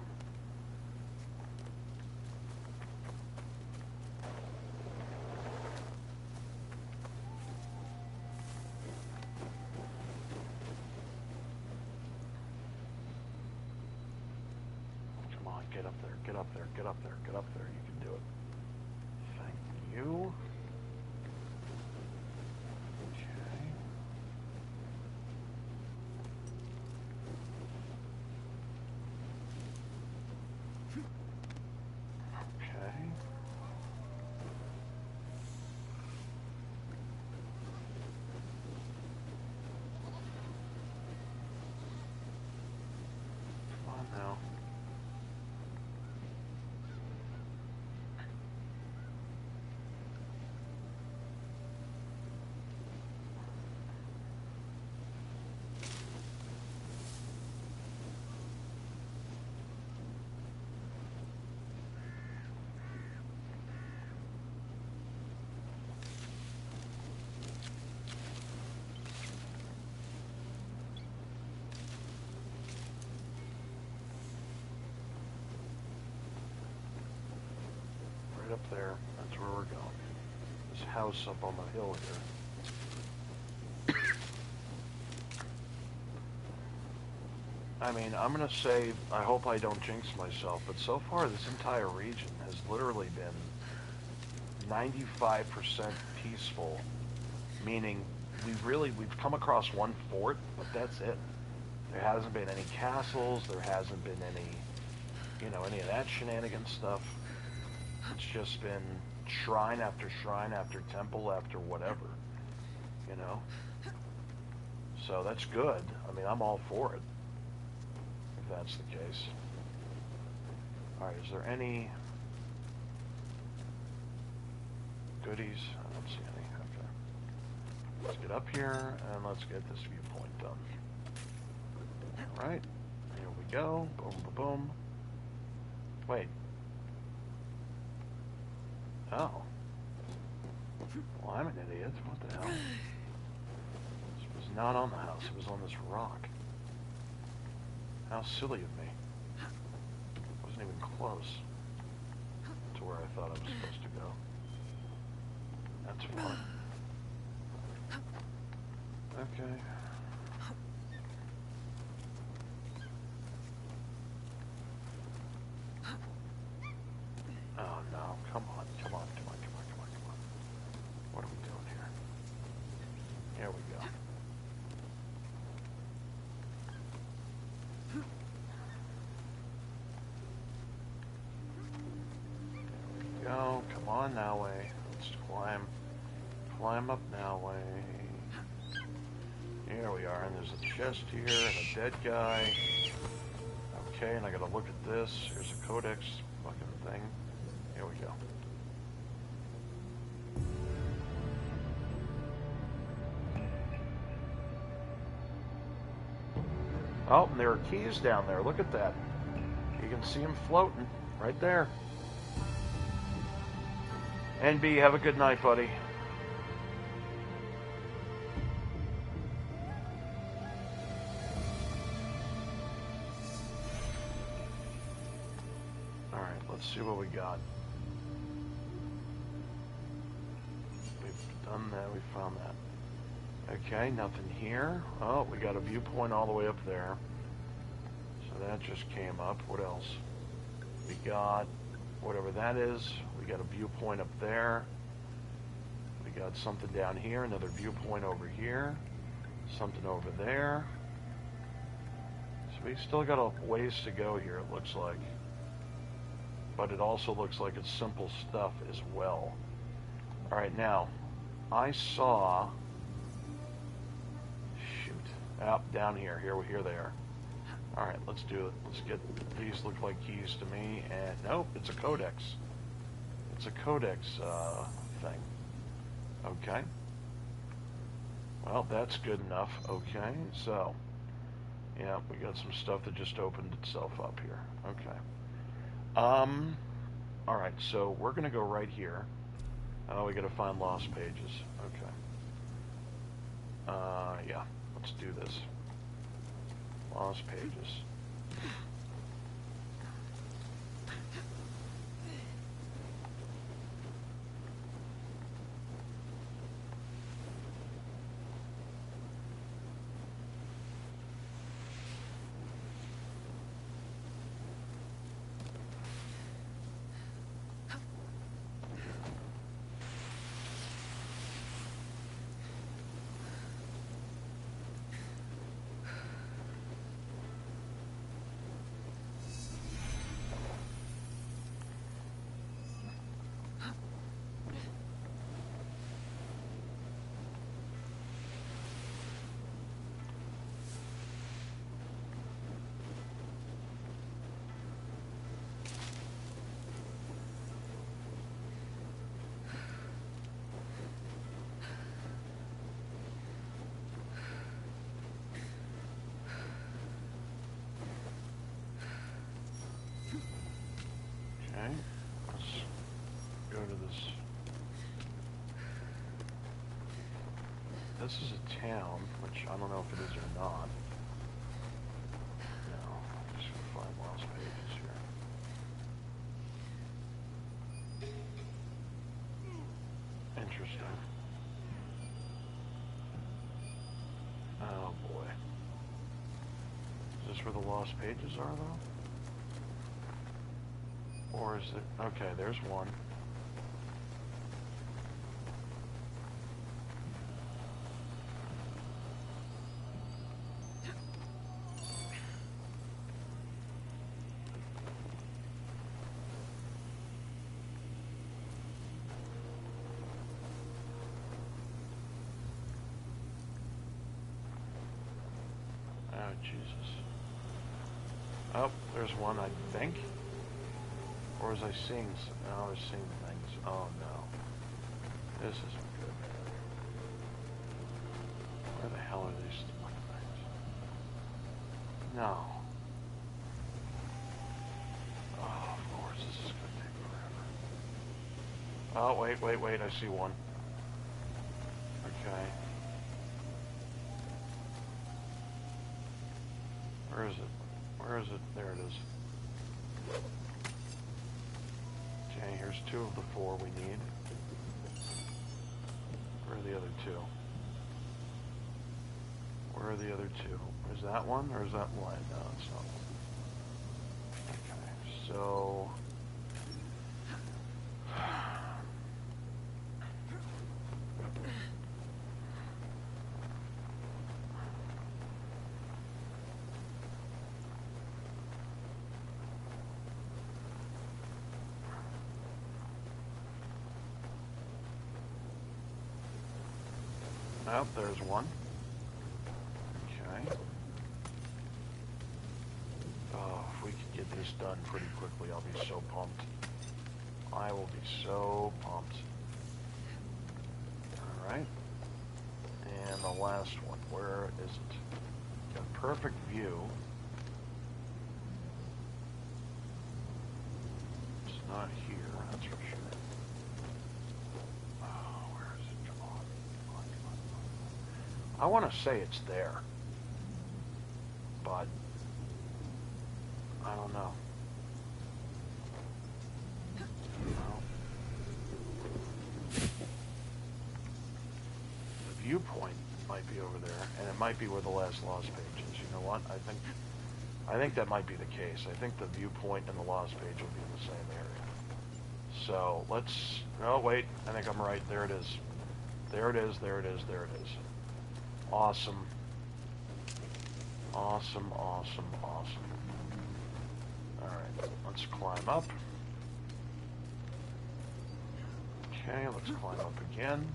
Come on, get up there, get up there, get up there, get up there. You can do it. Thank you. Okay. Okay. Come on now. Right up there. That's where we're going. This house up on the hill here. I mean, I'm gonna say, I hope I don't jinx myself, but so far this entire region has literally been 95% peaceful, meaning we've come across one fort, but that's it. There hasn't been any castles, there hasn't been any of that shenanigan stuff. It's just been shrine after temple after whatever, you know? So that's good. I mean, I'm all for it, if that's the case. Alright, is there any goodies? I don't see any. Okay. Let's get up here, and let's get this viewpoint done. Alright, here we go. Boom, boom, boom. Wait. Oh. Well, I'm an idiot. What the hell? This was not on the house. It was on this rock. How silly of me. Wasn't even close to where I thought I was supposed to go. That's fun. Okay. Oh no, come on, come on, come on, come on, come on, come on. What are we doing here? Here we go. There we go. Come on now, way. Let's climb up now, way. Here we are. And there's a chest here and a dead guy. Okay, and I gotta look at this. Here's a codex fucking thing. Here we go. Oh, and there are keys down there. Look at that. You can see them floating right there. NB, have a good night, buddy. Alright, let's see what we got. We've done that, we found that. Okay, nothing here. Oh, we got a viewpoint all the way up there. So that just came up. What else? We got whatever that is. We got a viewpoint up there. We got something down here, another viewpoint over here. Something over there. So we still got a ways to go here, it looks like. But it also looks like it's simple stuff as well. Alright, now, I saw... down here. Here they are. Alright, let's do it. Let's get... These look like keys to me, and... Nope, it's a codex. It's a codex, thing. Okay. Well, that's good enough. Okay, so... Yeah, we got some stuff that just opened itself up here. Okay. Alright, so we're gonna go right here. Oh, we gotta find lost pages. Okay. Yeah. Let's do this. Lost pages. Okay, let's go to this. This is a town, which I don't know if it is or not. No, I'm just gonna find lost pages here. Interesting. Oh boy. Is this where the lost pages are, though? Or is it... Okay, there's one. Oh, Jesus. Oh, there's one, I think. Or was I seeing... No, I was seeing things. Oh, no. This isn't good. Where the hell are these things? No. Oh, of course, this is going to take forever. Oh, wait, I see one. Okay. Where is it? Where is it? There it is. Okay, here's 2 of the 4 we need. Where are the other 2? Where are the other 2? Is that one, or is that one? No, it's not one. Okay, so... Oh, there's one. Okay. this done pretty quickly, I'll be so pumped. I will be so pumped. Alright. And the last one. Where is it? Got perfect view. It's not here, that's for sure. Oh, where is it? Come on. Come on, come on, come on. I want to say it's there. But I don't know. Well, the viewpoint might be over there, and it might be where the last Lost page is. You know what? I think that might be the case. I think the viewpoint and the Lost page will be in the same area. So let's. Oh wait, I think I'm right. There it is. There it is. There it is. There it is. Awesome. Awesome. Awesome. Awesome. All right. Let's climb up. Okay. Let's climb up again.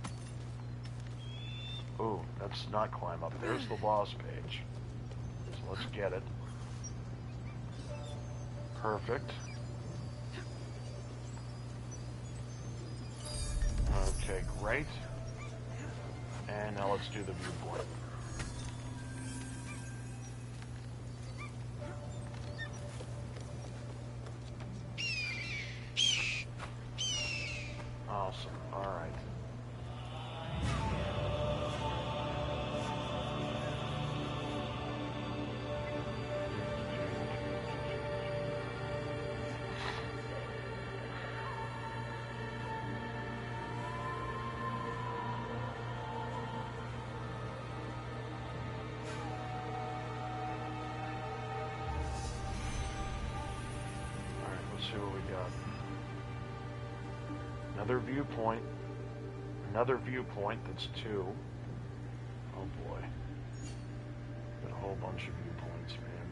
Ooh, let's not climb up. There's the Lost page. So let's get it. Perfect. Okay, great. And now let's do the viewpoint. Awesome. All right. Let's see what we got. Another viewpoint. Another viewpoint that's 2. Oh boy. Got a whole bunch of viewpoints, man.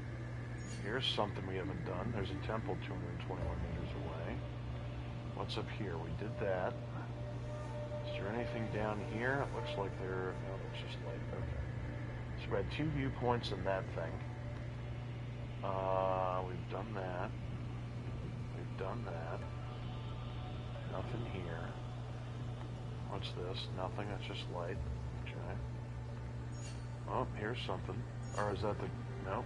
Here's something we haven't done. There's a temple 221 meters away. What's up here? We did that. Is there anything down here? It looks like there... No, it's just light. Okay. So we had 2 viewpoints in that thing. We've done that. We've done that. Nothing here. What's this? Nothing. It's just light. Okay. Oh, here's something. Or is that the... No.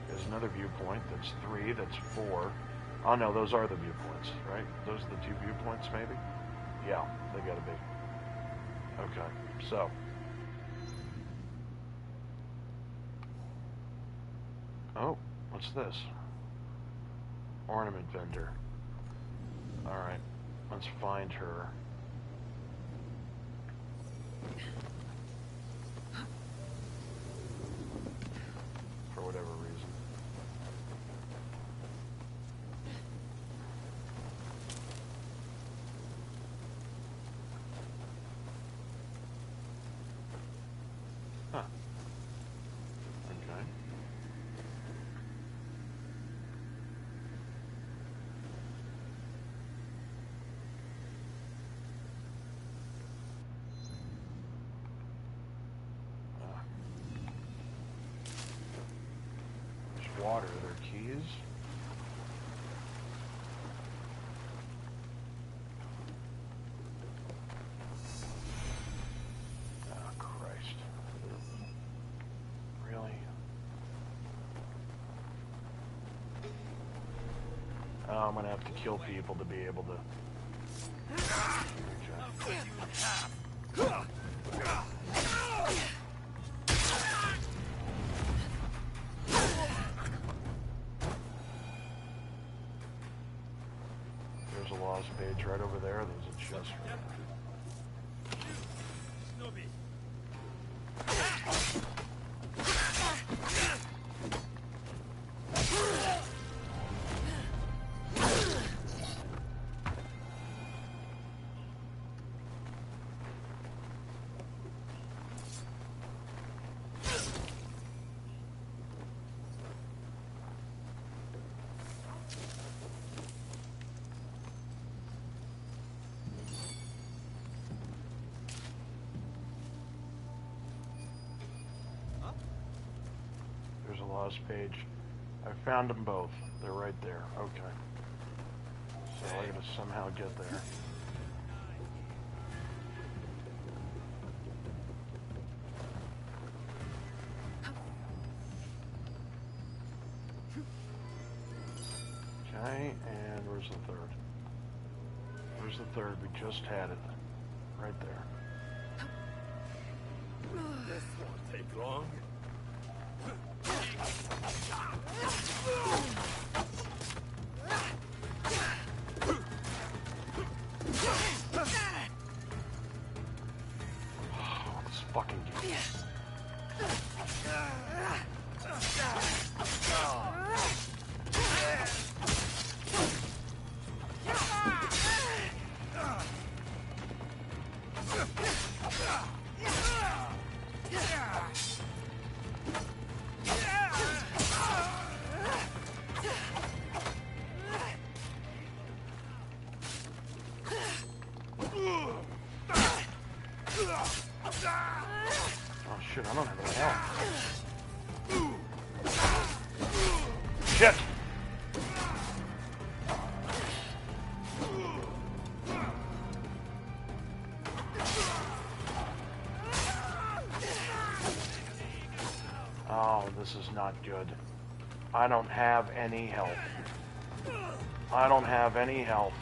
There's another viewpoint. That's 3. That's 4. Oh, no. Those are the viewpoints, right? Those are the 2 viewpoints, maybe? Yeah. They gotta be. Okay. So... Oh, what's this? Ornament vendor. Alright, let's find her. For whatever reason. Huh. Okay. Water, their keys. Oh, Christ. Really? Oh, I'm gonna have to kill people to be able to... Okay. There's a Lost page right over there. There's a chest right there. There's a Lost page. I found them both. They're right there. Okay. So I gotta somehow get there. Okay, and where's the third? Where's the third? We just had it. Right there. This won't take long. Oh, this fucking game. Oh shit, I don't have any health. Shit! Oh, this is not good. I don't have any health. I don't have any health.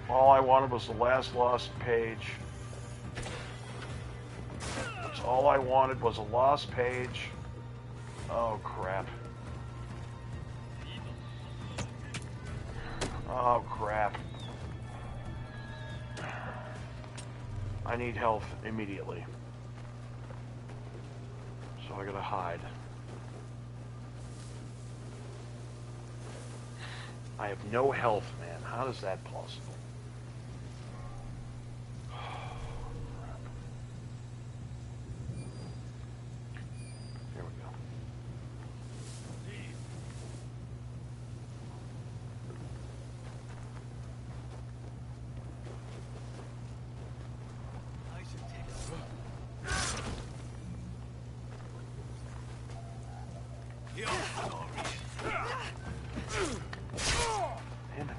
All I wanted was the last lost page. That's all I wanted was a lost page. Oh, crap. Oh, crap. I need health immediately. So I gotta hide. I have no health, man. How is that possible? Here we go. I should take Damn it.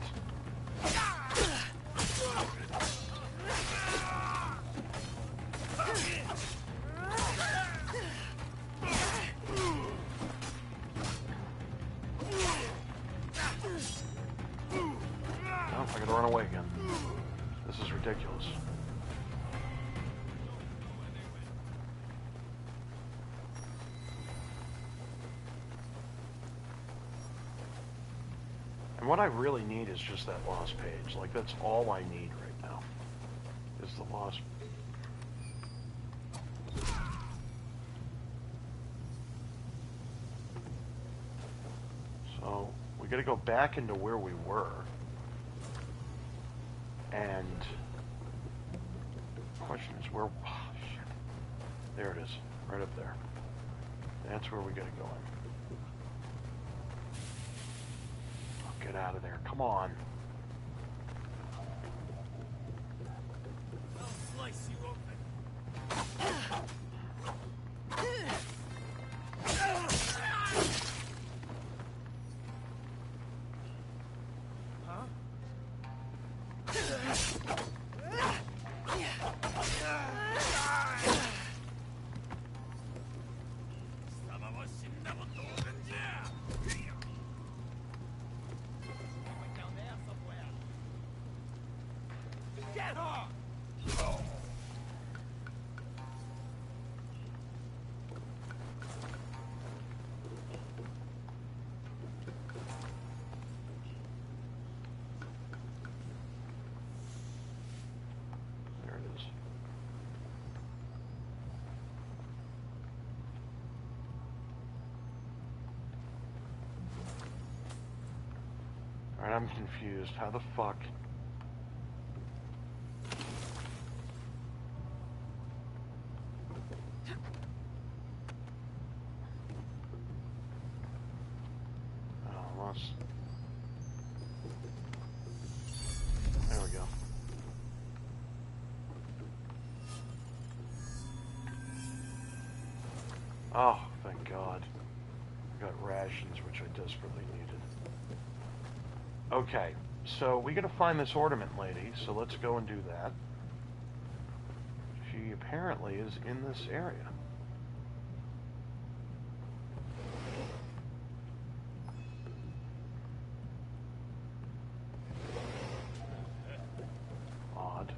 Oh, I gotta run away again. This is ridiculous. And what I really need is just that lost page. Like, that's all I need right now. Is the lost. So, we gotta go back into where we were. And the question is where. Oh, shit. There it is. Right up there. That's where we gotta go in. Get out of there. Come on. I'll slice you open. Get her! There it is. Alright, I'm confused. How the fuck? There we go. Oh, thank God. Got rations, which I desperately needed. Okay, so we gotta find this ornament lady, so let's go and do that. She apparently is in this area. Odd.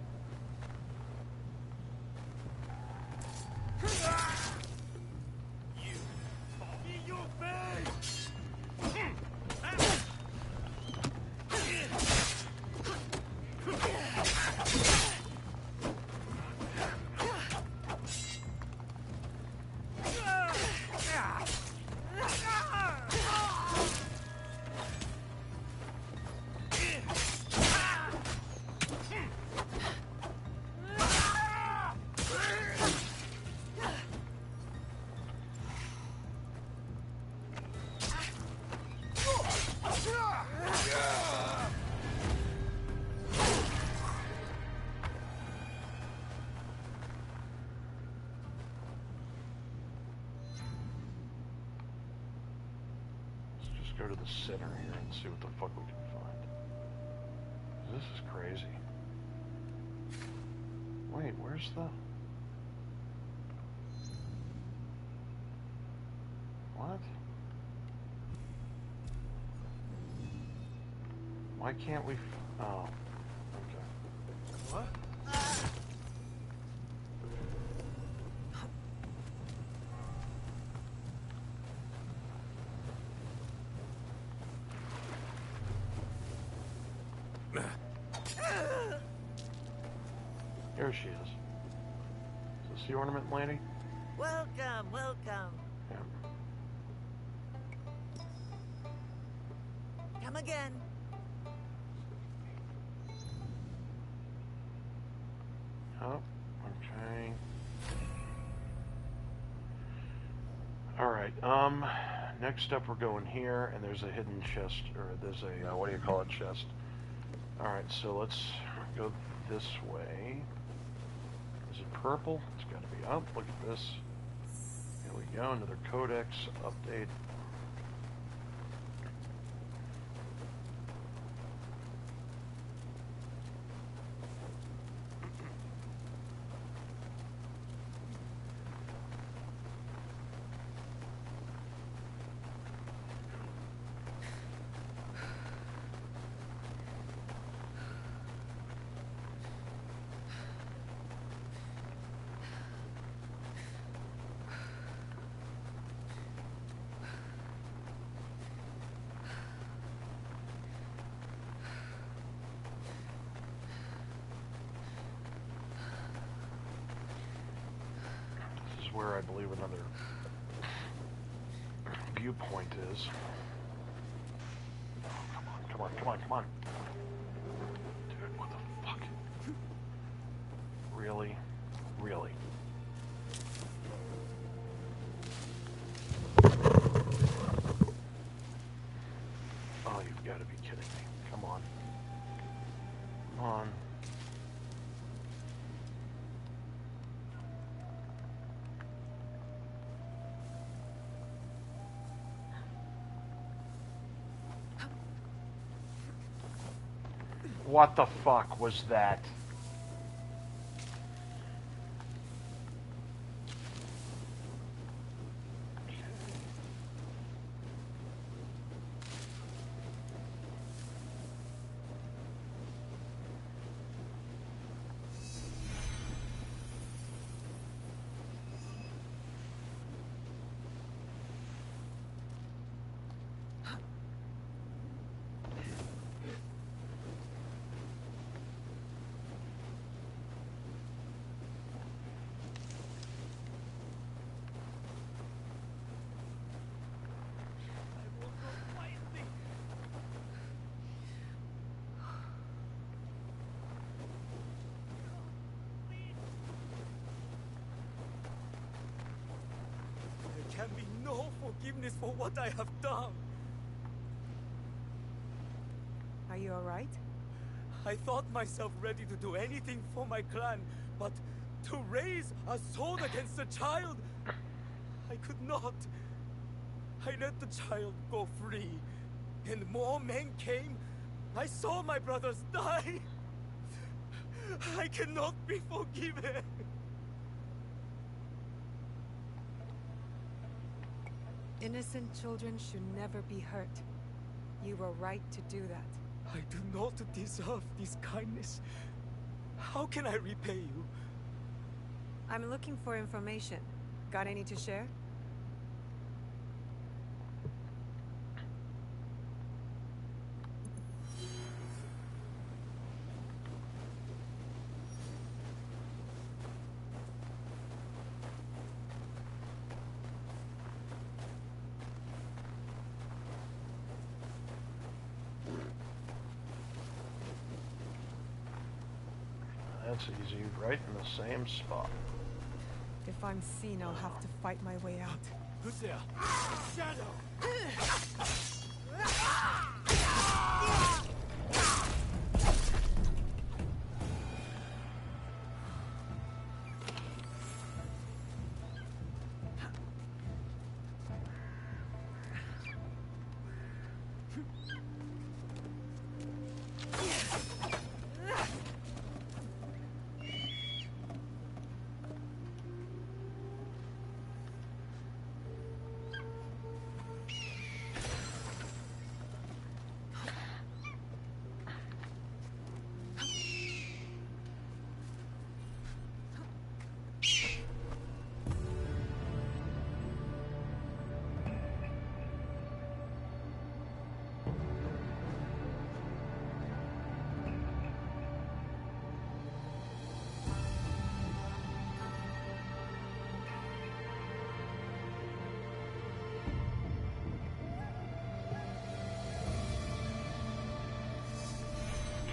Go to the center here and see what the fuck we can find. This is crazy. Wait, where's the... What? Why can't we... Oh. Okay. What? Here she is. Is this the ornament lady? Welcome, welcome. Yeah. Come again. Oh, okay. Alright, next up we're going here, and there's a hidden chest, or there's a, what do you call it, chest. Alright, so let's go this way. Is it purple? It's gotta be up. Look at this. Here we go, another codex update. Where I believe another viewpoint is. Oh, come on, come on, come on, come on. Dude, what the fuck? Really? Really? Oh, you've got to be kidding me. Come on. Come on. What the fuck was that? There can be no forgiveness for what I have done. Are you alright? I thought myself ready to do anything for my clan, but to raise a sword against a child, I could not. I let the child go free, and more men came. I saw my brothers die. I cannot be forgiven. Innocent children should never be hurt. You were right to do that. I do not deserve this kindness. How can I repay you? I'm looking for information. Got any to share? That's easy, right in the same spot. If I'm seen, I'll have to fight my way out. Who's there? Shadow!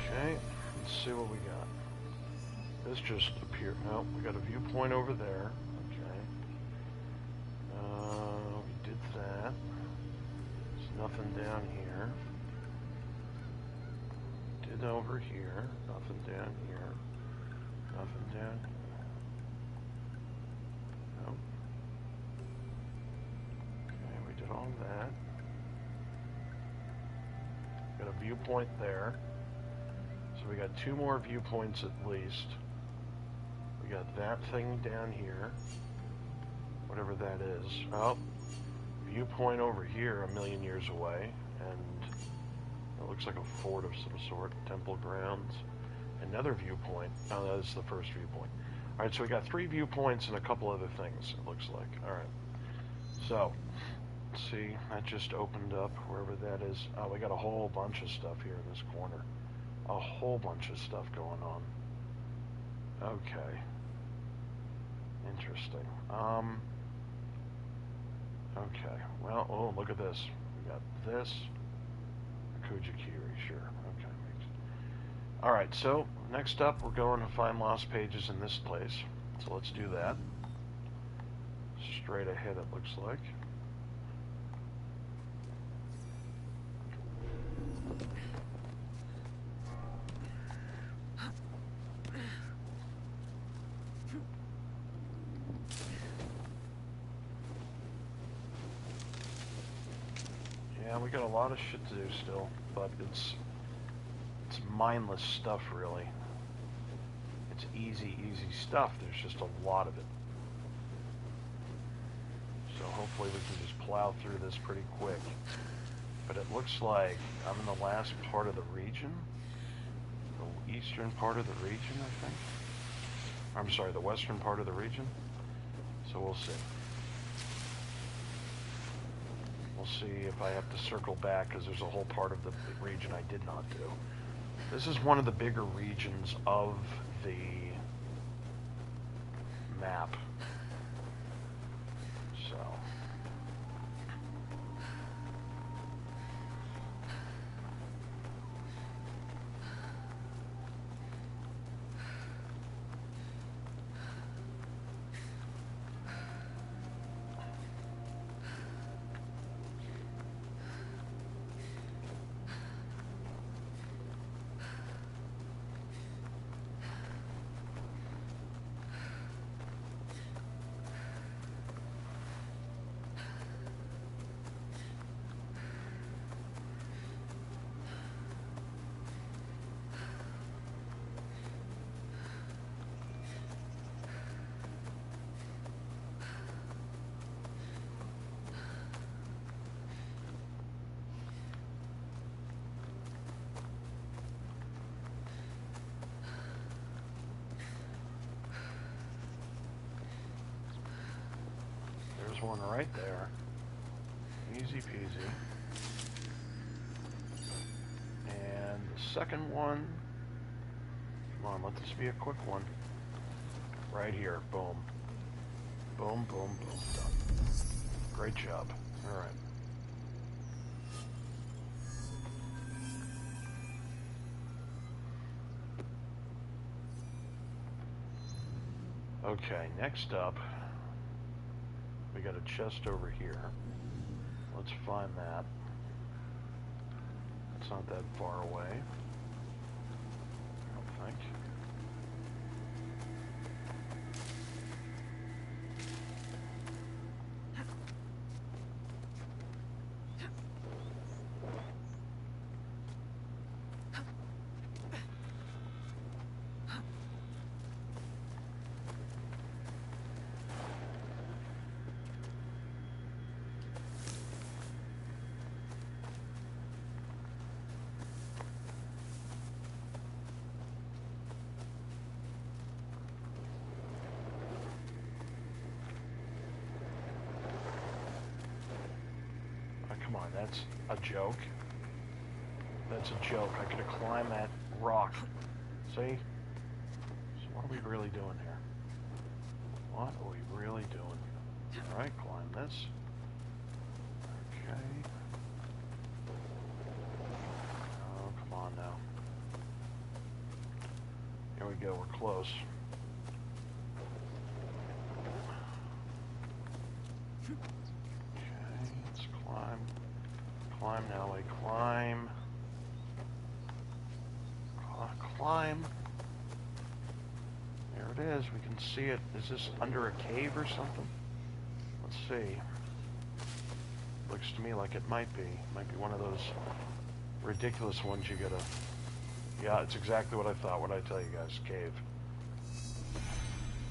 Okay, let's see what we got. This just appeared. No, we got a viewpoint over there. Okay. We did that. There's nothing down here. Did over here. Nothing down here. Nothing down here. Nope. Okay, we did all that. Got a viewpoint there. So we got two more viewpoints at least. We got that thing down here. Whatever that is. Oh, viewpoint over here a million years away. And it looks like a fort of some sort. Temple grounds. Another viewpoint. Oh, that is the first viewpoint. Alright, so we got three viewpoints and a couple other things, it looks like. Alright. So, let's see. That just opened up wherever that is. Oh, we got a whole bunch of stuff here in this corner. A whole bunch of stuff going on. Okay. Interesting. Okay. Well, oh, look at this. We got this. Kujikiri, sure. Okay. Alright, so next up we're going to find lost pages in this place. So let's do that. Straight ahead it looks like. Yeah, we got a lot of shit to do still, but it's mindless stuff, really. It's easy stuff. There's just a lot of it. So hopefully we can just plow through this pretty quick. But it looks like I'm in the last part of the region. The eastern part of the region, I think. I'm sorry, the western part of the region. So we'll see. We'll see if I have to circle back, because there's a whole part of the region I did not do. This is one of the bigger regions of the map. So. one right there. Easy peasy. And the second one, come on, let this be a quick one. Right here, boom. Boom, boom, boom, done. Great job. All right. Okay, next up, we got a chest over here. Let's find that. It's not that far away, I don't think. Come on, that's a joke. That's a joke. I could have climbed that rock. See? So what are we really doing here? What are we really doing? Alright, climb this. Okay. Oh, come on now. Here we go, we're close. Climb now, climb. Climb. There it is, we can see it. Is this under a cave or something? Let's see. Looks to me like it might be. Might be one of those ridiculous ones you gotta... Yeah, it's exactly what I thought. What did I tell you guys? Cave.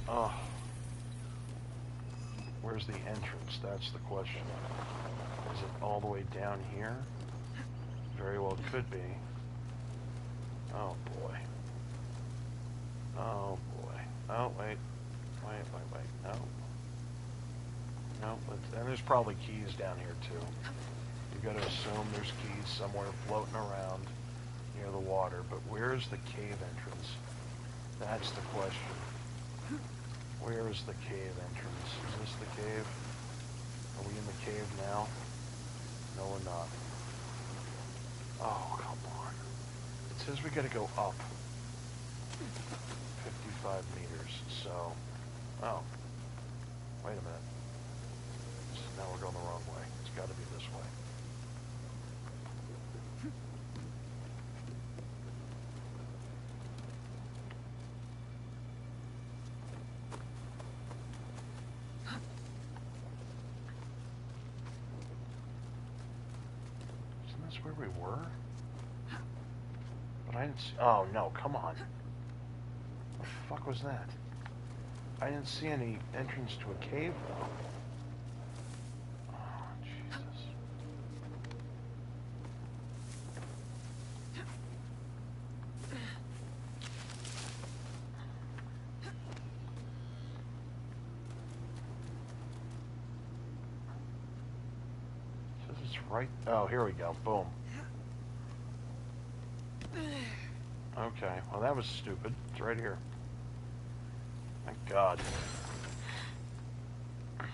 Oh. Where's the entrance? That's the question. Is it all the way down here? Very well could be. Oh boy. Oh boy. Oh wait. Wait. No. No. And there's probably keys down here too. You gotta assume there's keys somewhere floating around near the water. But where's the cave entrance? That's the question. Where is the cave entrance? Is this the cave? Are we in the cave now? No, we're not. Oh, come on. It says we gotta go up 55 meters, so... Oh. Wait a minute. Now we're going the wrong way. It's gotta be this way. Where we were? But I didn't see... Oh, no, come on. What the fuck was that? I didn't see any entrance to a cave, though. Oh, Jesus. Right. Oh, here we go. Boom. Okay. Well, that was stupid. It's right here. Thank God.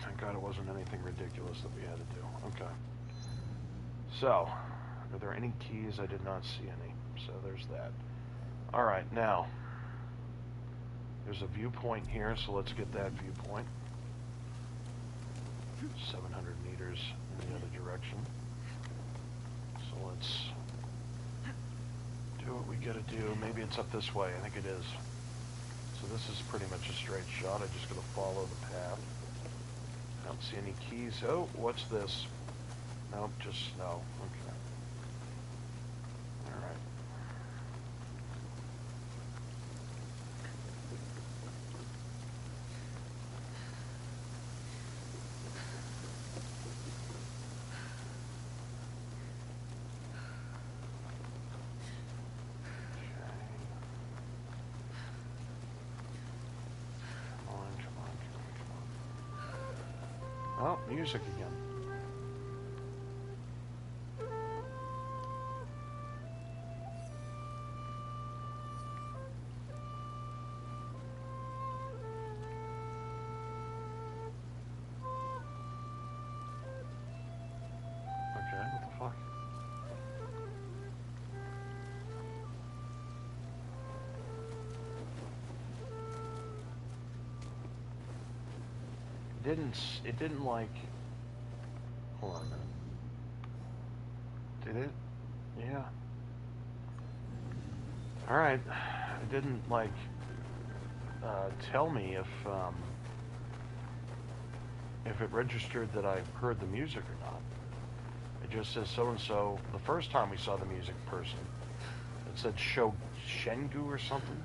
Thank God it wasn't anything ridiculous that we had to do. Okay. So, are there any keys? I did not see any. So there's that. All right. Now, there's a viewpoint here, so let's get that viewpoint. 700 meters in the other direction. So let's do what we gotta do. Maybe it's up this way. I think it is. So this is pretty much a straight shot. I just gotta follow the path. I don't see any keys. Oh, what's this? Nope, just snow. Okay. Alright. Oh, music again. Okay, what the fuck? It didn't like, hold on a minute. Did it? Yeah. Alright. It didn't like, tell me if it registered that I heard the music or not. It just says so-and-so, the first time we saw the music person, it said Shengu or something,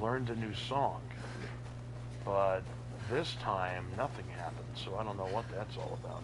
learned a new song. But this time, nothing happened, so I don't know what that's all about.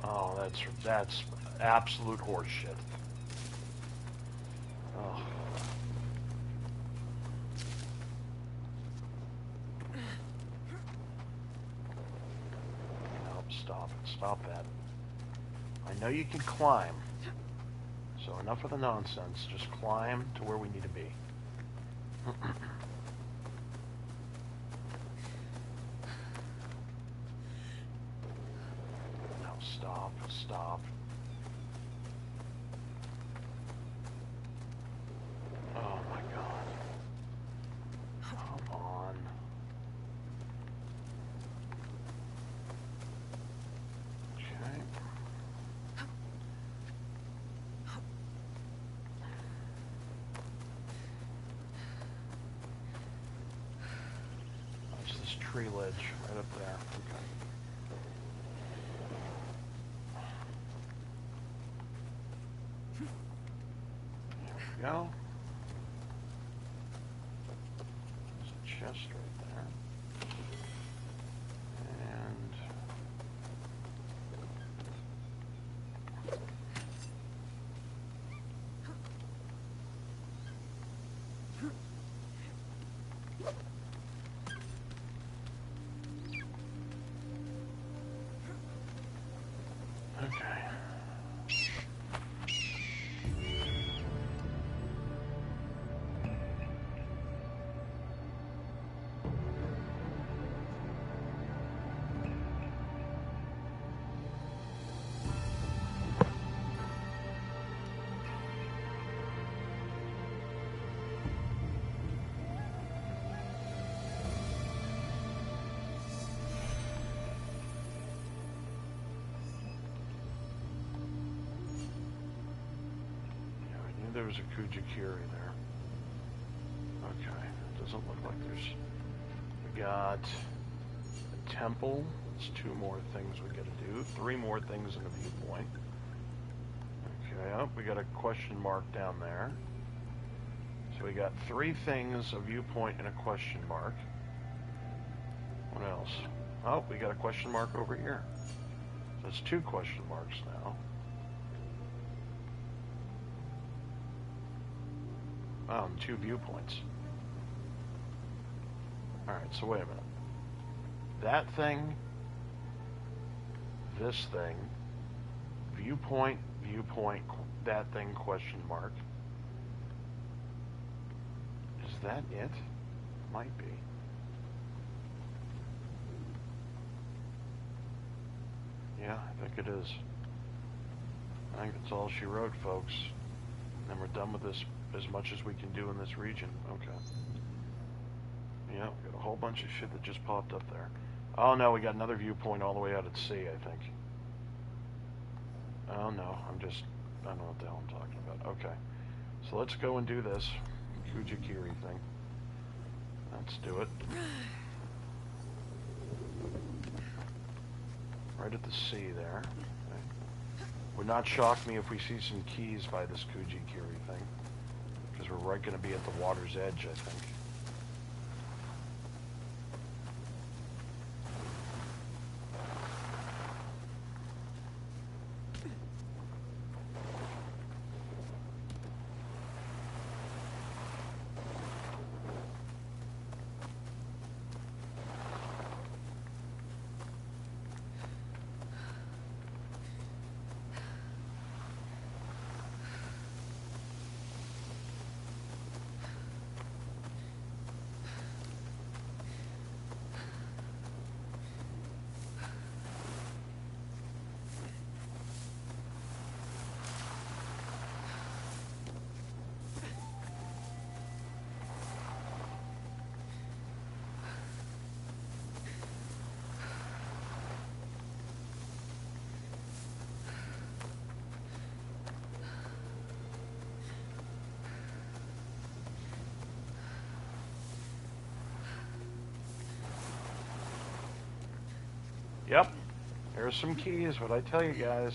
Oh, that's absolute horseshit. Oh. Nope, stop it. Stop that. I know you can climb. So enough of the nonsense. Just climb to where we need to be. No, stop. Stop. Oh my god. Come on. Okay. That's this tree ledge right up there. Okay. There we go. There's a chest right there. And okay. Yeah, I knew there was a Kujikiri there. Okay, doesn't look like there's... We got a temple. That's 2 more things we gotta do. 3 more things in the viewpoint. Okay, oh, we got a question mark down there. So we got 3 things, a viewpoint, and a question mark. What else? Oh, we got a question mark over here. So it's 2 question marks now. Oh, and 2 viewpoints. Alright, so wait a minute. That thing, this thing, viewpoint, that thing, question mark. that it? Might be. Yeah, I think it is. I think that's all she wrote, folks. And we're done with this as much as we can do in this region. Okay. Yeah, we got a whole bunch of shit that just popped up there. Oh no, we got another viewpoint all the way out at sea, I think. Oh no, I don't know what the hell I'm talking about. Okay. So let's go and do this Kujikiri thing. Let's do it. Right at the sea there. Okay. Would not shock me if we see some keys by this Kujikiri thing. Because we're right going to be at the water's edge, I think. Yep, there's some keys, but I tell you guys,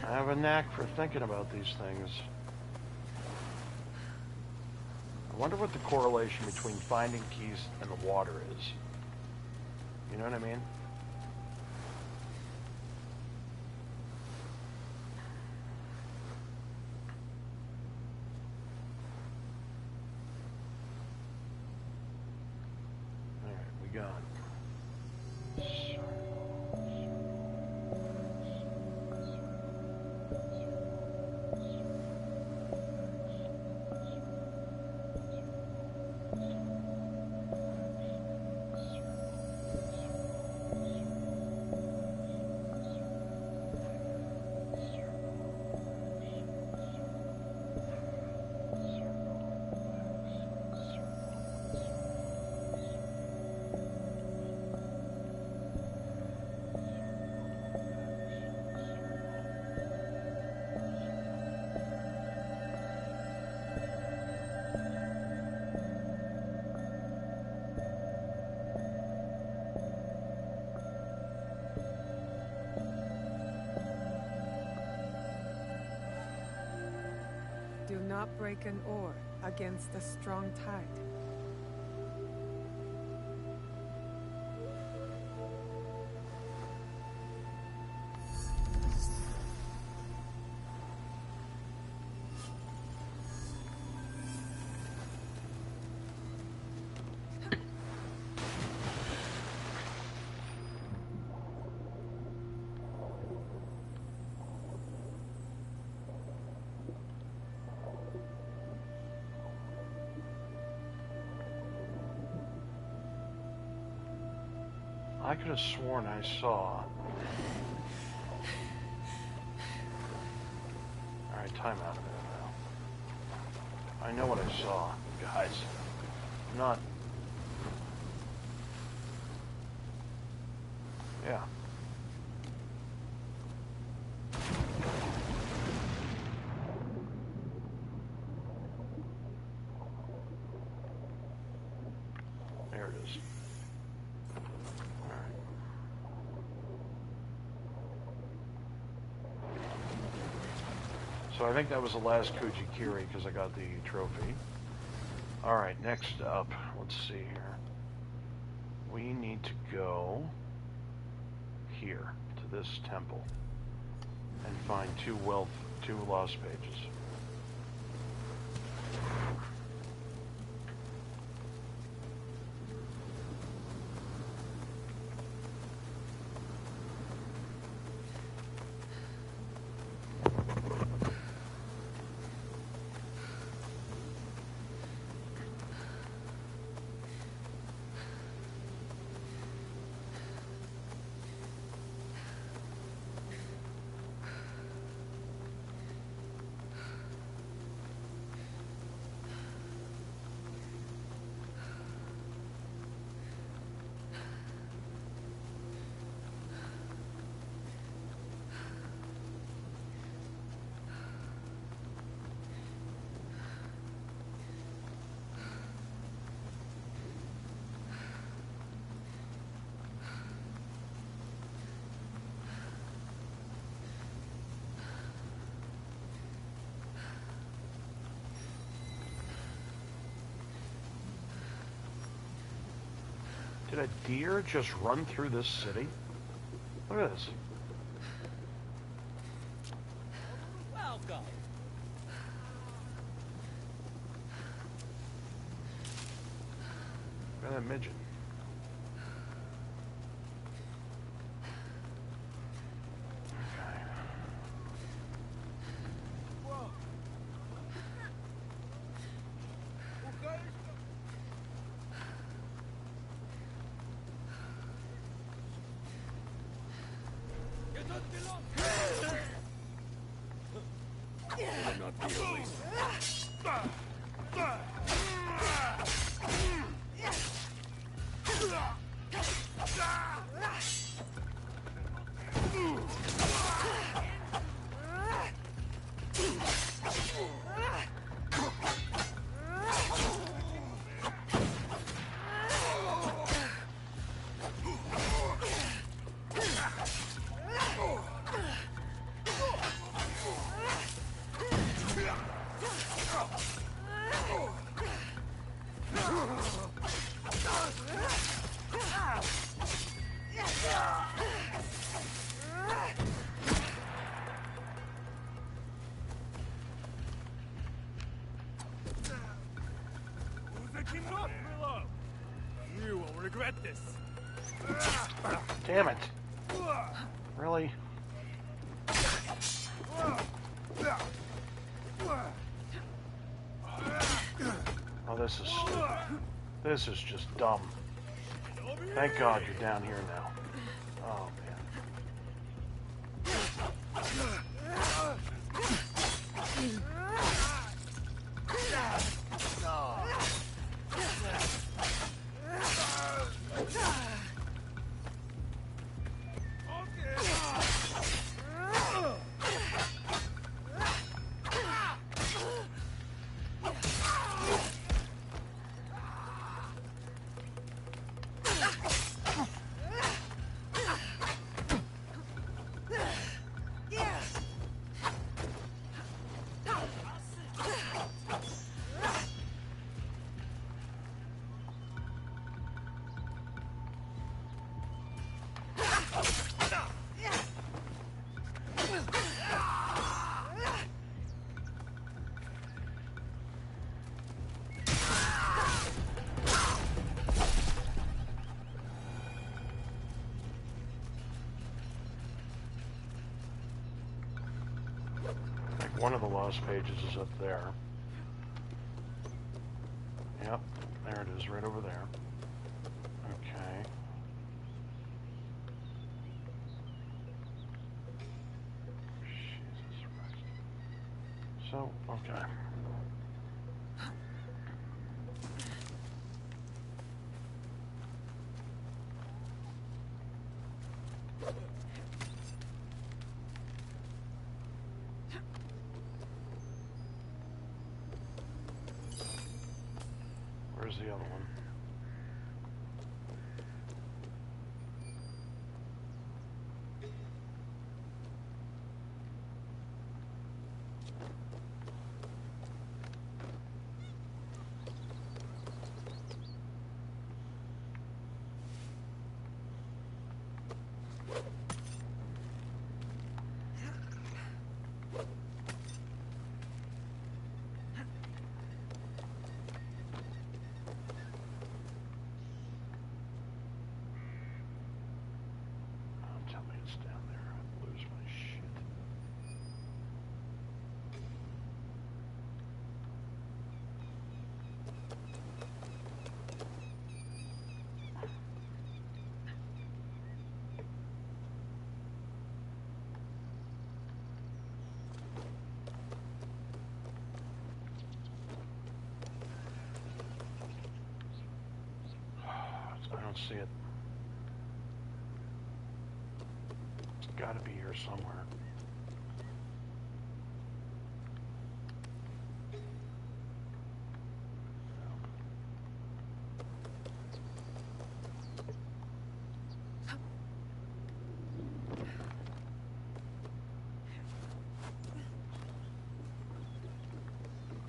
I have a knack for thinking about these things. I wonder what the correlation between finding keys and the water is. You know what I mean? Alright, we got it. Do not break an oar against a strong tide. I could have sworn I saw. Alright, time out a minute now. I know what I saw, guys. I'm not... Yeah. There it is. So I think that was the last Kujikiri because I got the trophy. Alright, next up, let's see here. We need to go here to this temple and find two lost pages. Did a deer just run through this city? Look at this. Welcome. Look at that midget. Okay. You will regret this. Damn it. Really? Oh, this is stupid. This is just dumb. Thank God you're down here now. Oh, man. One of the lost pages is up there. Yep, there it is, right over there. Okay. Jesus Christ. So, okay. Where's the other one? I don't see it. It's got to be here somewhere.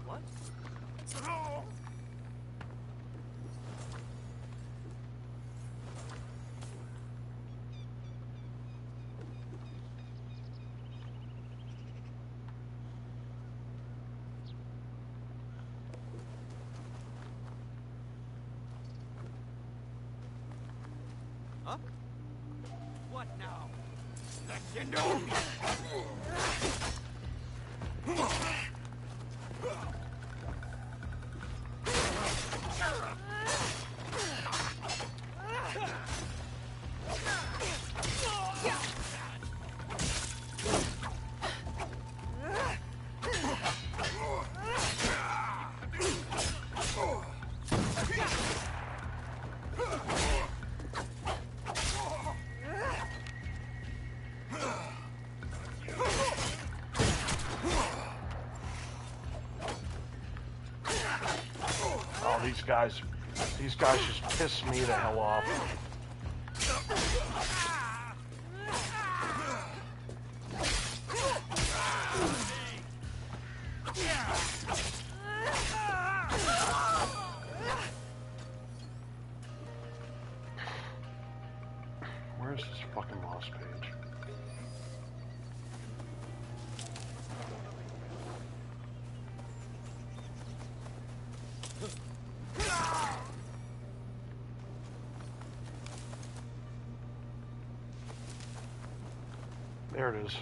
What? Huh? What now? Let you know. Oh, these guys just piss me the hell off. Where's this fucking lost page? There it is.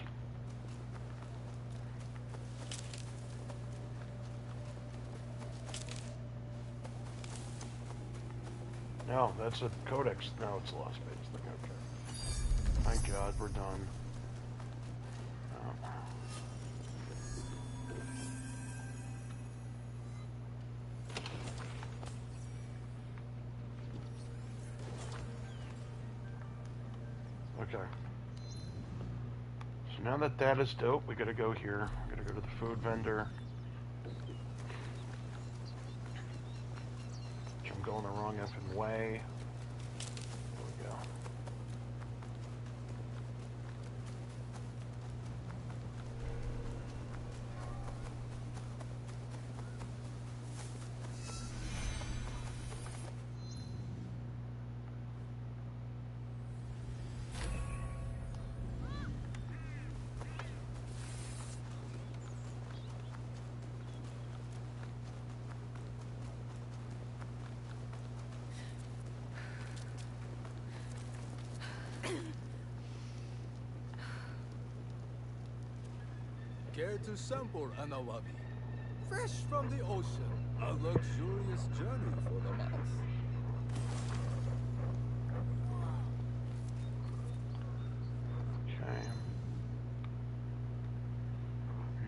No, that's a codex. No, it's a lost page thing. Okay. Thank God, we're done. Okay. So now that that is dope, we gotta go here. We gotta go to the food vendor. I'm going the wrong effing way. There we go. Care to sample an awabi? Fresh from the ocean. A luxurious journey for the mouth. Okay.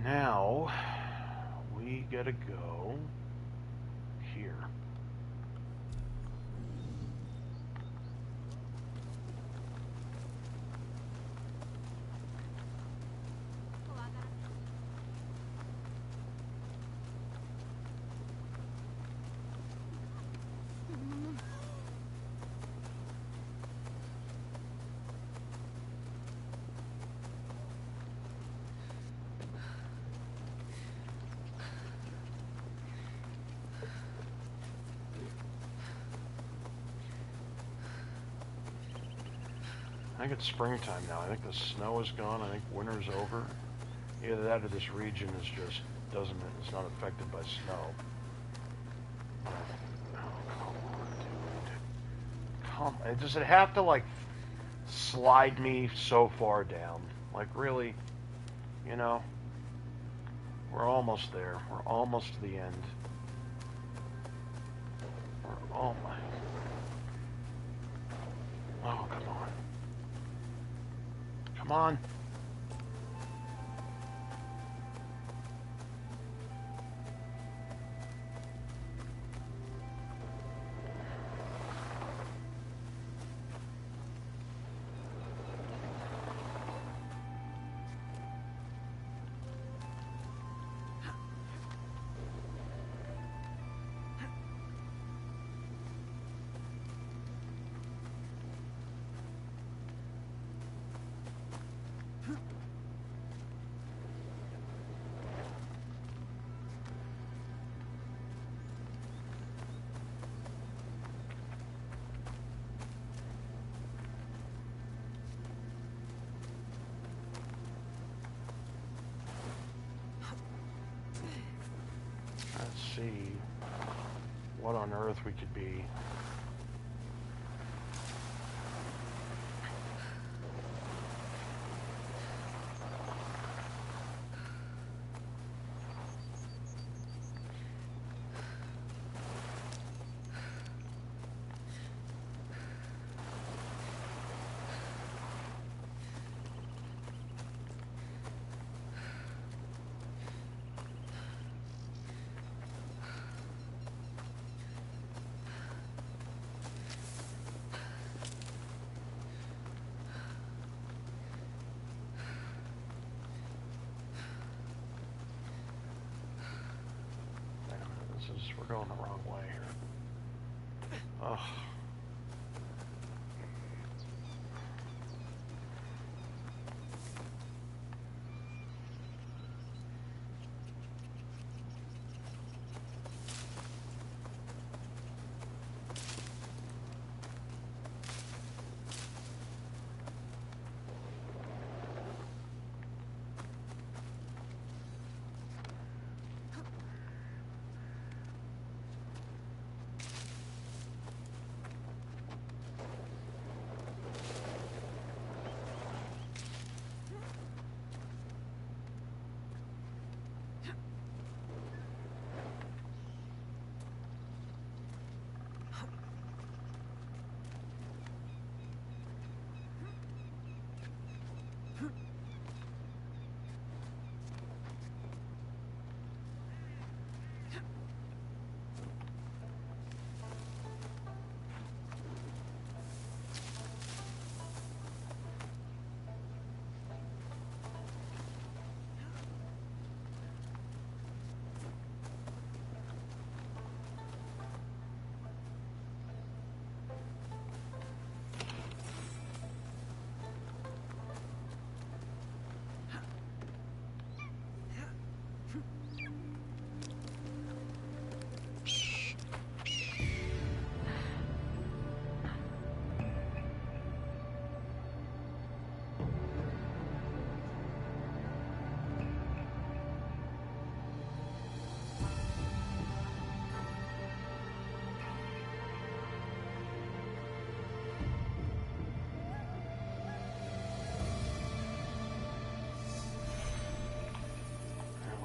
Now, we gotta go here. I think it's springtime now. I think the snow is gone. I think winter's over. Either that or this region is just it's not affected by snow. Oh, come on, dude. Does it have to, like, slide me so far down? Like, really? You know? We're almost there. We're almost to the end. Oh, my. Oh, come on. Come on. Let's see what on earth we could be. We're going the wrong way here. Ugh.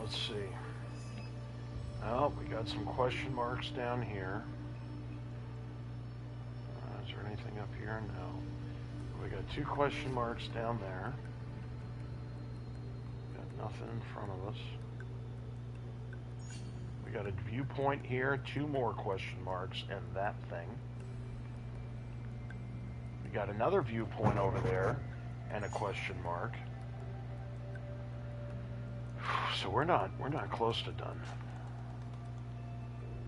Let's see. Oh, we got some question marks down here. Is there anything up here? No. We got 2 question marks down there. Got nothing in front of us. We got a viewpoint here, 2 more question marks, and that thing. We got another viewpoint over there, and a question mark. So we're not close to done.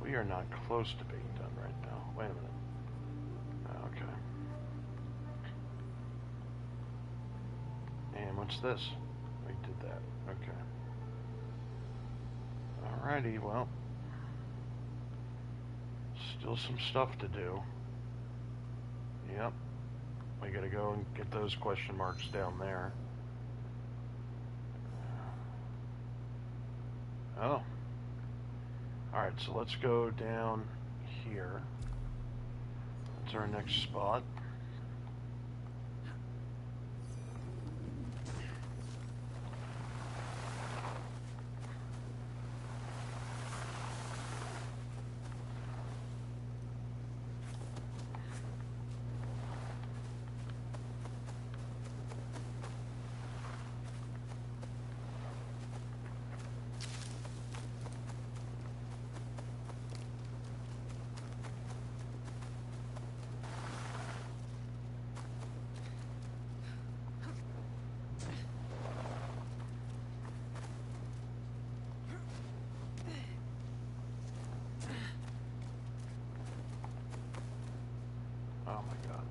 We are not close to being done right now. Wait a minute. Okay. And what's this? We did that. Okay. Alrighty, well. Still some stuff to do. Yep. We gotta go and get those question marks down there. Oh. Alright, so let's go down here. That's our next spot. Oh my god.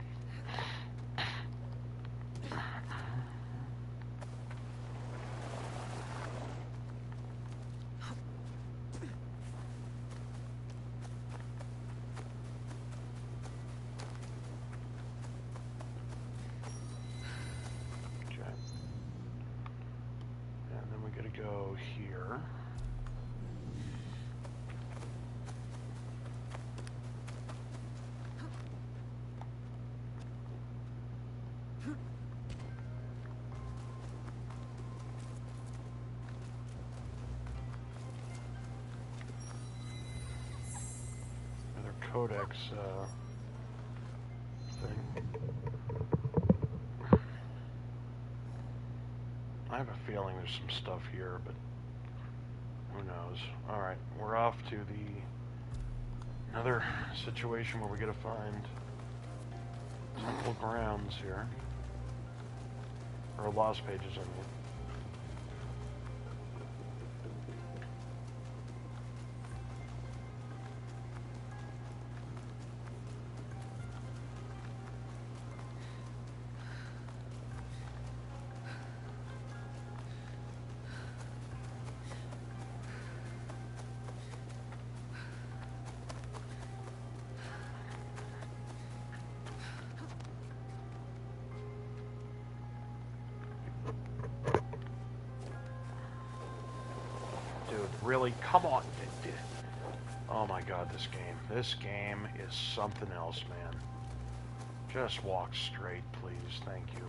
Okay. And then we gotta go here. Codex thing. I have a feeling there's some stuff here, but who knows. Alright, we're off to another situation where we gotta find Temple Grounds here. Or Lost Pages, I mean. really? Come on. Oh my god, this game. This game is something else, man. Just walk straight, please. Thank you.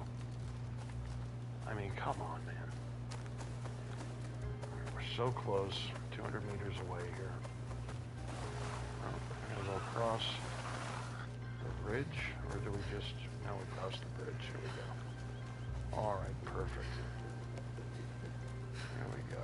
I mean, come on, man. We're so close. 200 meters away here. Oh, we're gonna go across the bridge, or do we just... No, we cross the bridge. Here we go. Alright, perfect. There we go.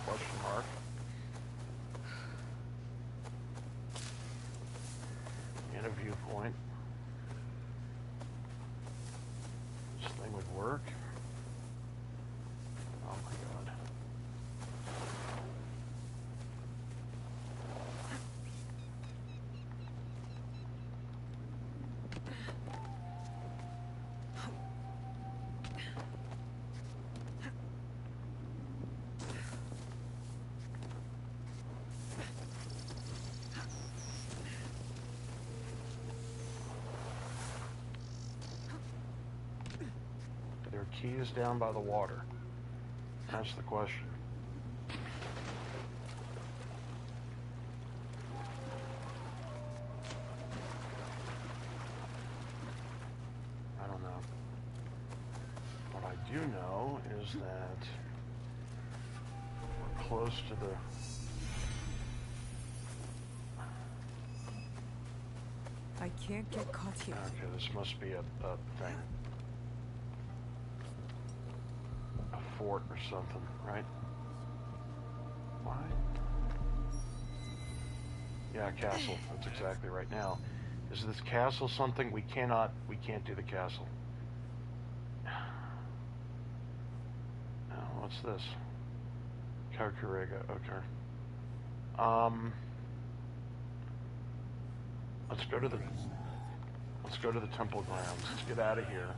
Question mark. And a viewpoint. This thing would work. Oh my god. Keys down by the water? That's the question. I don't know. What I do know is that we're close to the... I can't get caught here. Okay, this must be a thing. Fort or something, right? Why? Yeah, castle. That's exactly right. Now, is this castle something? We can't do the castle. Now, what's this? Kakurega, okay. Let's go to the temple grounds. Let's get out of here.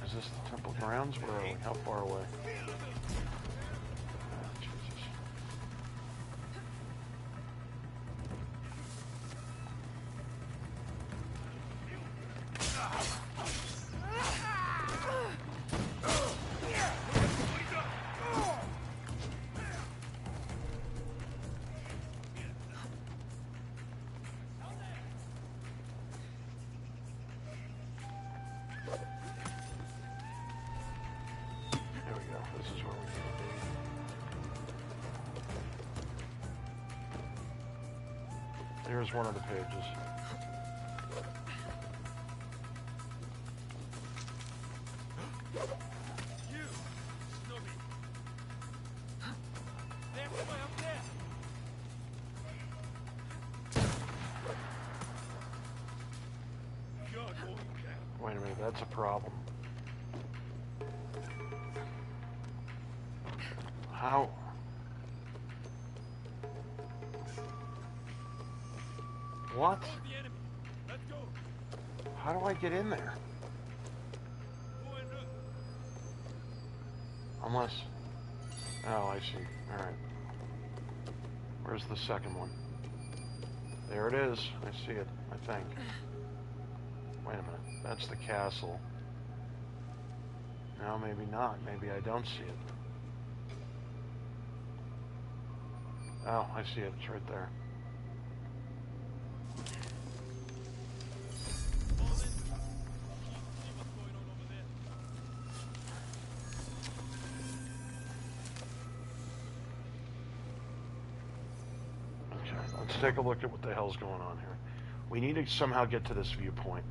Is this the temple grounds? Where are we? How far away? Oh, Jesus. Here's one of the pages. You, Snowy. There's way up there. Wait a minute, that's a problem. How? What? How do I get in there? Unless... Oh, I see. Alright. Where's the second one? There it is. I see it, I think. Wait a minute. That's the castle. No, maybe not. Maybe I don't see it. Oh, I see it. It's right there. Let's take a look at what the hell's going on here. We need to somehow get to this viewpoint.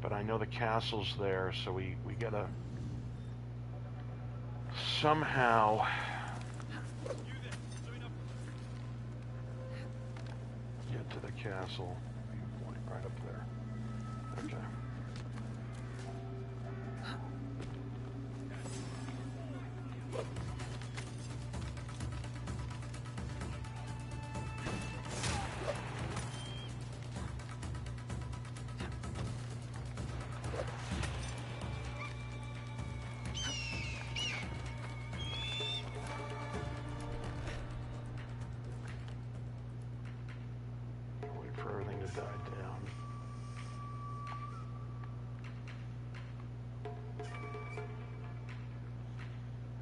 But I know the castle's there, so we gotta somehow get to the castle viewpoint right up there. Okay.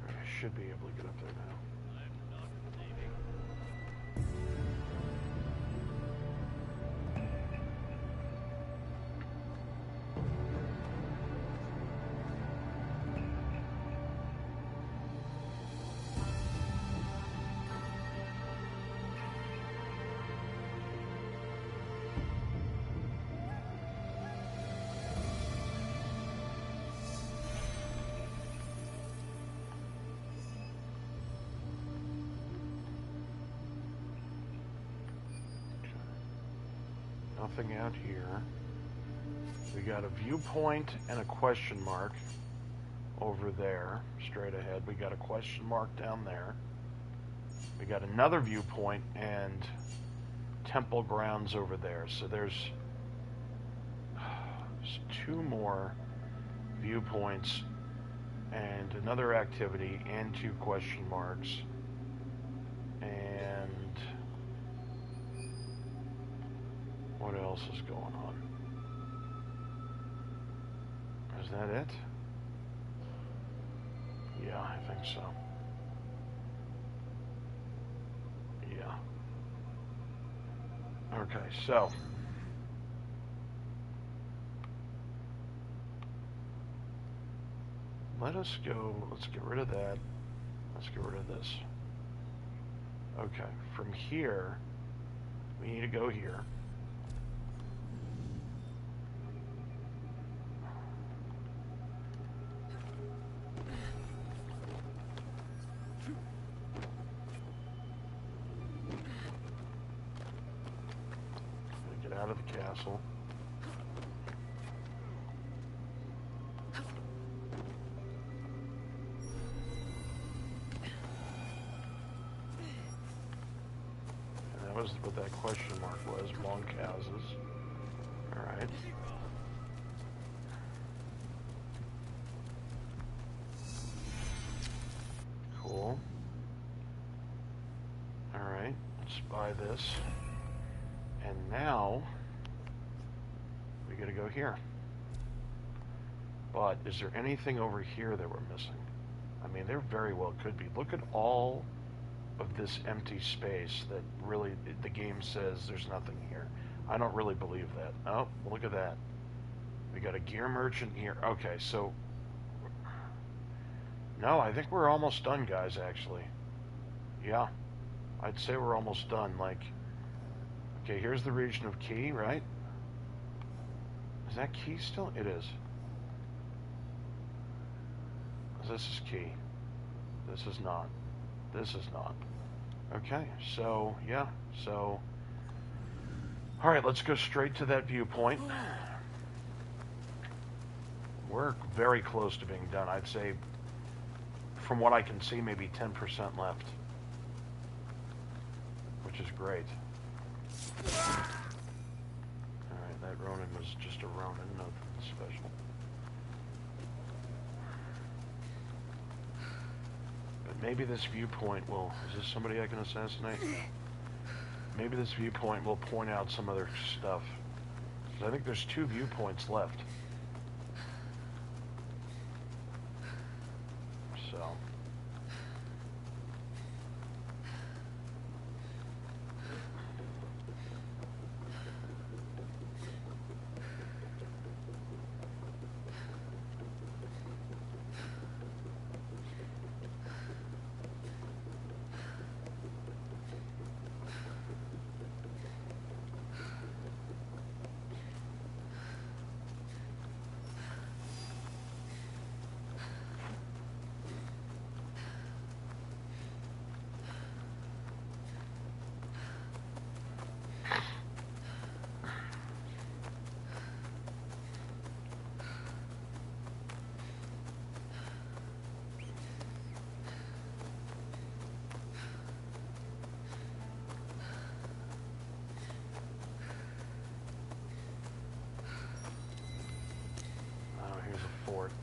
I should be able to get up there now. Nothing out here. We got a viewpoint and a question mark over there, straight ahead. We got a question mark down there. We got another viewpoint and temple grounds over there. So there's two more viewpoints and another activity and two question marks. And what else is going on? Is that it? Yeah, I think so. Yeah. Okay, so let's get rid of that. Let's get rid of this. Okay, from here, we need to go here. Get out of the castle. Was what that question mark was. Monk houses. Alright. Cool. Alright. Let's buy this. And now we gotta go here. But is there anything over here that we're missing? I mean, there very well could be. Look at all of this empty space that really the game says there's nothing here. I don't really believe that. Oh, look at that. We got a gear merchant here. Okay, so no, I think we're almost done, guys, actually. Yeah, I'd say we're almost done. Like, okay, here's the region of Key, right? Is that Key still? It is. This is Key. This is not. This is not. Okay, so, yeah, so... Alright, let's go straight to that viewpoint. We're very close to being done. I'd say, from what I can see, maybe 10% left. Which is great. Alright, that Ronin was just a Ronin, nothing special. Maybe this viewpoint will... Is this somebody I can assassinate? Maybe this viewpoint will point out some other stuff. Because I think there's 2 viewpoints left. So...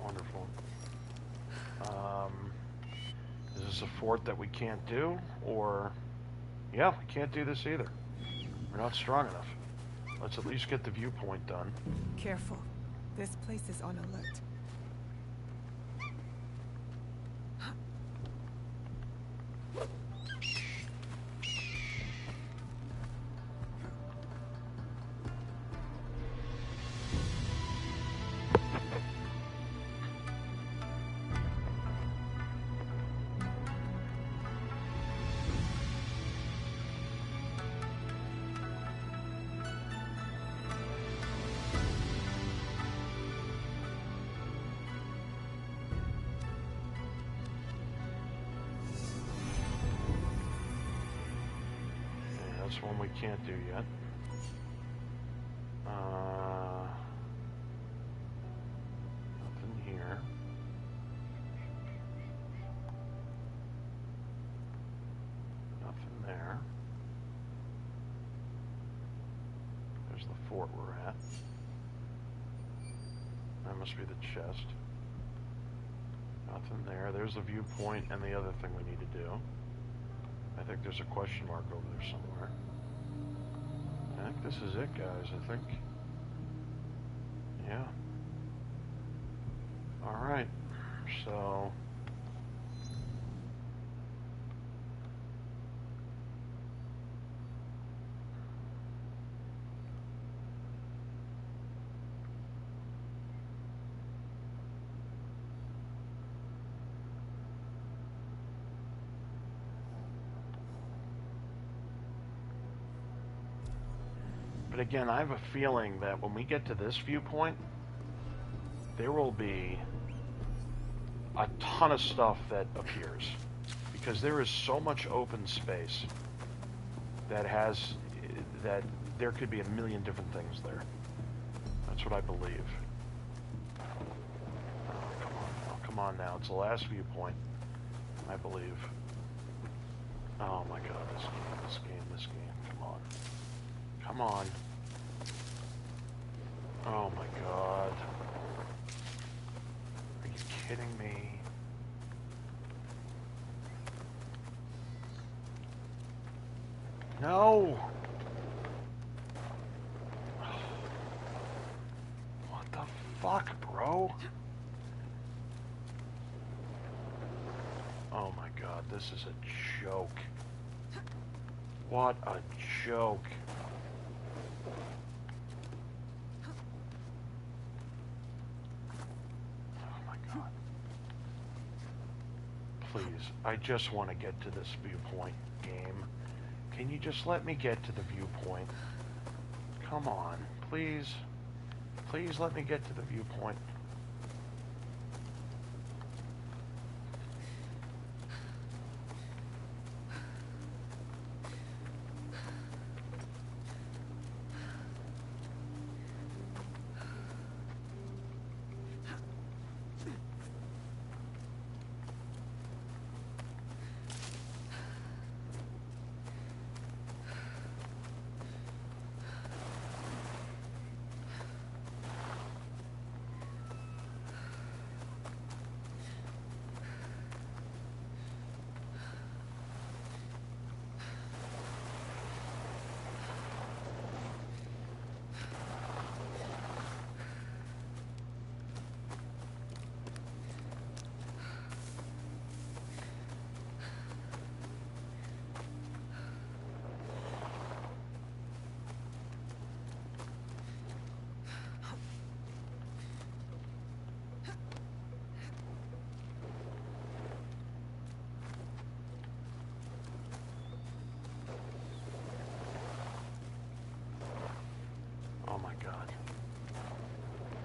Wonderful. Is this a fort that we can't do? Or... Yeah, we can't do this either. We're not strong enough. Let's at least get the viewpoint done. Careful. This place is on alert. that's one we can't do yet. Nothing here. Nothing there. There's the fort we're at. That must be the chest. Nothing there. There's the viewpoint and the other thing we need to do. I think there's a question mark over there somewhere. I think this is it, guys. I think. Yeah. Alright. So... But again, I have a feeling that when we get to this viewpoint, there will be a ton of stuff that appears. Because there is so much open space that there could be a million different things there. That's what I believe. Oh, come on now. It's the last viewpoint, I believe. Oh my god, this game. Come on. Come on. Oh my god. Are you kidding me? No! What the fuck, bro? Oh my god, this is a joke. What a joke. Please, I just want to get to this viewpoint, game. Can you just let me get to the viewpoint? Come on, please. Please let me get to the viewpoint.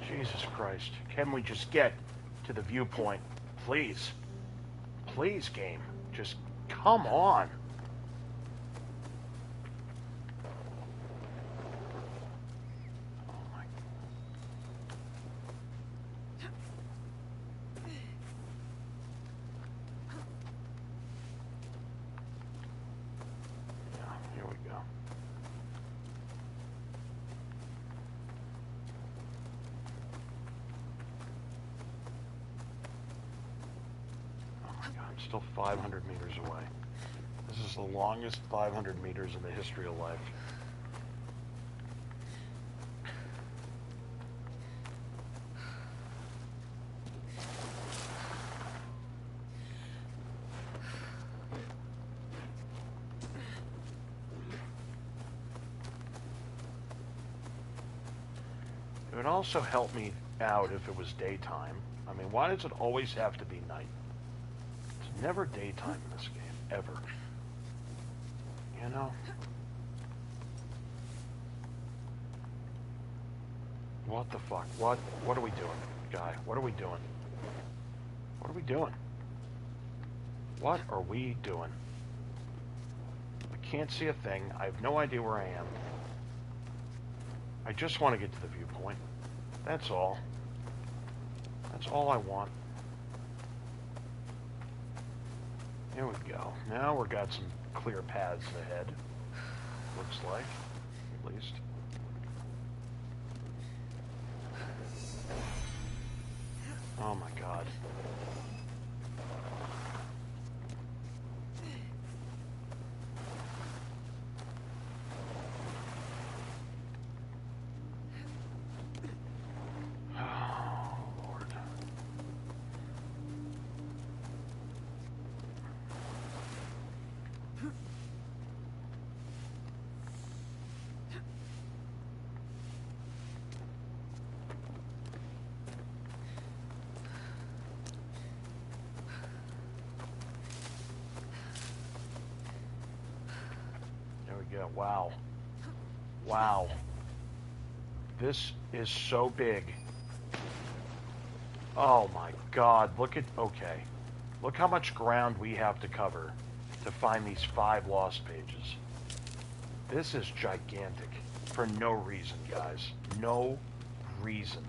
Jesus Christ. Can we just get to the viewpoint? Please. Please, game. Just come on. Oh my. Yeah, here we go. Still 500 meters away. This is the longest 500 meters in the history of life. It would also help me out if it was daytime. I mean, why does it always have to be night? Never daytime in this game, ever. You know? What the fuck? What are we doing, guy? What are we doing? What are we doing? What are we doing? I can't see a thing. I have no idea where I am. I just want to get to the viewpoint. That's all. That's all I want. Here we go. Now we've got some clear paths ahead. Looks like, at least. Oh my god. Oh, Lord. There we go. Wow. Wow. This is so big. Oh my god, look at, okay. Look how much ground we have to cover to find these 5 lost pages. This is gigantic. For no reason, guys. No reason.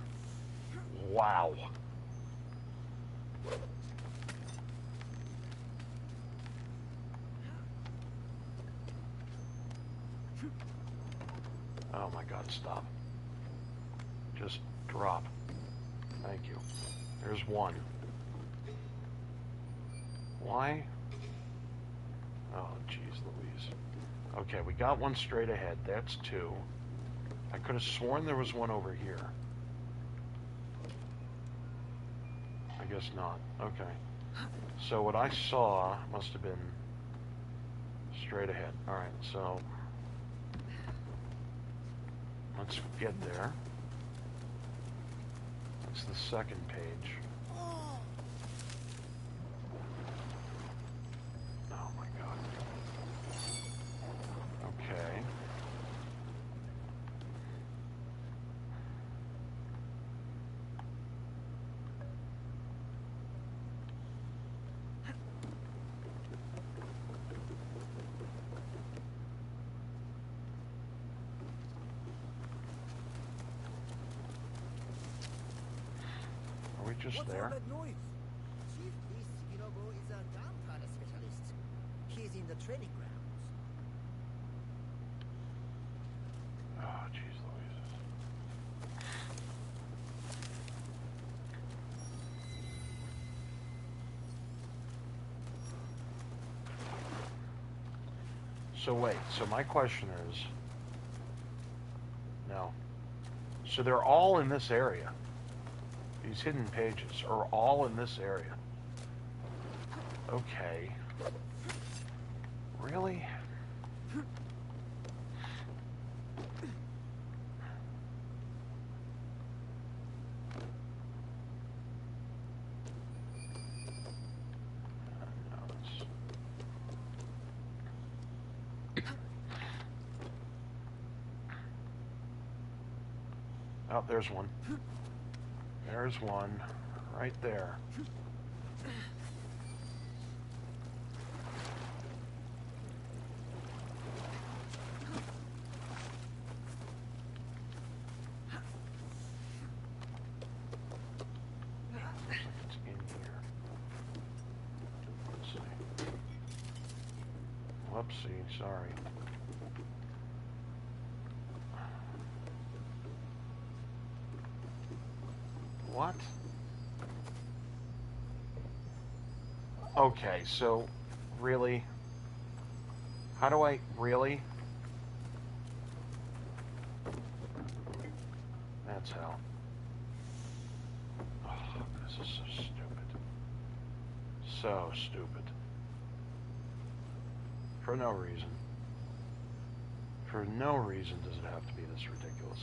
Wow. Oh my god, stop. Just drop. Thank you. There's one. Why? Oh, jeez Louise. Okay, we got one straight ahead. That's 2. I could have sworn there was one over here. I guess not. Okay. So what I saw must have been straight ahead. Alright, so let's get there. That's the second page. Oh my god. Okay. Are we just there? What's all that noise? Chief Priest Hirobu is a gunpowder specialist. He's in the training grounds. Oh, jeez Louise. So wait, so my question is... No. So they're all in this area. These hidden pages are all in this area. Okay. Really? No, it's... Oh, there's one. There's one. Right there. Looks like it's in here. Let's see. Whoopsie, sorry. What? Okay, so, really? How do I, really? That's how. Oh, this is so stupid. So stupid. For no reason. For no reason does it have to be this ridiculous.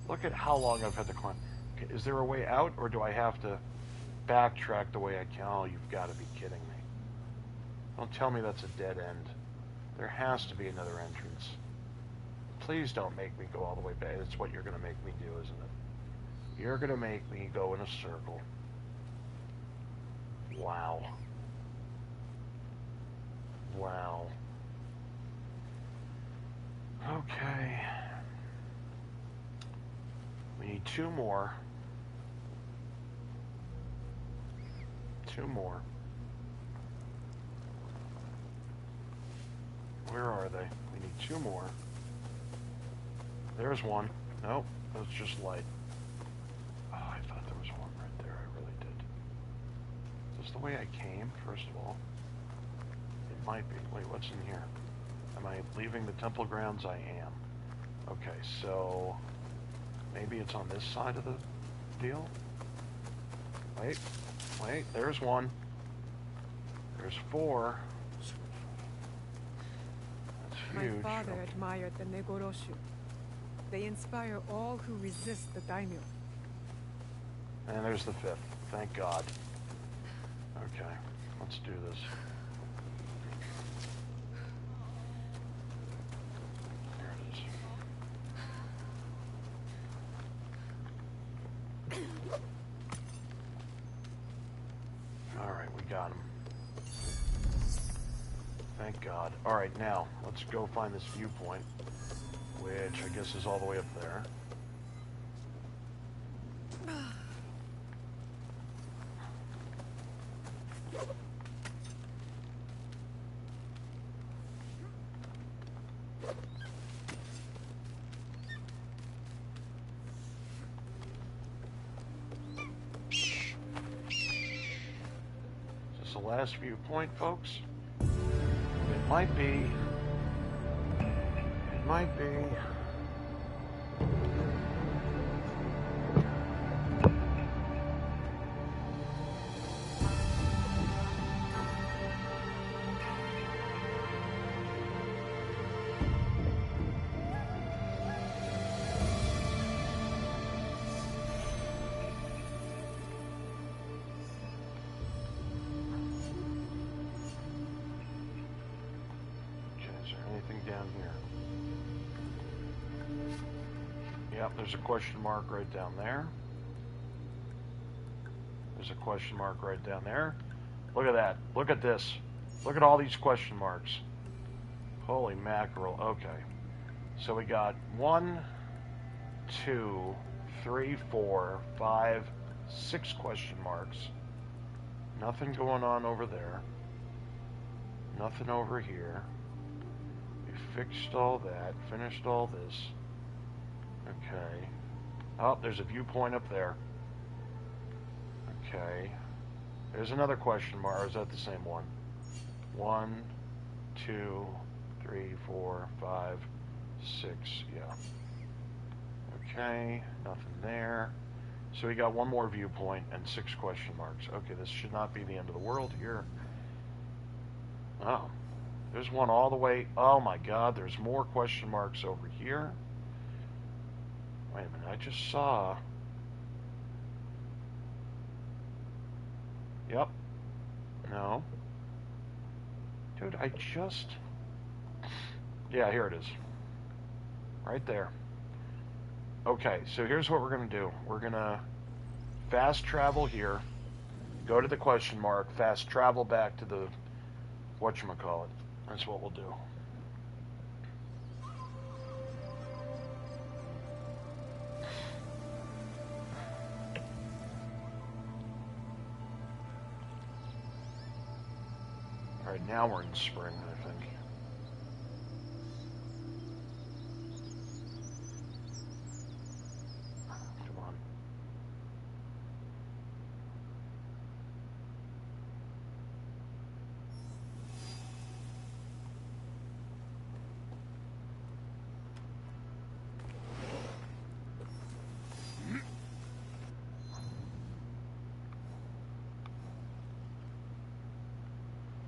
Look at how long I've had to climb. Okay, is there a way out, or do I have to backtrack the way I can? Oh, you've got to be kidding me. Don't tell me that's a dead end. There has to be another entrance. Please don't make me go all the way back. It's what you're going to make me do, isn't it? You're going to make me go in a circle. Wow. Wow. Okay. We need 2 more. 2 more. Where are they? We need 2 more. There's one. Nope, that's just light. Oh, I thought there was one right there. I really did. Is this the way I came, first of all? It might be. Wait, what's in here? Am I leaving the temple grounds? I am. Okay, so maybe it's on this side of the deal? Wait, there's one. There's 4. That's huge. My father admired the Negoroshu. They inspire all who resist the daimyo. And there's the 5th. Thank God. Okay, let's do this. There it is. Alright, we got him. Thank God. Alright, now, let's go find this viewpoint, which I guess is all the way up there. Is this the last viewpoint, folks? It might be. It might be. Down here. Yep, there's a question mark right down there. There's a question mark right down there. Look at that. Look at this. Look at all these question marks. Holy mackerel. Okay. So we got 1, 2, 3, 4, 5, 6 question marks. Nothing going on over there. Nothing over here. Fixed all that, finished all this. Okay. Oh, there's a viewpoint up there. Okay. There's another question mark. Or is that the same one? 1, 2, 3, 4, 5, 6. Yeah. Okay. Nothing there. So we got one more viewpoint and 6 question marks. Okay, this should not be the end of the world here. Oh. There's one all the way. Oh my God, there's more question marks over here. Wait a minute, I just saw. Yep. No. Dude, I just. Yeah, here it is. Right there. Okay, so here's what we're going to do. We're going to fast travel here, go to the question mark, fast travel back to the whatchamacallit. That's what we'll do. Alright, now we're in spring, I think. Come on.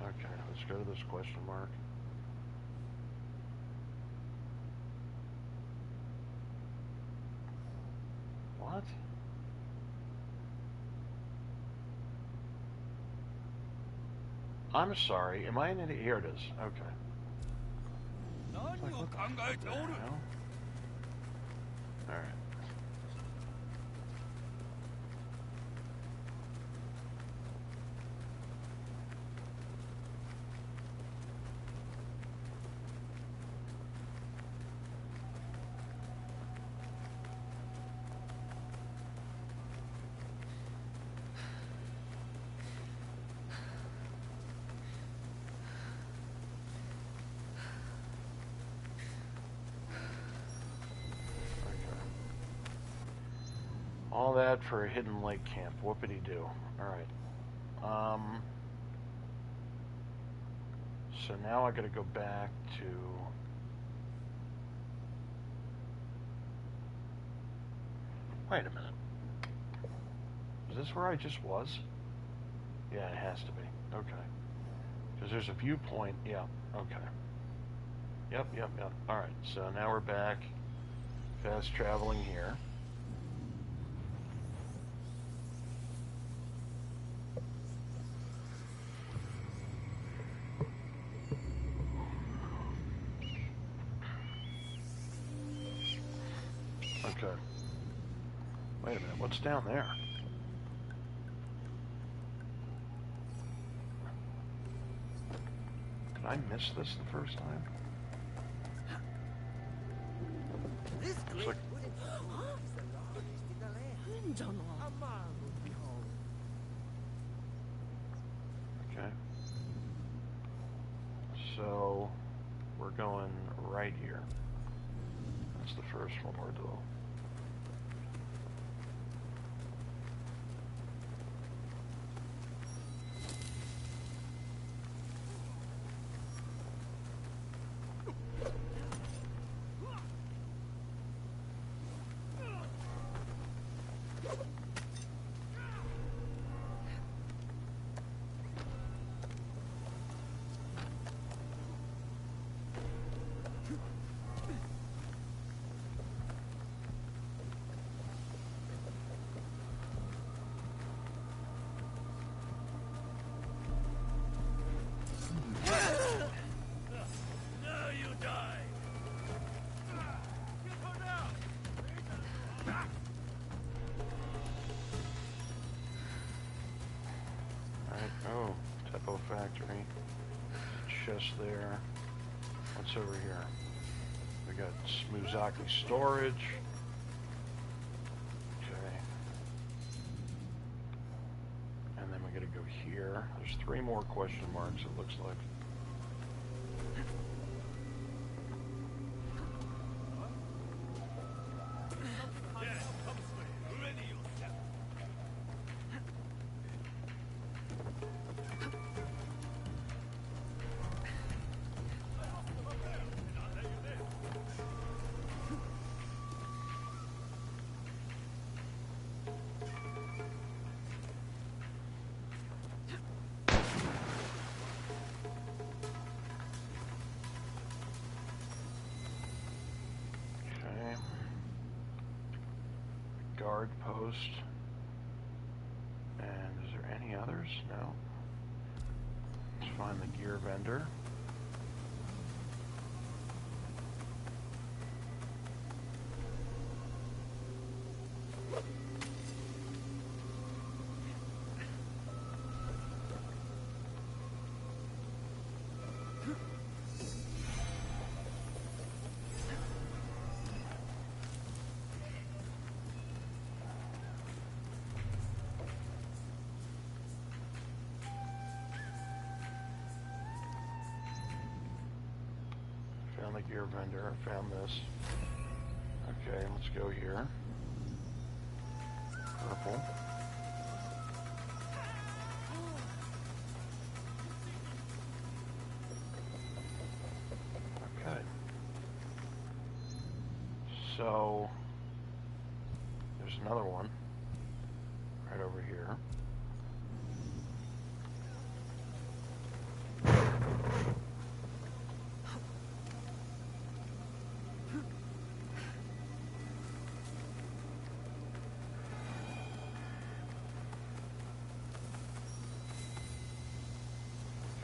Okay, let's go to this question mark. What? I'm sorry. Am I an idiot? Here it is. Okay. Like, what the hell? Alright. All that for a hidden lake camp. Whoopity-doo. Alright. So now I gotta go back to... Wait a minute. Is this where I just was? Yeah, it has to be. Okay. Because there's a viewpoint. Yeah, okay. Yep. Alright, so now we're back. Fast traveling here. Okay. Wait a minute, what's down there? Did I miss this the first time? This Looks great like... wooden throne is the largest in the land. A man would behold. Okay. So, we're going right here. That's the first one we're doing. Oh, Teppo Factory. Chest there. What's over here? We got Smuzaki Storage. Okay. And then we gotta go here. There's 3 more question marks, it looks like. Guard post. And is there any others? No. Let's find the gear vendor. Found the gear vendor. I found this. Okay, let's go here. Purple. Okay. So, there's another one right over here.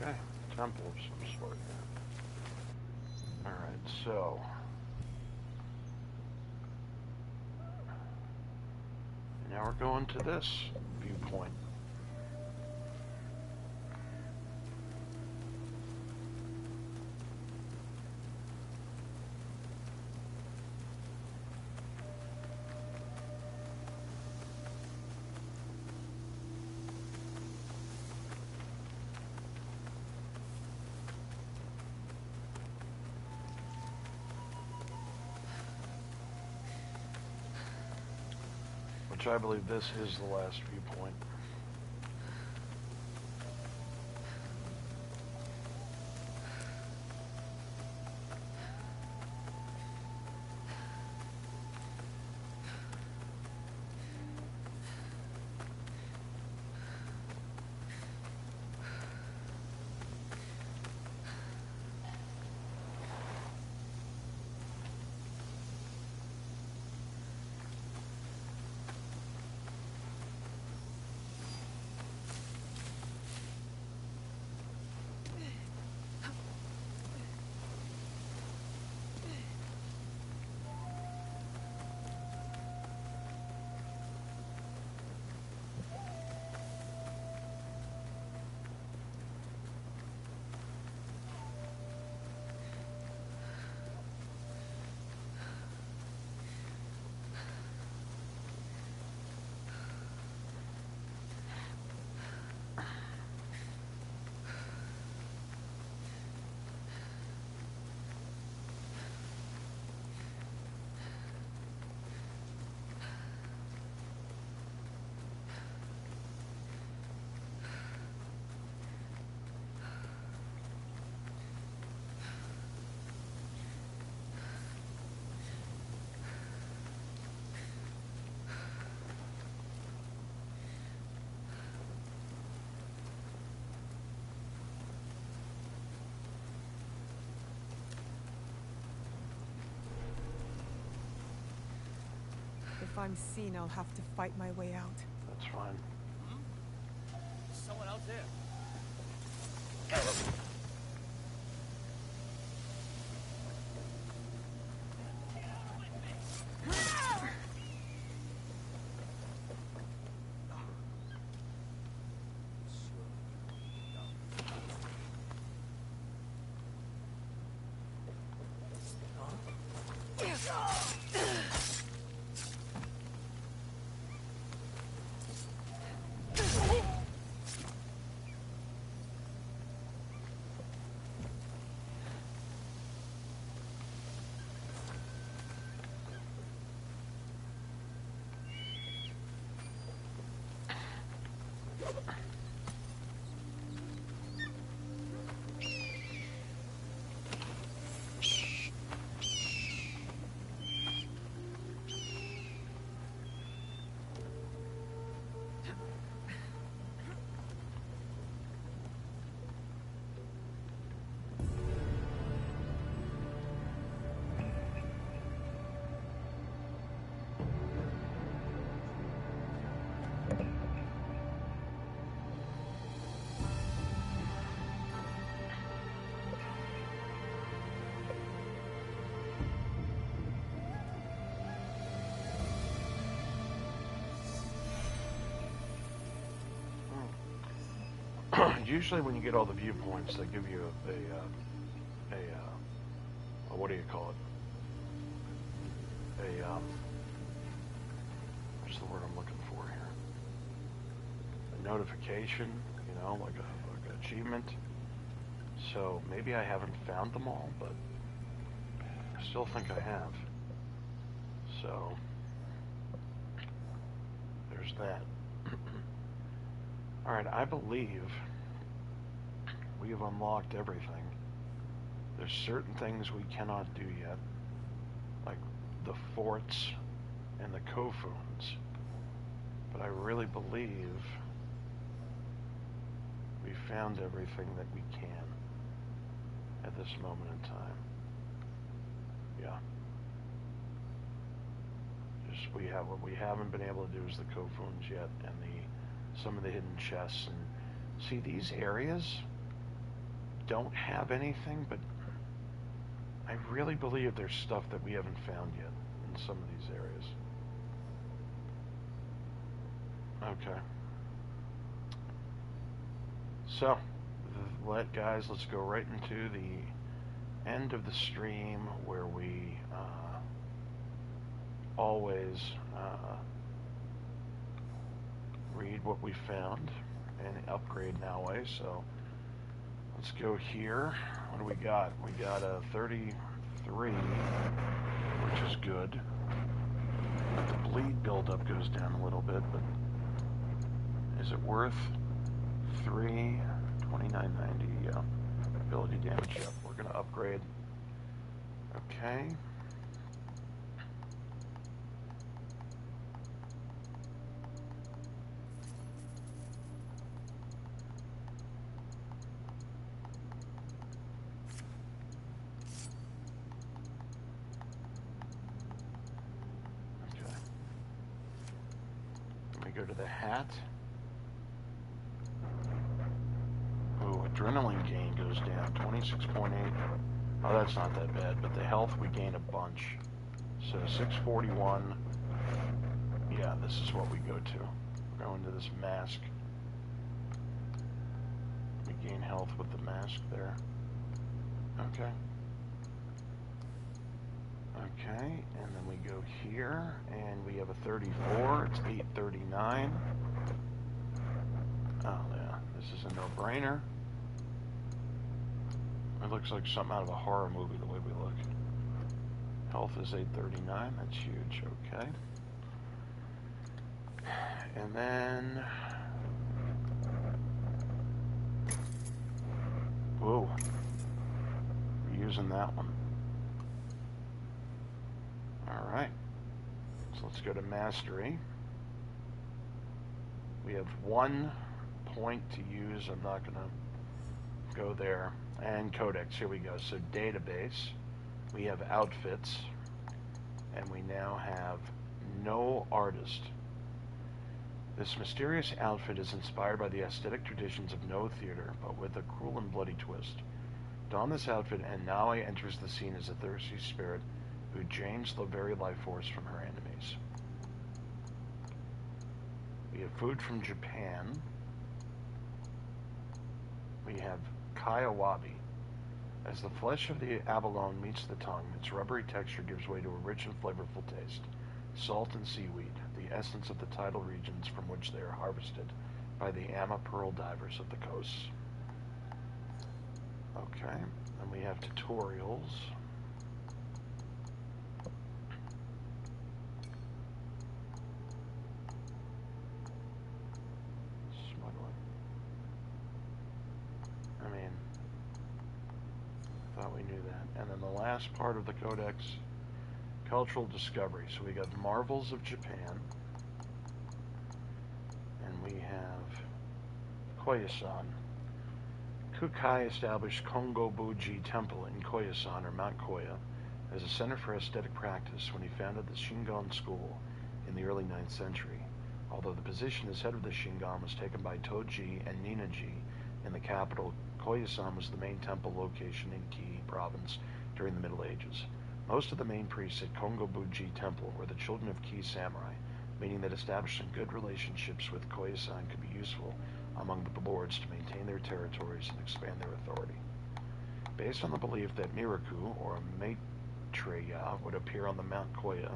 Okay, temple of some sort. Alright, so... now we're going to this viewpoint. Which I believe this is the last viewpoint. If I'm seen, I'll have to fight my way out. That's fine. Someone out there. Usually when you get all the viewpoints, they give you what do you call it? What's the word I'm looking for here? A notification, you know, like an achievement. So maybe I haven't found them all, but I still think I have. So there's that. All right, I believe we have unlocked everything. There's certain things we cannot do yet, like the forts and the Kofuns. But I really believe we found everything that we can at this moment in time. Yeah. Just what we haven't been able to do is the Kofuns yet, and some of the hidden chests. And see, these areas don't have anything, but I really believe there's stuff that we haven't found yet in some of these areas. Okay. So, guys, let's go right into the end of the stream where we always read what we found and upgrade now way. So let's go here. What do we got? We got a 33, which is good. The bleed buildup goes down a little bit, but is it worth 329.90? Yeah. Ability damage. Yep. We're gonna upgrade. Okay. Go to the hat. Oh, adrenaline gain goes down 26.8. Oh, that's not that bad, but the health we gain a bunch. So 641. Yeah, this is what we go to. We're going to this mask. We gain health with the mask there. Okay. Okay, and then we go here, and we have a 34. It's 839. Oh, yeah, this is a no-brainer. It looks like something out of a horror movie the way we look. Health is 839. That's huge. Okay. And then... Whoa. We're using that one. Alright, so let's go to Mastery. We have 1 point to use. I'm not going to go there. And Codex, here we go. So Database, we have Outfits, and we now have No Artist. This mysterious outfit is inspired by the aesthetic traditions of No theater, but with a cruel and bloody twist. Don this outfit, and Naoi enters the scene as a thirsty spirit who drains the very life force from her enemies. We have food from Japan. We have Kaiawabi. As the flesh of the abalone meets the tongue, its rubbery texture gives way to a rich and flavorful taste. Salt and seaweed, the essence of the tidal regions from which they are harvested by the Ama pearl divers of the coasts. Okay, then we have tutorials. We knew that. And then the last part of the Codex, cultural discovery. So we got Marvels of Japan, and we have Koyasan. Kukai established Kongo-Buji Temple in Koyasan, or Mount Koya, as a center for aesthetic practice when he founded the Shingon School in the early 9th century. Although the position as head of the Shingon was taken by Toji and Ninaji in the capital, Koyasan was the main temple location in Ki province during the Middle Ages. Most of the main priests at Kongo-Buji Temple were the children of Ki samurai, meaning that establishing good relationships with Koyasan could be useful among the lords to maintain their territories and expand their authority. Based on the belief that Miraku, or Maitreya, would appear on the Mount Koya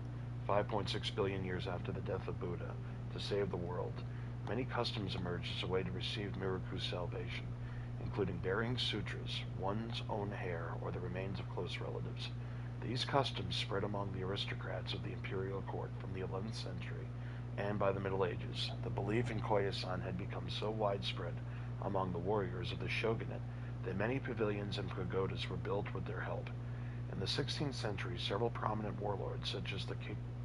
5.6 billion years after the death of Buddha to save the world, many customs emerged as a way to receive Miraku's salvation, including burying sutras, one's own hair, or the remains of close relatives. These customs spread among the aristocrats of the imperial court from the 11th century, and by the Middle Ages, the belief in Koyasan had become so widespread among the warriors of the shogunate that many pavilions and pagodas were built with their help. In the 16th century, several prominent warlords, such as the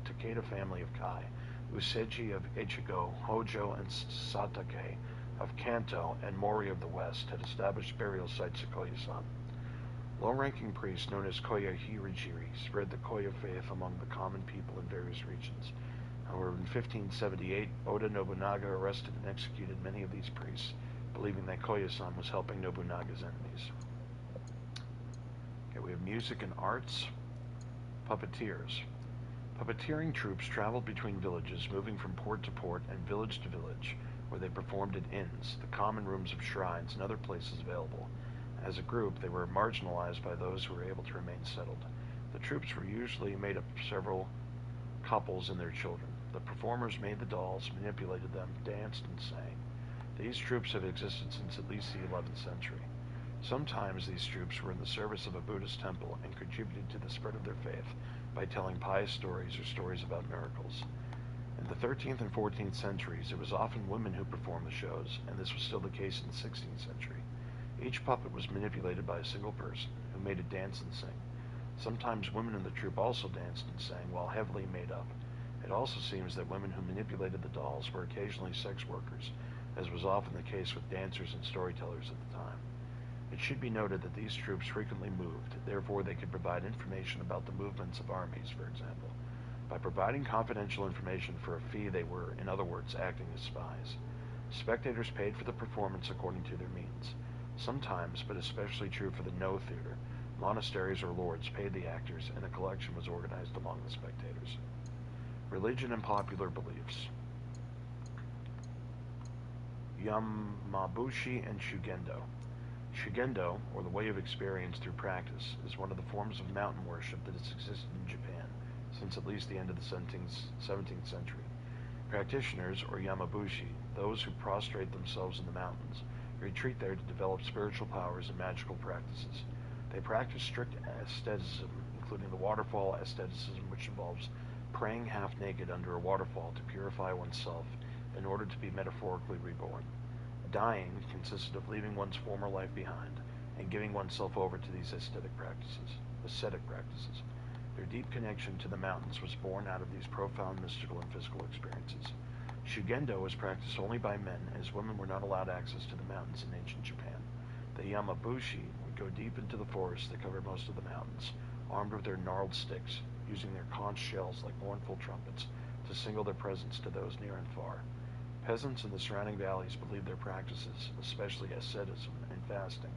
Takeda family of Kai, Useji of Echigo, Hojo and Satake of Kanto, and Mori of the West, had established burial sites at Koyasan. Low-ranking priests known as Koya Hirajiri spread the Koya faith among the common people in various regions. However, in 1578, Oda Nobunaga arrested and executed many of these priests, believing that Koyasan was helping Nobunaga's enemies. Okay, we have music and arts. Puppeteers. Puppeteering troops traveled between villages, moving from port to port and village to village, where they performed at inns, the common rooms of shrines, and other places available. As a group, they were marginalized by those who were able to remain settled. The troops were usually made up of several couples and their children. The performers made the dolls, manipulated them, danced, and sang. These troops have existed since at least the 11th century. Sometimes these troops were in the service of a Buddhist temple and contributed to the spread of their faith by telling pious stories or stories about miracles. In the 13th and 14th centuries, it was often women who performed the shows, and this was still the case in the 16th century. Each puppet was manipulated by a single person, who made it dance and sing. Sometimes women in the troupe also danced and sang while heavily made up. It also seems that women who manipulated the dolls were occasionally sex workers, as was often the case with dancers and storytellers at the time. It should be noted that these troops frequently moved, therefore they could provide information about the movements of armies, for example. By providing confidential information for a fee, they were, in other words, acting as spies. Spectators paid for the performance according to their means. Sometimes, but especially true for the No Theater, monasteries or lords paid the actors, and a collection was organized among the spectators. Religion and popular beliefs. Yamabushi and Shugendo. Shugendo, or the way of experience through practice, is one of the forms of mountain worship that has existed in Japan since at least the end of the 17th century. Practitioners, or Yamabushi, those who prostrate themselves in the mountains, retreat there to develop spiritual powers and magical practices. They practice strict asceticism, including the waterfall asceticism, which involves praying half naked under a waterfall to purify oneself in order to be metaphorically reborn. Dying consisted of leaving one's former life behind and giving oneself over to these ascetic practices. Their deep connection to the mountains was born out of these profound mystical and physical experiences. Shugendo was practiced only by men, as women were not allowed access to the mountains in ancient Japan. The Yamabushi would go deep into the forests that covered most of the mountains, armed with their gnarled sticks, using their conch shells like mournful trumpets to signal their presence to those near and far. Peasants in the surrounding valleys believed their practices, especially asceticism and fasting,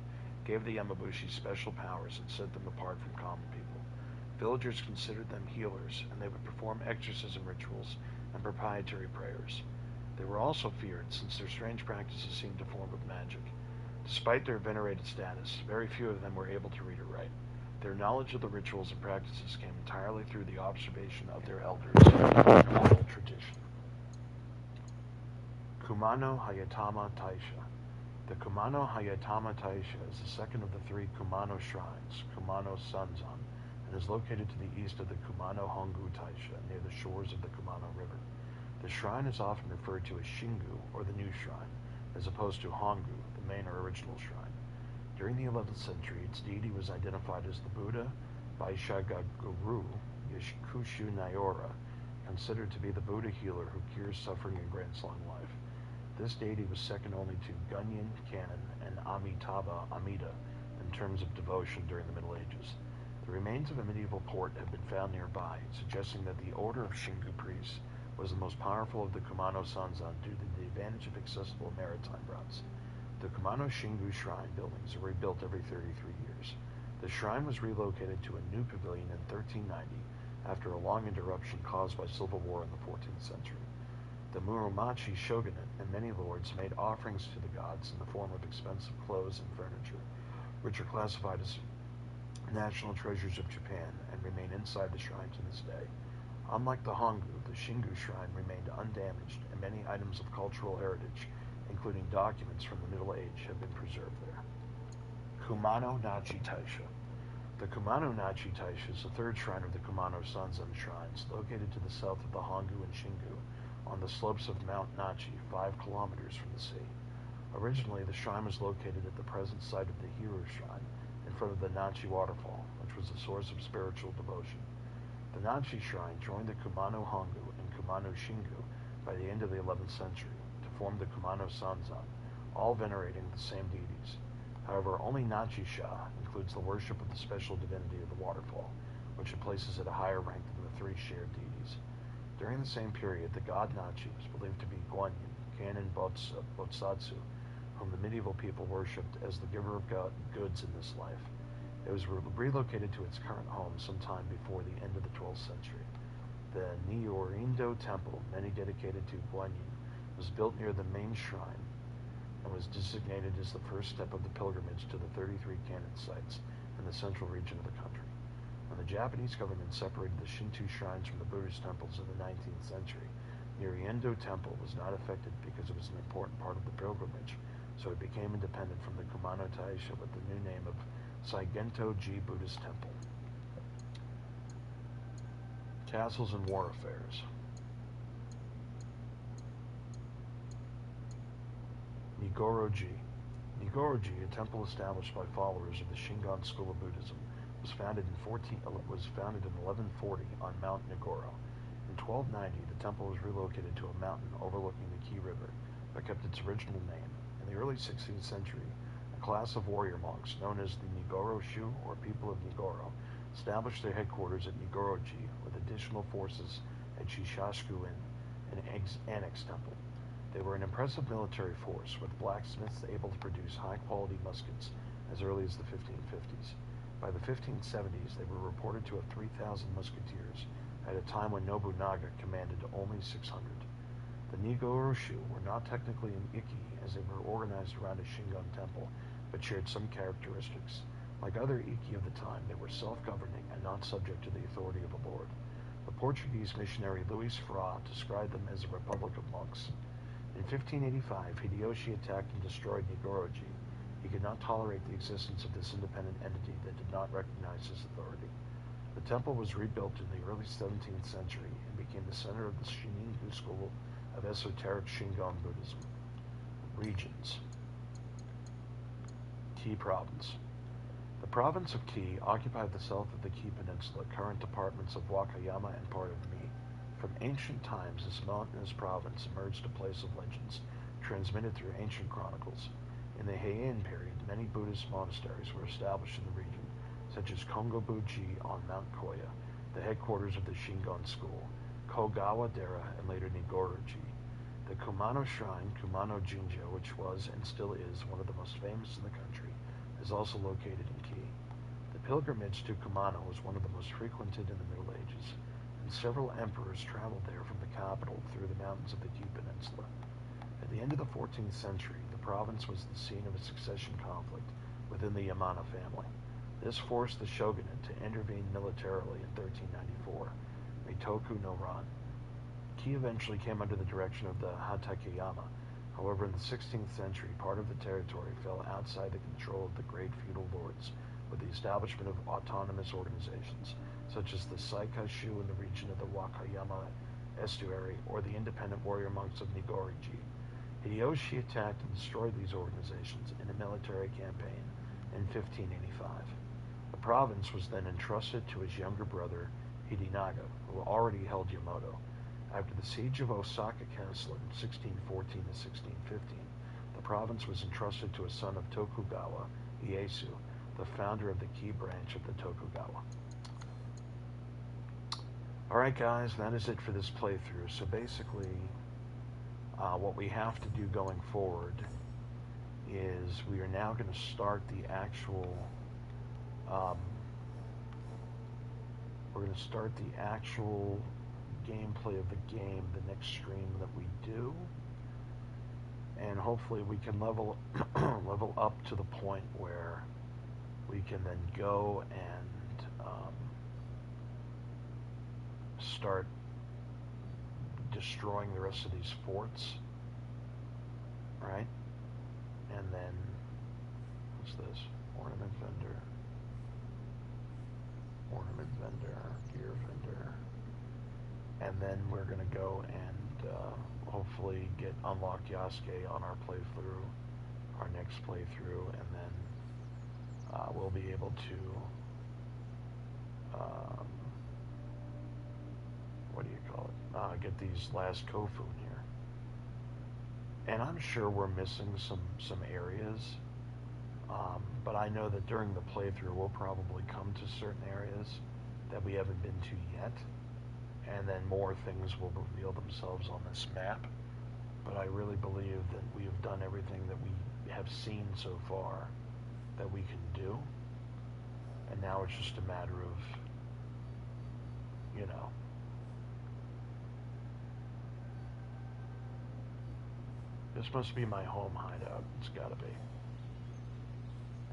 gave the Yamabushi special powers and set them apart from common people. Villagers considered them healers, and they would perform exorcism rituals and proprietary prayers. They were also feared, since their strange practices seemed a form of magic. Despite their venerated status, very few of them were able to read or write. Their knowledge of the rituals and practices came entirely through the observation of their elders and oral tradition. Kumano Hayatama Taisha. The Kumano Hayatama Taisha is the second of the three Kumano shrines, Kumano Sanzan, and is located to the east of the Kumano Hongu Taisha, near the shores of the Kumano River. The shrine is often referred to as Shingu, or the new shrine, as opposed to Hongu, the main or original shrine. During the 11th century, its deity was identified as the Buddha Baishagaguru Yashikushu Nyora, considered to be the Buddha healer who cures suffering and grants long life. This deity was second only to Gunyan Kannon and Amitabha Amida in terms of devotion during the Middle Ages. The remains of a medieval port have been found nearby, suggesting that the order of Shingu priests was the most powerful of the Kumano Sanzan due to the advantage of accessible maritime routes. The Kumano Shingu shrine buildings are rebuilt every 33 years. The shrine was relocated to a new pavilion in 1390 after a long interruption caused by civil war in the 14th century. The Muromachi shogunate and many lords made offerings to the gods in the form of expensive clothes and furniture, which are classified as national treasures of Japan and remain inside the shrine to this day. Unlike the Hongu, the Shingu shrine remained undamaged, and many items of cultural heritage, including documents from the Middle Age, have been preserved there. Kumano Nachi Taisha. The Kumano Nachi Taisha is the third shrine of the Kumano Sanzan shrines, located to the south of the Hongu and Shingu, on the slopes of Mount Nachi, 5 kilometers from the sea. Originally, the shrine was located at the present site of the Hiru Shrine, in front of the Nachi waterfall, which was a source of spiritual devotion. The Nachi Shrine joined the Kumano Hongu and Kumano Shingu by the end of the 11th century to form the Kumano Sanzan, all venerating the same deities. However, only Nachi-sha includes the worship of the special divinity of the waterfall, which it places at a higher rank than the 3 shared deities. During the same period, the god Nachi was believed to be Guanyin, Kannon Botsatsu, whom the medieval people worshipped as the giver of goods in this life. It was relocated to its current home sometime before the end of the 12th century. The Nyorindo Temple, many dedicated to Guanyin, was built near the main shrine and was designated as the first step of the pilgrimage to the 33 Kannon sites in the central region of the country. When the Japanese government separated the Shinto shrines from the Buddhist temples in the 19th century, Nyorindo Temple was not affected because it was an important part of the pilgrimage, so it became independent from the Kumano Taisha with the new name of Saigento-ji Buddhist Temple. Castles and war affairs. Nigoro-ji. Nigoro-ji, a temple established by followers of the Shingon school of Buddhism, was founded in 1140 on Mount Nigoro. In 1290, the temple was relocated to a mountain overlooking the Ki River, but kept its original name. In the early 16th century, a class of warrior monks known as the Nigoro-shu, or people of Nigoro, established their headquarters at Nigoro-ji with additional forces at Shishashu-in, an annex temple. They were an impressive military force, with blacksmiths able to produce high-quality muskets as early as the 1550s. By the 1570s, they were reported to have 3,000 musketeers, at a time when Nobunaga commanded only 600. The Nigoro-shu were not technically an Ikki, as they were organized around a Shingon temple, but shared some characteristics. Like other Ikki of the time, they were self-governing and not subject to the authority of a lord. The Portuguese missionary Luís Ferreira described them as a republic of monks. In 1585, Hideyoshi attacked and destroyed Nigoro-ji. He could not tolerate the existence of this independent entity that did not recognize his authority. The temple was rebuilt in the early 17th century and became the center of the Shiningu school of esoteric Shingon Buddhism. Regions. Ki Province. The province of Ki occupied the south of the Ki Peninsula, current departments of Wakayama and part of Mie. From ancient times, this mountainous province emerged a place of legends, transmitted through ancient chronicles. In the Heian period, many Buddhist monasteries were established in the region, such as Kongobu-ji on Mount Koya, the headquarters of the Shingon school, Kogawa-dera, and later Nigoro-ji. The Kumano Shrine, Kumano Jinja, which was and still is one of the most famous in the country, is also located in Ki. The pilgrimage to Kumano was one of the most frequented in the Middle Ages, and several emperors traveled there from the capital through the mountains of the Ki Peninsula. At the end of the 14th century, the province was the scene of a succession conflict within the Yamana family. This forced the shogunate to intervene militarily in 1394, Meitoku no Ran. Ki eventually came under the direction of the Hatakeyama. However, in the 16th century, part of the territory fell outside the control of the great feudal lords, with the establishment of autonomous organizations, such as the Saikashu in the region of the Wakayama estuary, or the independent warrior monks of Nigoro-ji. Hideyoshi attacked and destroyed these organizations in a military campaign in 1585. The province was then entrusted to his younger brother, Hidinaga, who already held Yamato. After the siege of Osaka Castle in 1614 to 1615, the province was entrusted to a son of Tokugawa, Ieyasu, the founder of the Ki branch of the Tokugawa. Alright guys, that is it for this playthrough. So basically, what we have to do going forward is we are now going to start the actual gameplay of the game the next stream that we do, and hopefully we can level up to the point where we can then go and start destroying the rest of these forts, right? And then what's this? Ornament vendor, gear vendor. And then we're going to go and hopefully unlock Yasuke on our playthrough, our next playthrough, and then we'll be able to, get these last Kofun here. And I'm sure we're missing some areas, but I know that during the playthrough we'll probably come to certain areas that we haven't been to yet, and then more things will reveal themselves on this map. But I really believe that we have done everything that we have seen so far that we can do, and now it's just a matter of, this must be my home hideout. It's gotta be.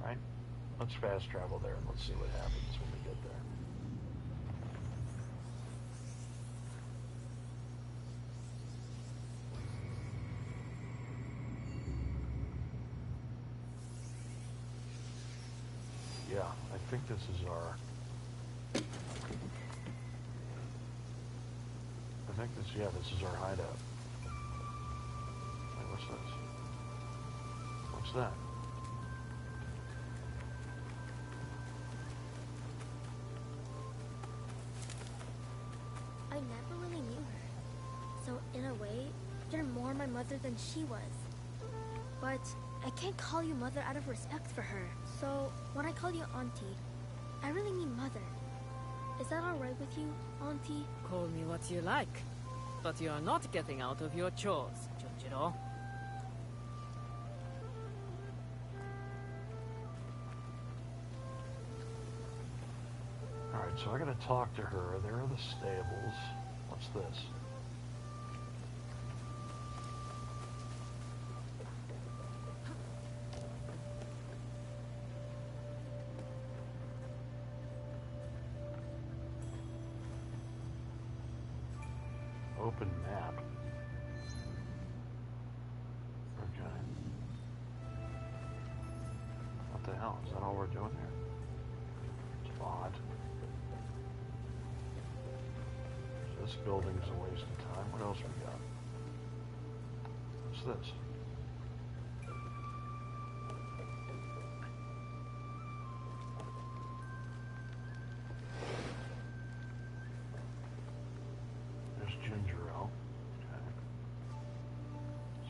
Right? Let's fast travel there and let's see what happens when we get there. I think this is our... this is our hideout. Wait, what's this? What's that? I never really knew her. So in a way, you're more my mother than she was. But I can't call you mother out of respect for her. So when I call you auntie, I really mean mother. Is that alright with you, auntie? Call me what you like, but you are not getting out of your chores, Junjiro. Alright, so I gotta talk to her. There are the stables. What's this? Open map. Okay. What the hell? Is that all we're doing here? It's odd. So this building's a waste of time. What else we got? What's this?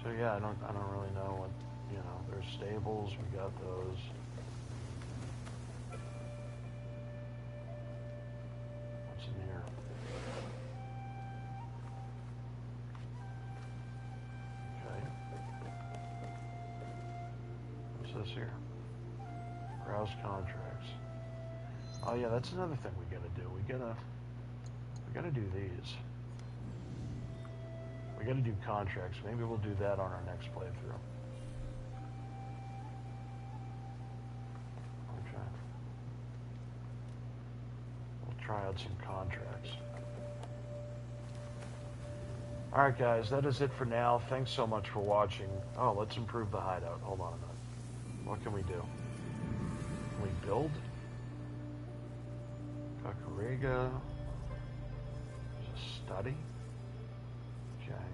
So yeah, I don't really know what, you know, there's stables, we got those. What's in here? Okay. What's this here? Browse contracts. Oh yeah, that's another thing we gotta do. We gotta do these. We gotta do contracts. Maybe we'll do that on our next playthrough. Okay. We'll try out some contracts. Alright guys, that is it for now. Thanks so much for watching. Oh, let's improve the hideout. Hold on a minute. What can we do? Can we build? Kakarega. There's a study. Okay.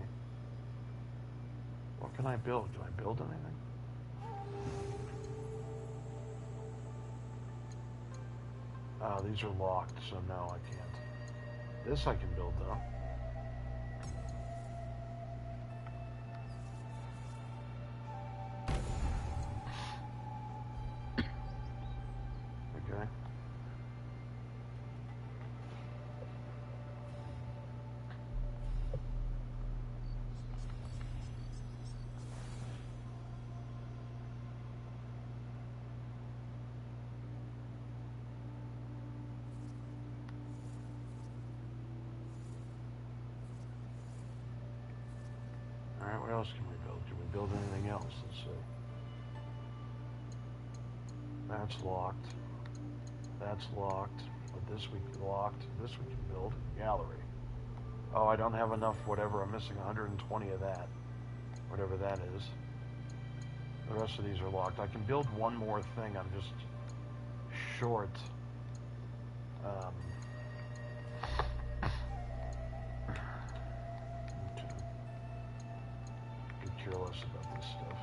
What can I build? Can I build anything? Oh, these are locked, so no, I can't. This I can build, though. Okay. Alright, what else can we build? Can we build anything else? Let's see. That's locked. That's locked. But this we can locked. This we can build. Gallery. Oh, I don't have enough whatever. I'm missing 120 of that. Whatever that is. The rest of these are locked. I can build one more thing. I'm just short. Careless about this stuff.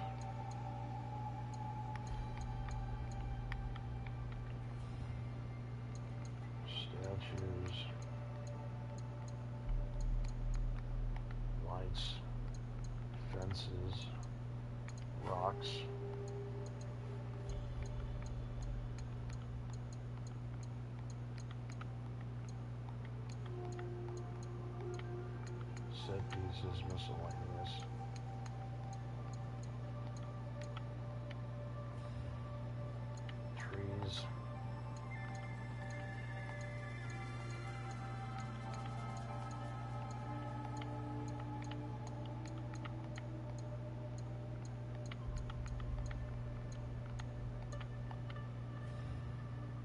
Statues, lights, fences, rocks. Set pieces, miscellaneous. Trees.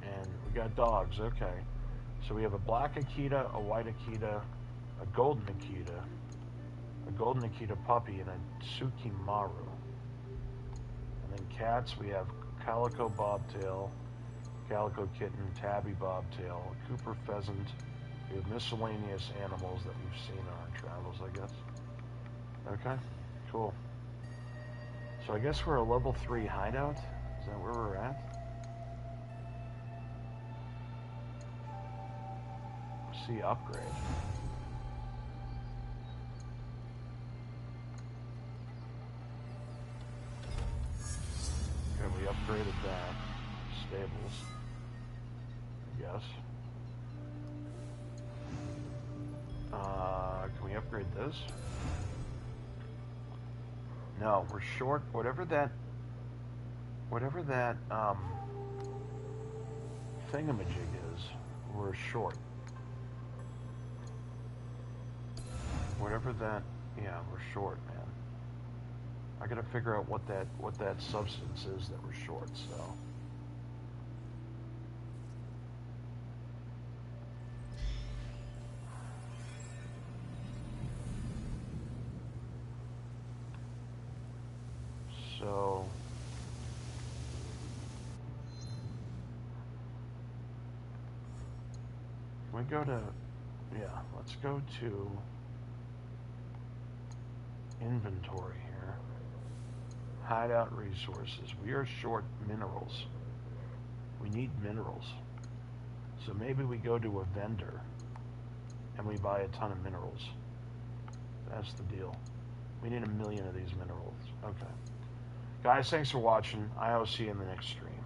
And we got dogs, okay. So we have a black Akita, a white Akita, a golden Akita, a golden Akita puppy, and a Tsukimaru. And then cats, we have Calico Bobtail, calico kitten, tabby bobtail, Cooper pheasant. We have miscellaneous animals that we've seen on our travels, I guess. Okay, cool. So I guess we're a level 3 hideout? Is that where we're at? See upgrade. Okay, we upgraded that. Stables. I guess. Can we upgrade this? No, we're short. Whatever that thingamajig is, we're short. Whatever that, yeah, we're short, man. I gotta figure out what that substance is that we're short. So. So, can we go to, yeah, let's go to inventory here. Hideout resources. We are short minerals. We need minerals. So maybe we go to a vendor and we buy a ton of minerals. That's the deal. We need 1 million of these minerals. Okay. Guys, thanks for watching. I will see you in the next stream.